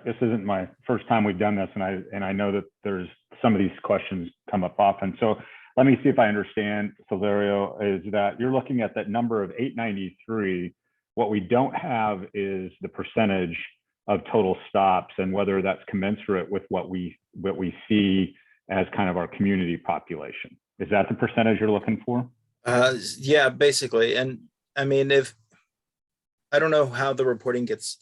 this isn't my first time we've done this, and I know that there's some of these questions come up often. So let me see if I understand, Silverio, is that you're looking at that number of 893. What we don't have is the percentage of total stops and whether that's commensurate with what we see as kind of our community population. Is that the percentage you're looking for? Yeah, basically. And I mean, if I don't know how the reporting gets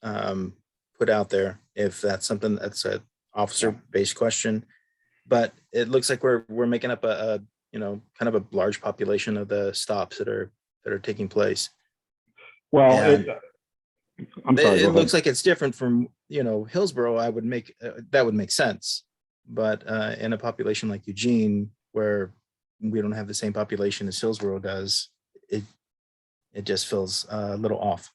put out there, if that's something that's an officer-based question, but it looks like we're making up a you know, kind of a large population of the stops that are taking place. Well, I'm sorry. It looks like it's different from, you know, Hillsborough. I would make that would make sense, but in a population like Eugene, where we don't have the same population as Hillsborough does, it just feels a little off.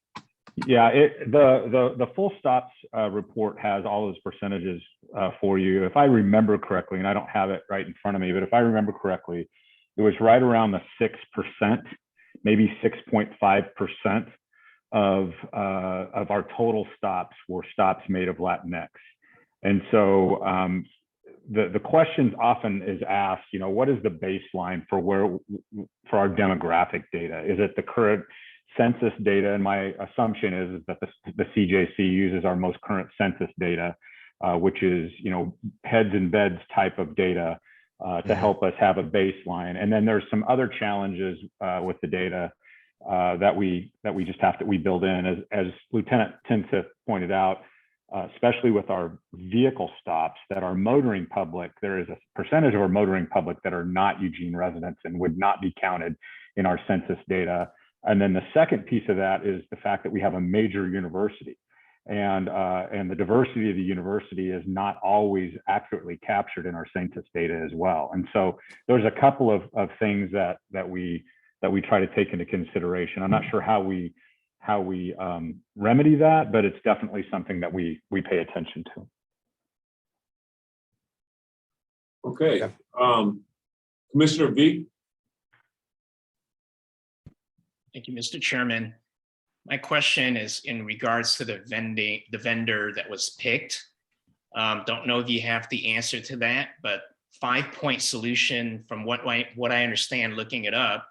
Yeah, the full stops report has all those percentages for you. If I remember correctly, and I don't have it right in front of me, but if I remember correctly, it was right around the 6%, maybe 6.5% of our total stops were stops made of Latinx. And so the questions often is asked, you know, what is the baseline for our demographic data? Is it the current census data? And my assumption is that the CJC uses our most current census data, which is, you know, heads and beds type of data to help us have a baseline. And then there's some other challenges with the data that we just have to build in, as Lieutenant Tinseth pointed out, especially with our vehicle stops that are motoring public. There is a percentage of our motoring public that are not Eugene residents and would not be counted in our census data. And then the second piece of that is the fact that we have a major university, and the diversity of the university is not always accurately captured in our census data as well. And so there's a couple of things that we try to take into consideration. I'm not sure how we remedy that, but it's definitely something that we pay attention to. Okay, Commissioner V. Thank you, Mr. Chairman. My question is in regards to the vendor that was picked. Don't know if you have the answer to that, but 5-Point Solution, from what I understand looking it up,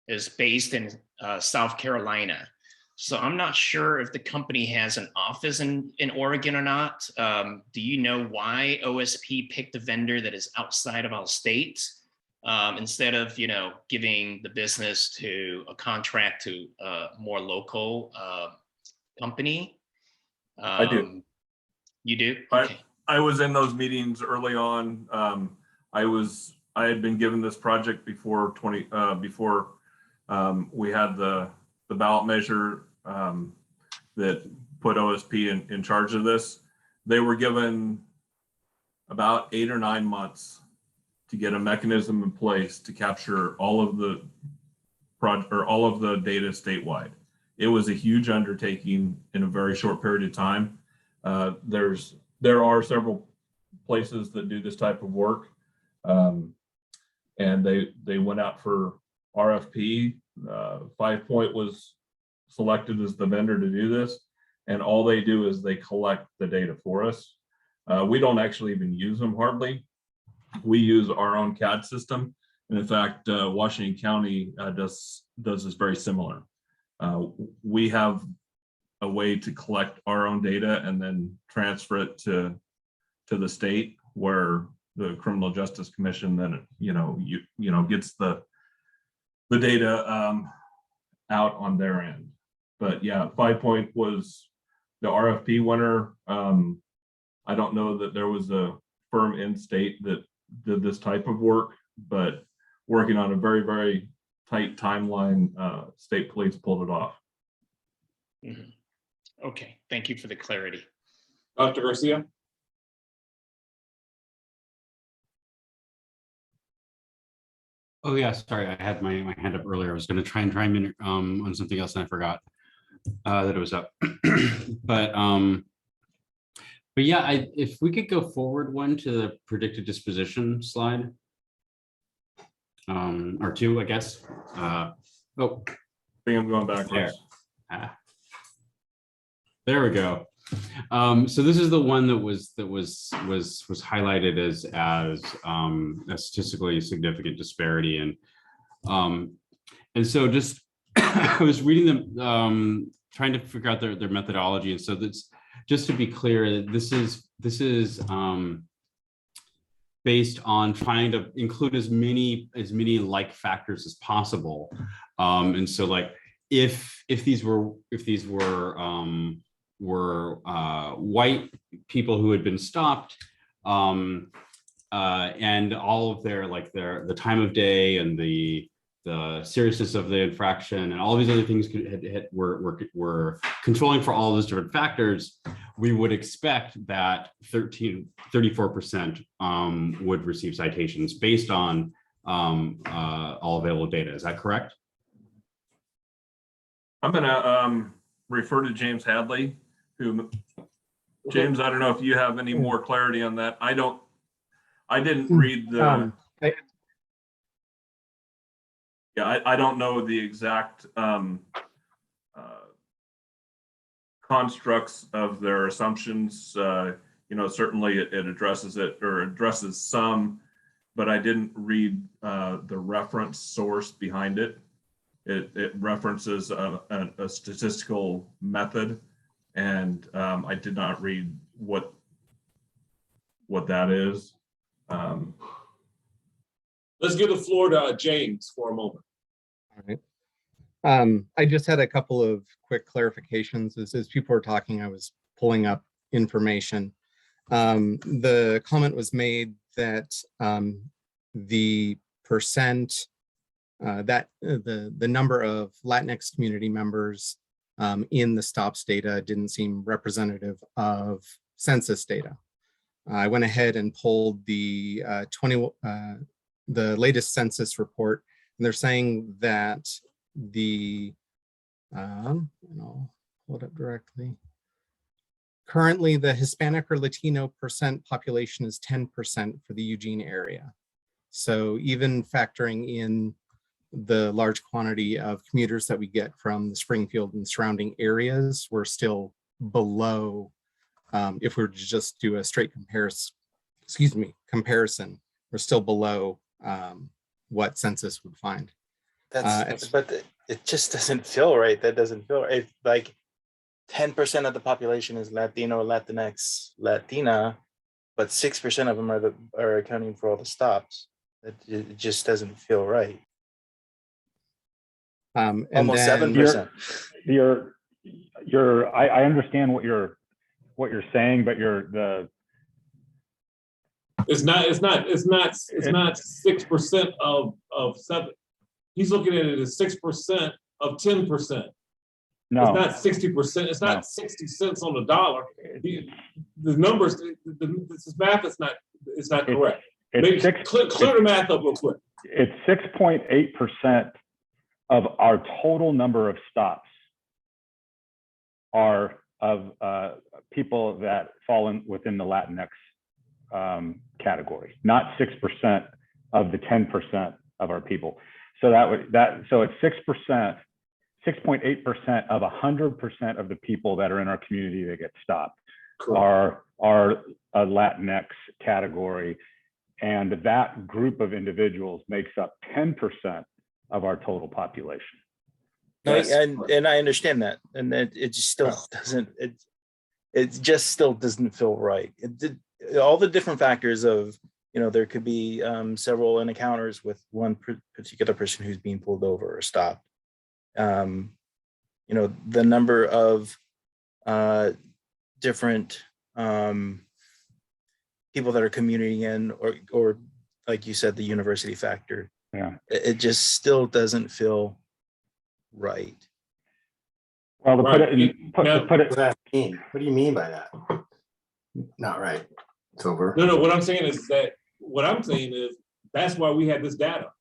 is based in South Carolina. So I'm not sure if the company has an office in Oregon or not. Do you know why OSP picked a vendor that is outside of our state instead of, you know, giving the business to a contract to a more local company? I do. You do? Okay. I was in those meetings early on. I had been given this project before we had the ballot measure that put OSP in charge of this. They were given about 8 or 9 months to get a mechanism in place to capture all of the data statewide. It was a huge undertaking in a very short period of time. There are several places that do this type of work, and they went out for RFP. 5-Point was selected as the vendor to do this, and all they do is they collect the data for us. We don't actually even use them hardly. We use our own CAD system, and in fact, Washington County does this very similar. We have a way to collect our own data and then transfer it to the state, where the Criminal Justice Commission then gets the data out on their end. But yeah, 5-Point was the RFP winner. I don't know that there was a firm in state that did this type of work, but working on a very, very tight timeline, state police pulled it off. Okay, thank you for the clarity. Dr. Garcia. Oh yeah, sorry, I had my hand up earlier. I was gonna try and chime in on something else and I forgot that it was up. But yeah, if we could go forward one to the predicted disposition slide. Or two, I guess. Oh, I think I'm going backwards. there. There we go. So this is the one that was highlighted as a statistically significant disparity, and so just I was reading them, trying to figure out their methodology, and so that's just to be clear, this is based on trying to include as many like factors as possible, and so like if these were white people who had been stopped, and all of the time of day and the seriousness of the infraction and all these other things were controlling for all those different factors, we would expect that 34% would receive citations based on all available data. Is that correct? I'm gonna refer to James Hadley, who, James, I don't know if you have any more clarity on that. I didn't read the, I don't know the exact constructs of their assumptions. Certainly it addresses some, but I didn't read the reference source behind it. It references a statistical method, and I did not read what that is. Let's give the floor to James for a moment. All right. I just had a couple of quick clarifications. As people were talking, I was pulling up information. The comment was made that the percent that the number of Latinx community members in the stops data didn't seem representative of census data. I went ahead and pulled the latest census report, and they're saying that and I'll pull it up directly. Currently, the Hispanic or Latino percent population is 10% for the Eugene area. So even factoring in the large quantity of commuters that we get from the Springfield and surrounding areas, we're still below, if we were to just do a straight comparison, we're still below what census would find. But it just doesn't feel right. That doesn't feel right. Like 10% of the population is Latino, Latinx, Latina, but 6% of them are accounting for all the stops. It just doesn't feel right. Almost 7%. I understand what you're saying, but it's not 6% of 7. He's looking at it as 6% of 10%. No, it's not 60%. It's not 60 cents on the dollar. The numbers, this math is not correct. Clear the math up real quick. It's 6.8% of our total number of stops are of people that fall within the Latinx category, not 6% of the 10% of our people. So so it's 6%, 6.8% of 100% of the people that are in our community that get stopped are a Latinx category, and that group of individuals makes up 10% of our total population. No, and I understand that, and it just still doesn't. It just still doesn't feel right. All the different factors of, there could be several encounters with one particular person who's being pulled over or stopped. The number of different people that are commuting in, or like you said, the university factor. Yeah, it just still doesn't feel right. Well, what does that mean? What do you mean by that? Not right. It's over. No. What I'm saying is that's why we had this data.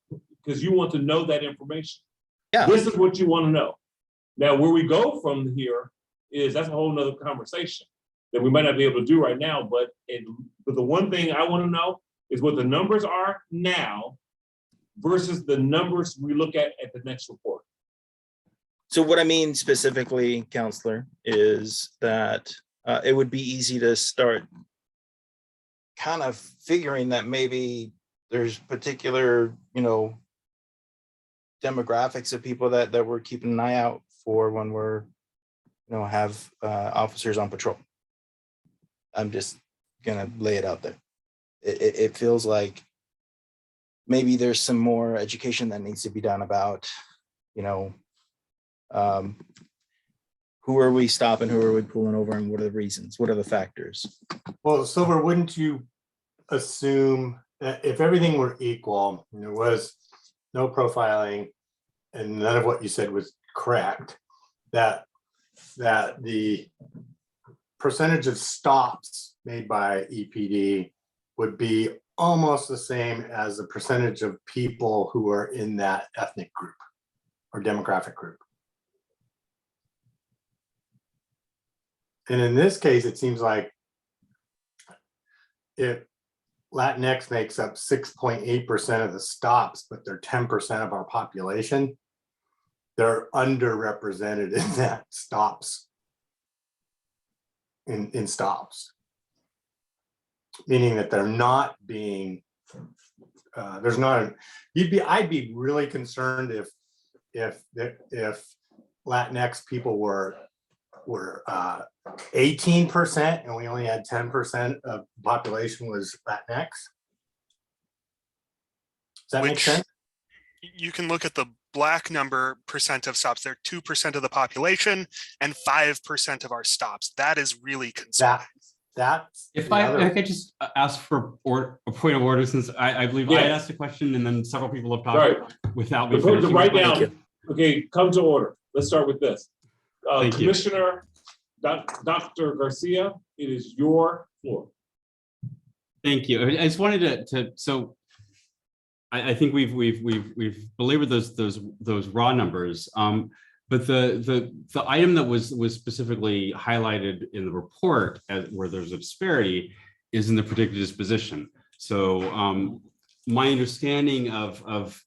because you want to know that information. Yeah. This is what you want to know. Now, where we go from here is that's a whole nother conversation that we might not be able to do right now, but the one thing I want to know is what the numbers are now versus the numbers we look at the next report. So what I mean specifically, Counselor, is that it would be easy to start kind of figuring that maybe there's particular, demographics of people that we're keeping an eye out for when we're, have officers on patrol. I'm just gonna lay it out there. It feels like maybe there's some more education that needs to be done about, who are we stopping, who are we pulling over, and what are the reasons? What are the factors? Well, Silver, wouldn't you assume that if everything were equal, and there was no profiling and none of what you said was correct, that the percentage of stops made by EPD would be almost the same as the percentage of people who are in that ethnic group or demographic group? And in this case, it seems like if Latinx makes up 6.8% of the stops, but they're 10% of our population, they're underrepresented in that stops, in stops. Meaning that they're not being, there's not, I'd be really concerned if Latinx people were 18% and we only had 10% of the population was Latinx. Does that make sense? You can look at the Black number percent of stops. They're 2% of the population and 5% of our stops. That is really concerning. That's if I could just ask for a point of order, since I believe I asked a question and then several people have talked without me finishing. Right now, okay, come to order. Let's start with this. Commissioner Dr. Garcia, it is your floor. Thank you. I just wanted to so I think we've belabored those raw numbers, but the item that was specifically highlighted in the report where there's a disparity is in the predicted disposition. So my understanding of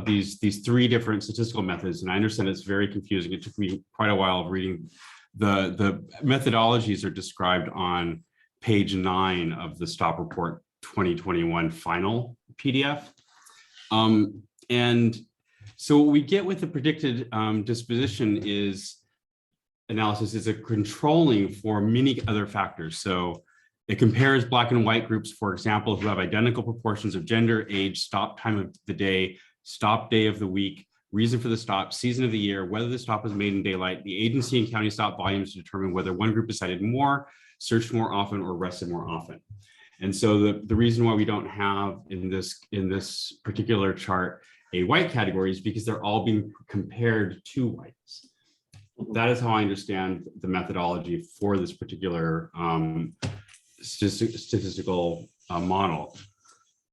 these three different statistical methods, and I understand it's very confusing. It took me quite a while of reading. The methodologies are described on page 9 of the Stop Report 2021 final PDF. And so what we get with the predicted disposition is analysis is a controlling for many other factors. So it compares Black and white groups, for example, who have identical proportions of gender, age, stop time of the day, stop day of the week, reason for the stop, season of the year, whether the stop was made in daylight, the agency and county stop volumes to determine whether one group is cited more, searched more often, or arrested more often. And so the reason why we don't have in this particular chart a white category is because they're all being compared to whites. That is how I understand the methodology for this particular statistical model.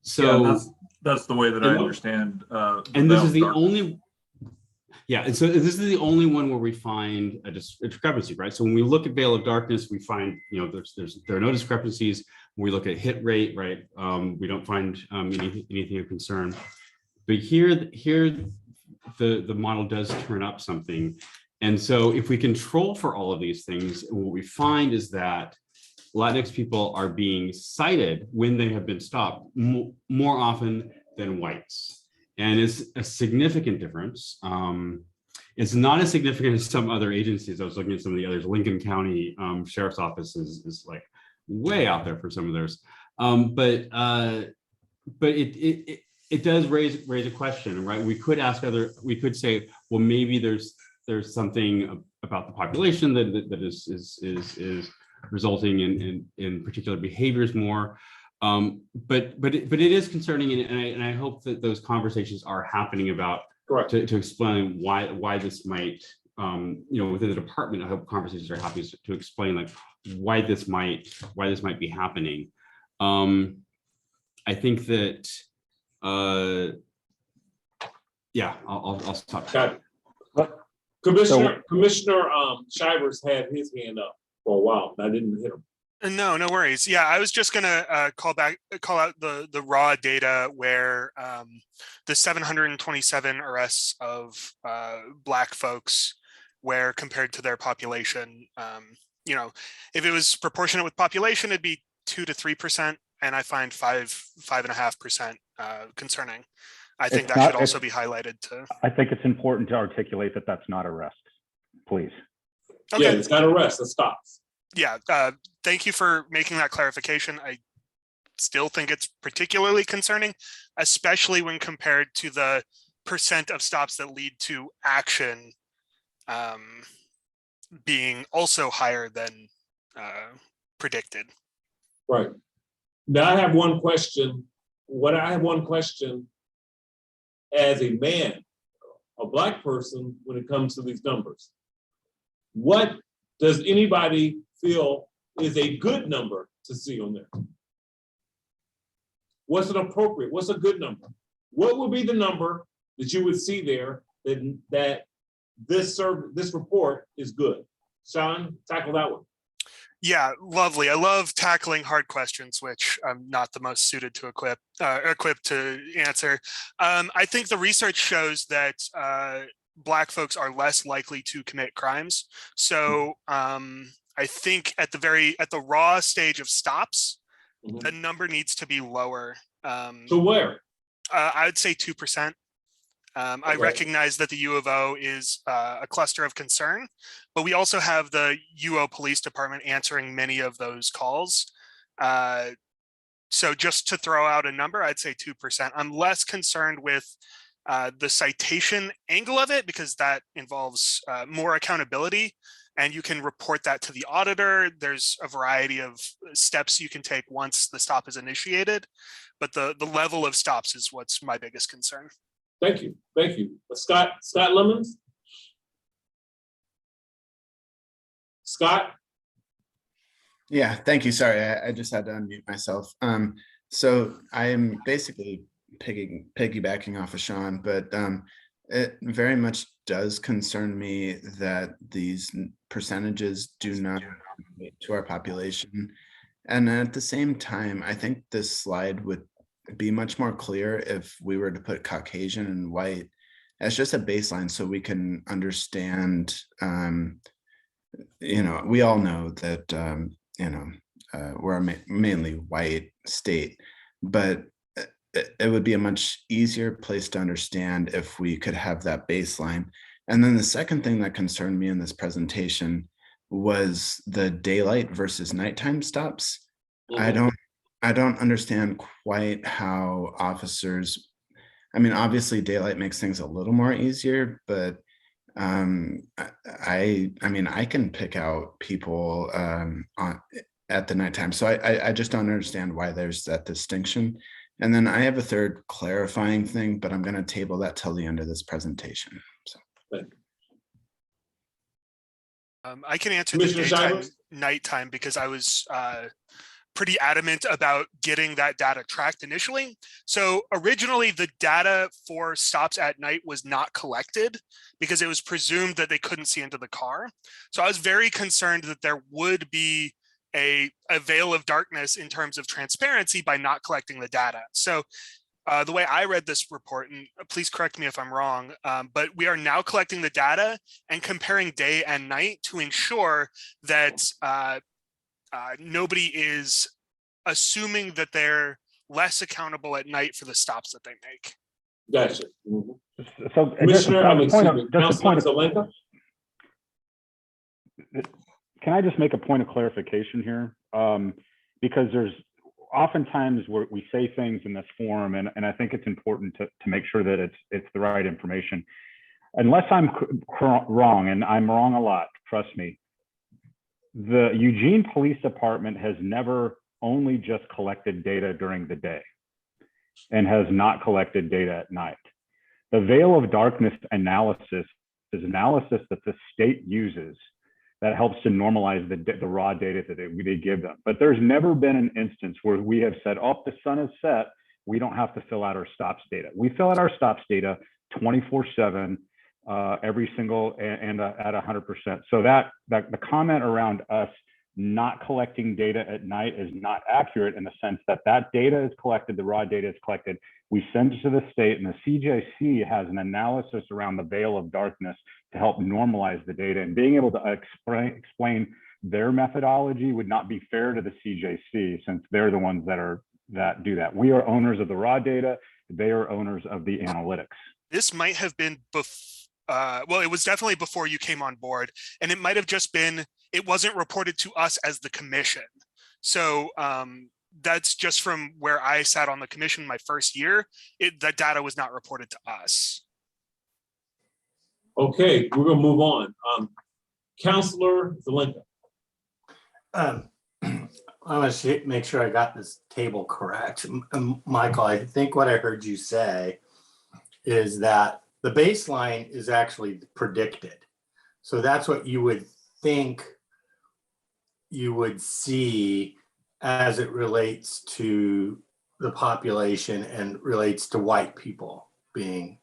So yeah, that's the way that I understand. And this is the only. Yeah, and so this is the only one where we find a discrepancy, right? So when we look at veil of darkness, we find, there are no discrepancies. When we look at hit rate, right, we don't find anything of concern. But here the model does turn up something. And so if we control for all of these things, what we find is that Latinx people are being cited when they have been stopped more often than whites. And it's a significant difference. It's not as significant as some other agencies. I was looking at some of the others. Lincoln County Sheriff's Office is like way out there for some of theirs. But it does raise a question, right? We could say, well, maybe there's something about the population that is resulting in particular behaviors more. But it is concerning, and I hope that those conversations are happening about to explain why this might, within the department. I hope conversations are happening to explain like why this might be happening. I think that Yeah, I'll stop. Got it. Commissioner Shivers had his hand up for a while. I didn't hit him. No, no worries. Yeah, I was just gonna call out the raw data where the 727 arrests of Black folks, where compared to their population, you know, if it was proportionate with population, it'd be 2 to 3%, and I find 5.5% concerning. I think that should also be highlighted to. I think it's important to articulate that that's not arrest, please. Okay. Yeah, it's not arrest, it's stops. Yeah, thank you for making that clarification. I still think it's particularly concerning, especially when compared to the percent of stops that lead to action being also higher than predicted. Right. Now I have one question. I have one question as a man, a Black person, when it comes to these numbers. What does anybody feel is a good number to see on there? What's an appropriate, what's a good number? What would be the number that you would see there that this report is good? Sean, tackle that one. Yeah, lovely. I love tackling hard questions, which I'm not the most suited to equipped to answer. I think the research shows that Black folks are less likely to commit crimes. So I think at the raw stage of stops, the number needs to be lower. To where? I would say 2%. I recognize that the U of O is a cluster of concern, but we also have the UO Police Department answering many of those calls. So just to throw out a number, I'd say 2%. I'm less concerned with the citation angle of it because that involves more accountability, and you can report that to the auditor. There's a variety of steps you can take once the stop is initiated, but the level of stops is what's my biggest concern. Thank you, thank you. Scott Lemons? Scott? Yeah, thank you. Sorry, I just had to unmute myself. So I am basically piggybacking off of Sean, but it very much does concern me that these percentages do not relate to our population. And at the same time, I think this slide would be much more clear if we were to put Caucasian and white as just a baseline so we can understand, you know, we all know that, you know, we're a mainly white state, but it would be a much easier place to understand if we could have that baseline. And then the second thing that concerned me in this presentation was the daylight versus nighttime stops. I don't understand quite how officers, I mean, obviously daylight makes things a little more easier, but I mean, I can pick out people at the nighttime. So I just don't understand why there's that distinction. And then I have a third clarifying thing, but I'm going to table that till the end of this presentation. So. I can answer the nighttime because I was pretty adamant about getting that data tracked initially. So originally the data for stops at night was not collected because it was presumed that they couldn't see into the car. So I was very concerned that there would be a veil of darkness in terms of transparency by not collecting the data. So the way I read this report, and please correct me if I'm wrong, but we are now collecting the data and comparing day and night to ensure that nobody is assuming that they're less accountable at night for the stops that they make. Gotcha. So can I just make a point of clarification here? Because there's oftentimes where we say things in this forum, and I think it's important to make sure that it's the right information. Unless I'm wrong, and I'm wrong a lot, trust me, the Eugene Police Department has never only just collected data during the day and has not collected data at night. The veil of darkness analysis is analysis that the state uses that helps to normalize the raw data that they give them. But there's never been an instance where we have said, oh, the sun is set, we don't have to fill out our stops data. We fill out our stops data 24/7, every single and at 100%. So that the comment around us not collecting data at night is not accurate in the sense that that data is collected, the raw data is collected. We send it to the state, and the CJC has an analysis around the veil of darkness to help normalize the data, and being able to explain their methodology would not be fair to the CJC since they're the ones that do that. We are owners of the raw data. They are owners of the analytics. This might have been well, it was definitely before you came on board, and it might have just been, it wasn't reported to us as the commission. So that's just from where I sat on the commission my first year, that data was not reported to us. Okay, we're gonna move on. Counselor Zelenka. I want to make sure I got this table correct. Michael, I think what I heard you say is that the baseline is actually predicted. So that's what you would think you would see as it relates to the population and relates to white people being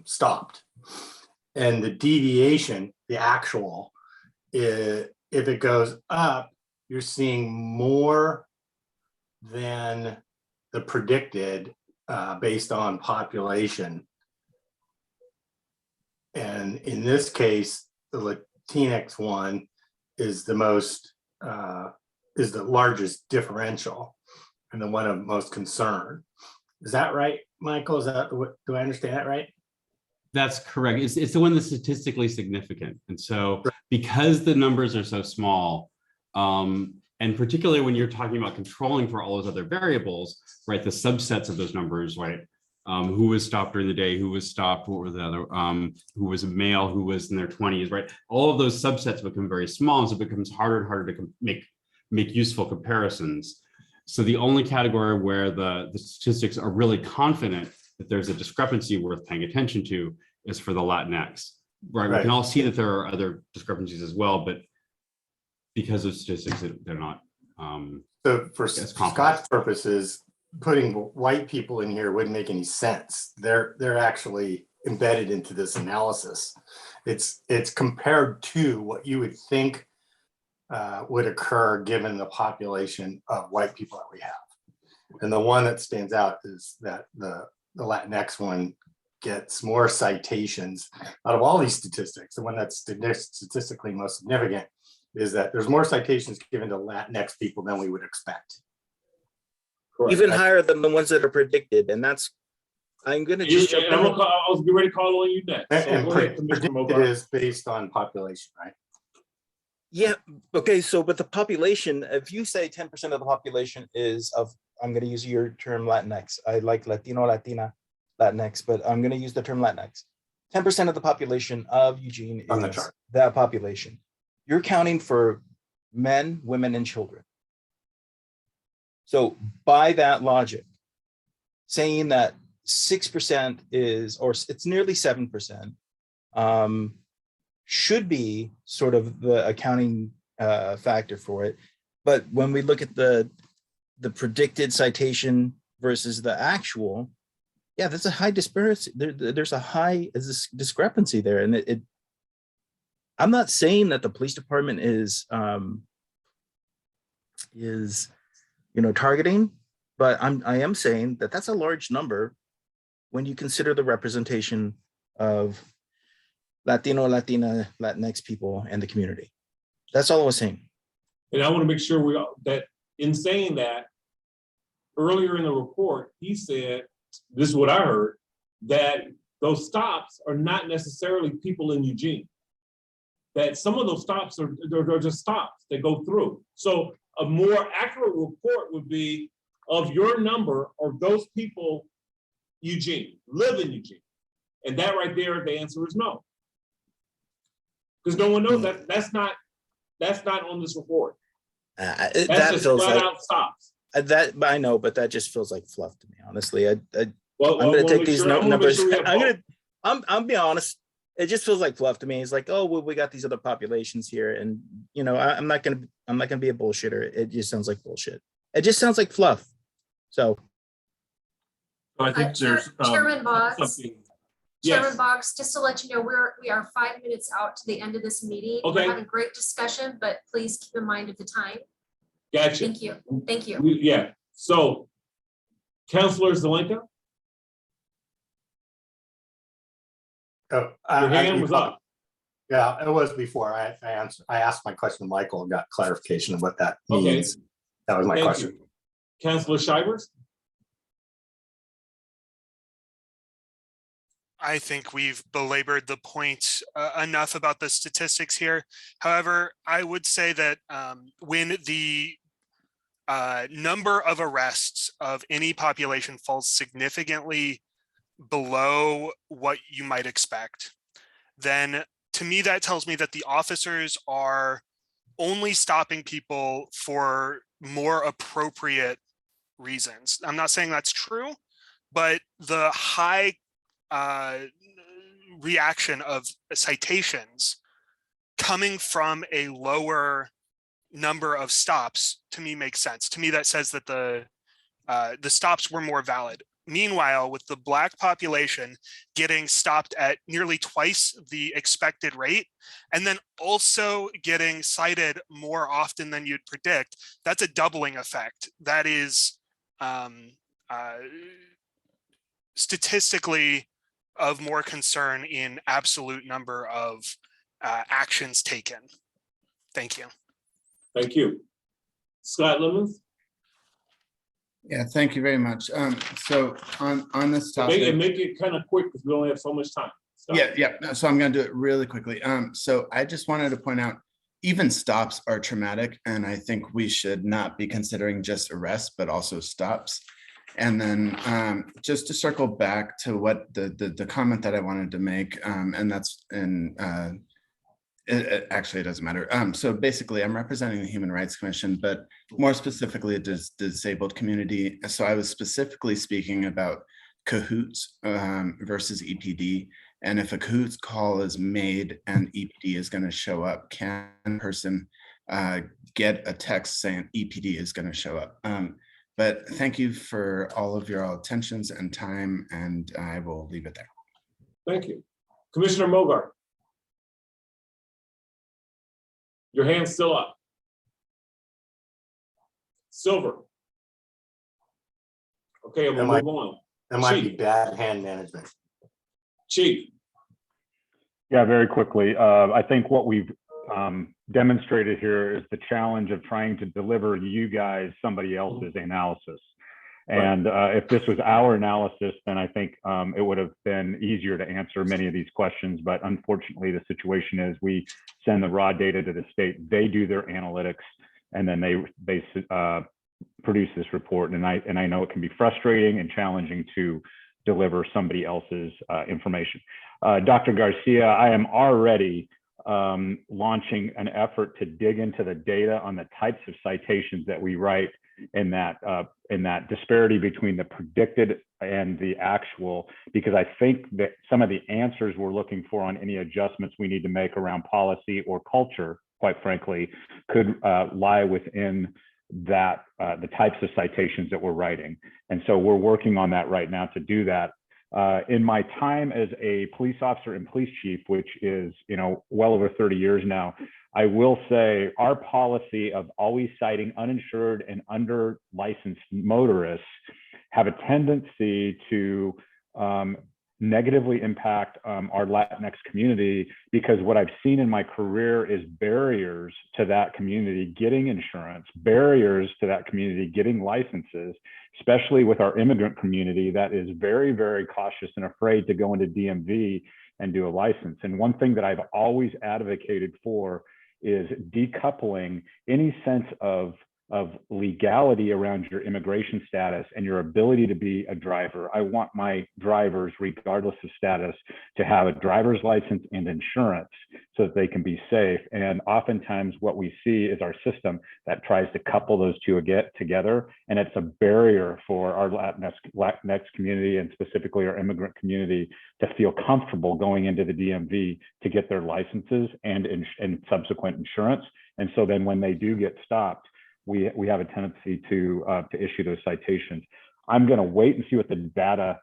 stopped. And the deviation, the actual, if it goes up, you're seeing more than the predicted based on population. And in this case, the Latinx one is the most, is the largest differential and the one of most concern. Is that right, Michael? Is that, do I understand that right? That's correct. It's the one that's statistically significant. And so because the numbers are so small, and particularly when you're talking about controlling for all those other variables, right, the subsets of those numbers, right, who was stopped during the day, who was stopped, what were the other, who was a male, who was in their 20s, right? All of those subsets become very small, and so it becomes harder and harder to make useful comparisons. So the only category where the statistics are really confident that there's a discrepancy worth paying attention to is for the Latinx, right? We can all see that there are other discrepancies as well, but because of statistics, they're not. So for Scott's purposes, putting white people in here wouldn't make any sense. They're actually embedded into this analysis. It's compared to what you would think would occur given the population of white people that we have. And the one that stands out is that the Latinx one gets more citations out of all these statistics. The one that's statistically most significant is that there's more citations given to Latinx people than we would expect. Correct. Even higher than the ones that are predicted. And that's, I'm going to just jump in. I was getting ready to call on you next. And predicted is based on population, right? Yeah. Okay. So, but the population, if you say 10% of the population is of, I'm going to use your term Latinx. I like Latino, Latina, Latinx, but I'm going to use the term Latinx. 10% of the population of Eugene is that population. You're counting for men, women, and children. So by that logic, saying that 6% is, or it's nearly 7%, should be sort of the accounting factor for it. But when we look at the predicted citation versus the actual, yeah, there's a high disparity. There's a high discrepancy there. And I'm not saying that the police department is targeting, but I am saying that that's a large number when you consider the representation of Latino, Latina, Latinx people and the community. That's all I was saying. And I want to make sure that in saying that, earlier in the report, he said, this is what I heard, that those stops are not necessarily people in Eugene. That some of those stops are just stops that go through. So a more accurate report would be of your number of those people, Eugene, live in Eugene. And that right there, the answer is no. Because no one knows that's not on this report. That just feels flat like out stops. that. I know, but that just feels like fluff to me, honestly. I'm Well, going to take these numbers. Sure I'm being honest. It just feels like fluff to me. It's like, oh, well, we got these other populations here, and I'm not gonna be a bullshitter. It just sounds like bullshit. It just sounds like fluff. So I think there's Chairman Boggs. something Chairman Yes. Boggs, just to let you know, we are 5 minutes out to the end of this meeting. Okay. We're having great discussion, but please keep in mind of the time. Gotcha. Thank you. Thank you. Yeah, so Counselor Zelenka, Oh, your hand was up. Yeah, it was before I answered. I asked my question to Michael and got clarification of what that Okay. means. That was my Thank question. you. Counselor Shivers? I think we've belabored the point enough about the statistics here. However, I would say that when the number of arrests of any population falls significantly below what you might expect, then to me, that tells me that the officers are only stopping people for more appropriate reasons. I'm not saying that's true, but the high reaction of citations coming from a lower number of stops to me makes sense. To me, that says that the stops were more valid. Meanwhile, with the Black population getting stopped at nearly twice the expected rate, and then also getting cited more often than you'd predict, that's a doubling effect. That is statistically of more concern in absolute number of actions taken. Thank you. Thank you. Scott Lemons? Yeah, thank you very much. So on this topic, Make it kind of quick because we only have so much time. Scott. yeah. So I'm going to do it really quickly. So I just wanted to point out, even stops are traumatic, and I think we should not be considering just arrests, but also stops. And then just to circle back to what the comment that I wanted to make, and that's in actually, it doesn't matter. So basically, I'm representing the Human Rights Commission, but more specifically, the disabled community. So I was specifically speaking about cahoots versus EPD. And if a cahoots call is made and EPD is going to show up, can a person get a text saying EPD is going to show up? But thank you for all of your attentions and time, and I will leave it there. Thank you. Commissioner Mogart. Your hand's still up. Silver. Okay, we'll move on. That might be bad hand management. Chief. Yeah, very quickly. I think what we've demonstrated here is the challenge of trying to deliver you guys somebody else's analysis. And if this was our analysis, then I think it would have been easier to answer many of these questions. But unfortunately, the situation is we send the raw data to the state, they do their analytics, and then they produce this report. And I know it can be frustrating and challenging to deliver somebody else's information. Dr. Garcia, I am already launching an effort to dig into the data on the types of citations that we write in that disparity between the predicted and the actual, because I think that some of the answers we're looking for on any adjustments we need to make around policy or culture, quite frankly, could lie within that the types of citations that we're writing. And so we're working on that right now to do that. In my time as a police officer and police chief, which is, well over 30 years now, I will say our policy of always citing uninsured and under licensed motorists have a tendency to negatively impact our Latinx community, because what I've seen in my career is barriers to that community getting insurance, barriers to that community getting licenses, especially with our immigrant community that is very, very cautious and afraid to go into DMV and do a license. And one thing that I've always advocated for is decoupling any sense of legality around your immigration status and your ability to be a driver. I want my drivers, regardless of status, to have a driver's license and insurance so that they can be safe. And oftentimes what we see is our system that tries to couple those two together. And it's a barrier for our Latinx community, and specifically our immigrant community, to feel comfortable going into the DMV to get their licenses and subsequent insurance. And so then when they do get stopped, we have a tendency to issue those citations. I'm going to wait and see what the data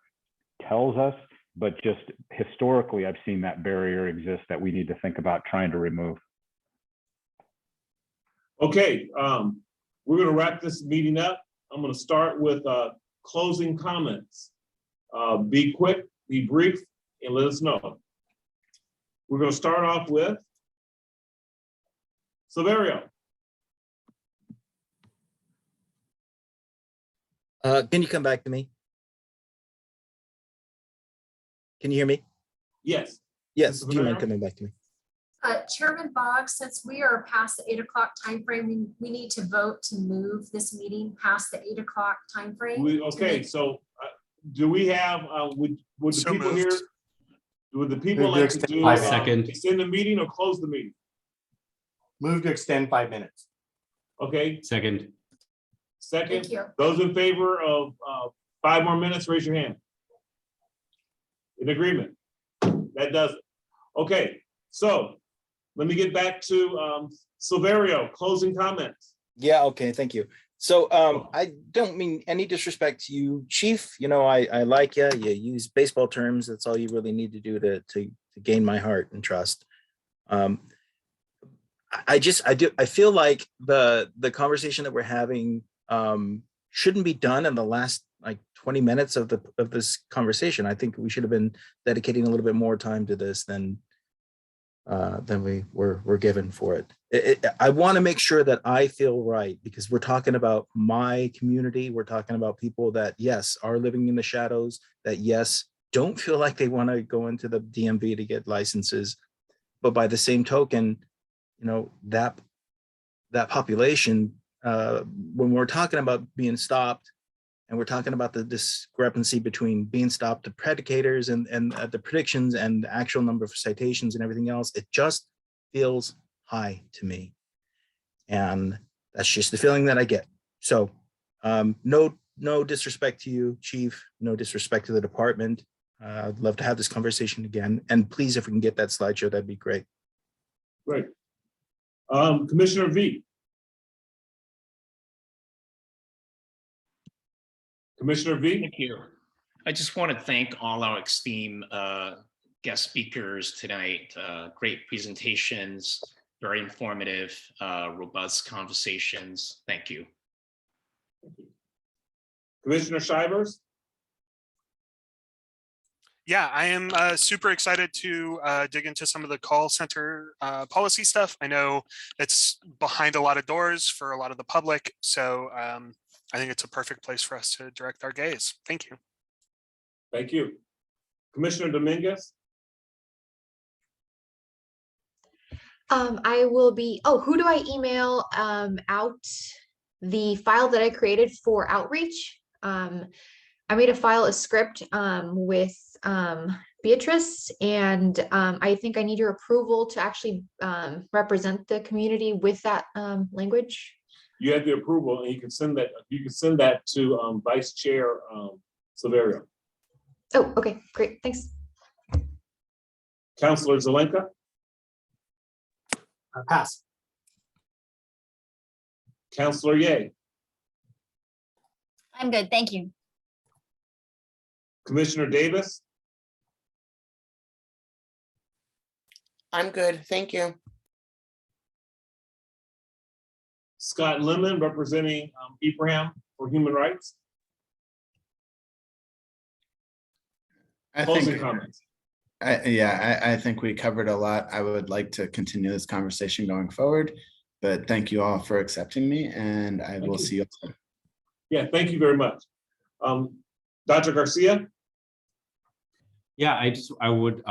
tells us, but just historically, I've seen that barrier exist that we need to think about trying to remove. Okay, we're gonna wrap this meeting up. I'm gonna start with closing comments. Be quick, be brief, and let us know. We're gonna start off with Silverio. Can you come back to me? Can you hear me? Yes. Yes, do you mind coming back to me? Chairman Boggs, since we are past the 8 o'clock timeframe, we need to vote to move this meeting past the 8 o'clock timeframe. Okay, so do we have, would the So people moved. here, would the people Move to like to extend do, 5 minutes. extend the meeting or close the meeting? Move to extend 5 minutes. Okay, Second. second, Thank you. those in favor of 5 more minutes, raise your hand. In agreement? That does it. Okay, so let me get back to Silverio, closing comments. Yeah, okay, thank you. So I don't mean any disrespect to you, Chief. You know, I like you. You use baseball terms. That's all you really need to do to gain my heart and trust. I feel like the conversation that we're having shouldn't be done in the last like 20 minutes of this conversation. I think we should have been dedicating a little bit more time to this than we were given for it. I want to make sure that I feel right, because we're talking about my community. We're talking about people that, yes, are living in the shadows, that, yes, don't feel like they want to go into the DMV to get licenses. But by the same token, you know, that population, when we're talking about being stopped, and we're talking about the discrepancy between being stopped to predicators and the predictions and the actual number of citations and everything else, it just feels high to me. And that's just the feeling that I get. So no disrespect to you, Chief, no disrespect to the department. I'd love to have this conversation again. And please, if we can get that slideshow, that'd be great. Great. Commissioner V. Commissioner V. Thank you. I just want to thank all our esteemed guest speakers tonight. Great presentations, very informative, robust conversations. Thank you. Commissioner Shivers. Yeah, I am super excited to dig into some of the call center policy stuff. I know it's behind a lot of doors for a lot of the public, so I think it's a perfect place for us to direct our gaze. Thank you. Thank you. Commissioner Dominguez. I will be, who do I email out the file that I created for outreach? I made a file, a script with Beatrice, and I think I need your approval to actually represent the community with that language. You have the approval, and you can send that. You can send that to Vice Chair Silverio. Oh, okay, great, thanks. Councilor Zelenka. Pass. Councilor Ye. I'm good, thank you. Commissioner Davis. I'm good, thank you. Scott Lemon, representing Ibrahim for Human Rights. Closing comments. I think we covered a lot. I would like to continue this conversation going forward, but thank you all for accepting me, and I will see you soon. Yeah, thank you very much. Dr. Garcia. Yeah, I would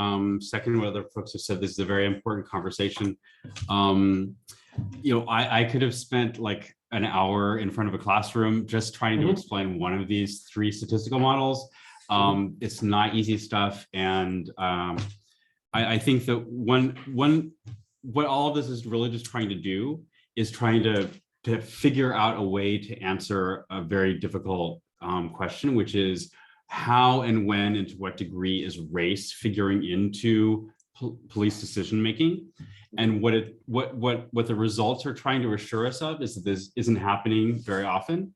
second what other folks have said. This is a very important conversation. You know, I could have spent like an hour in front of a classroom just trying to explain one of these 3 statistical models. It's not easy stuff, and I think that what all of this is really just trying to do is trying to figure out a way to answer a very difficult question, which is how and when and to what degree is race figuring into police decision making. And what the results are trying to assure us of is that this isn't happening very often.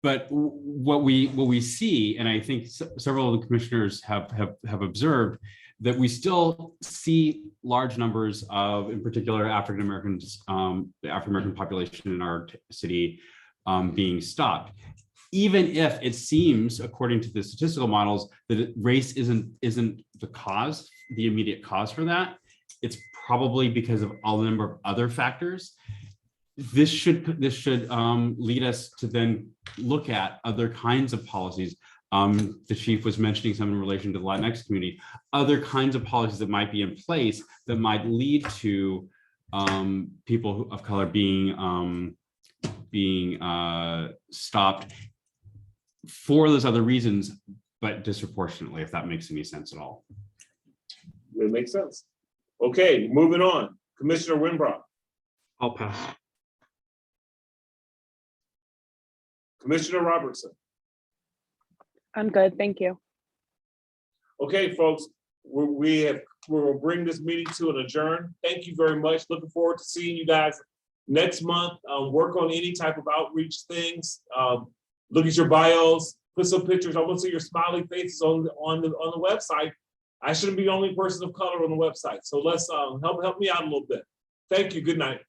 But what we see, and I think several of the commissioners have observed, that we still see large numbers of, in particular, African Americans, the African American population in our city being stopped. Even if it seems, according to the statistical models, that race isn't the cause, the immediate cause for that, it's probably because of all the number of other factors. This should lead us to then look at other kinds of policies. The chief was mentioning some in relation to the Latinx community, other kinds of policies that might be in place that might lead to people of color being stopped for those other reasons, but disproportionately, if that makes any sense at all. It makes sense. Okay, moving on. Commissioner Winbrock. I'll pass. Commissioner Robertson. I'm good, thank you. Okay, folks, we'll bring this meeting to an adjourn. Thank you very much. Looking forward to seeing you guys next month. Work on any type of outreach things. Look at your bios, put some pictures. I want to see your smiley faces on the website. I shouldn't be the only person of color on the website. So let's help me out a little bit. Thank you. Good night.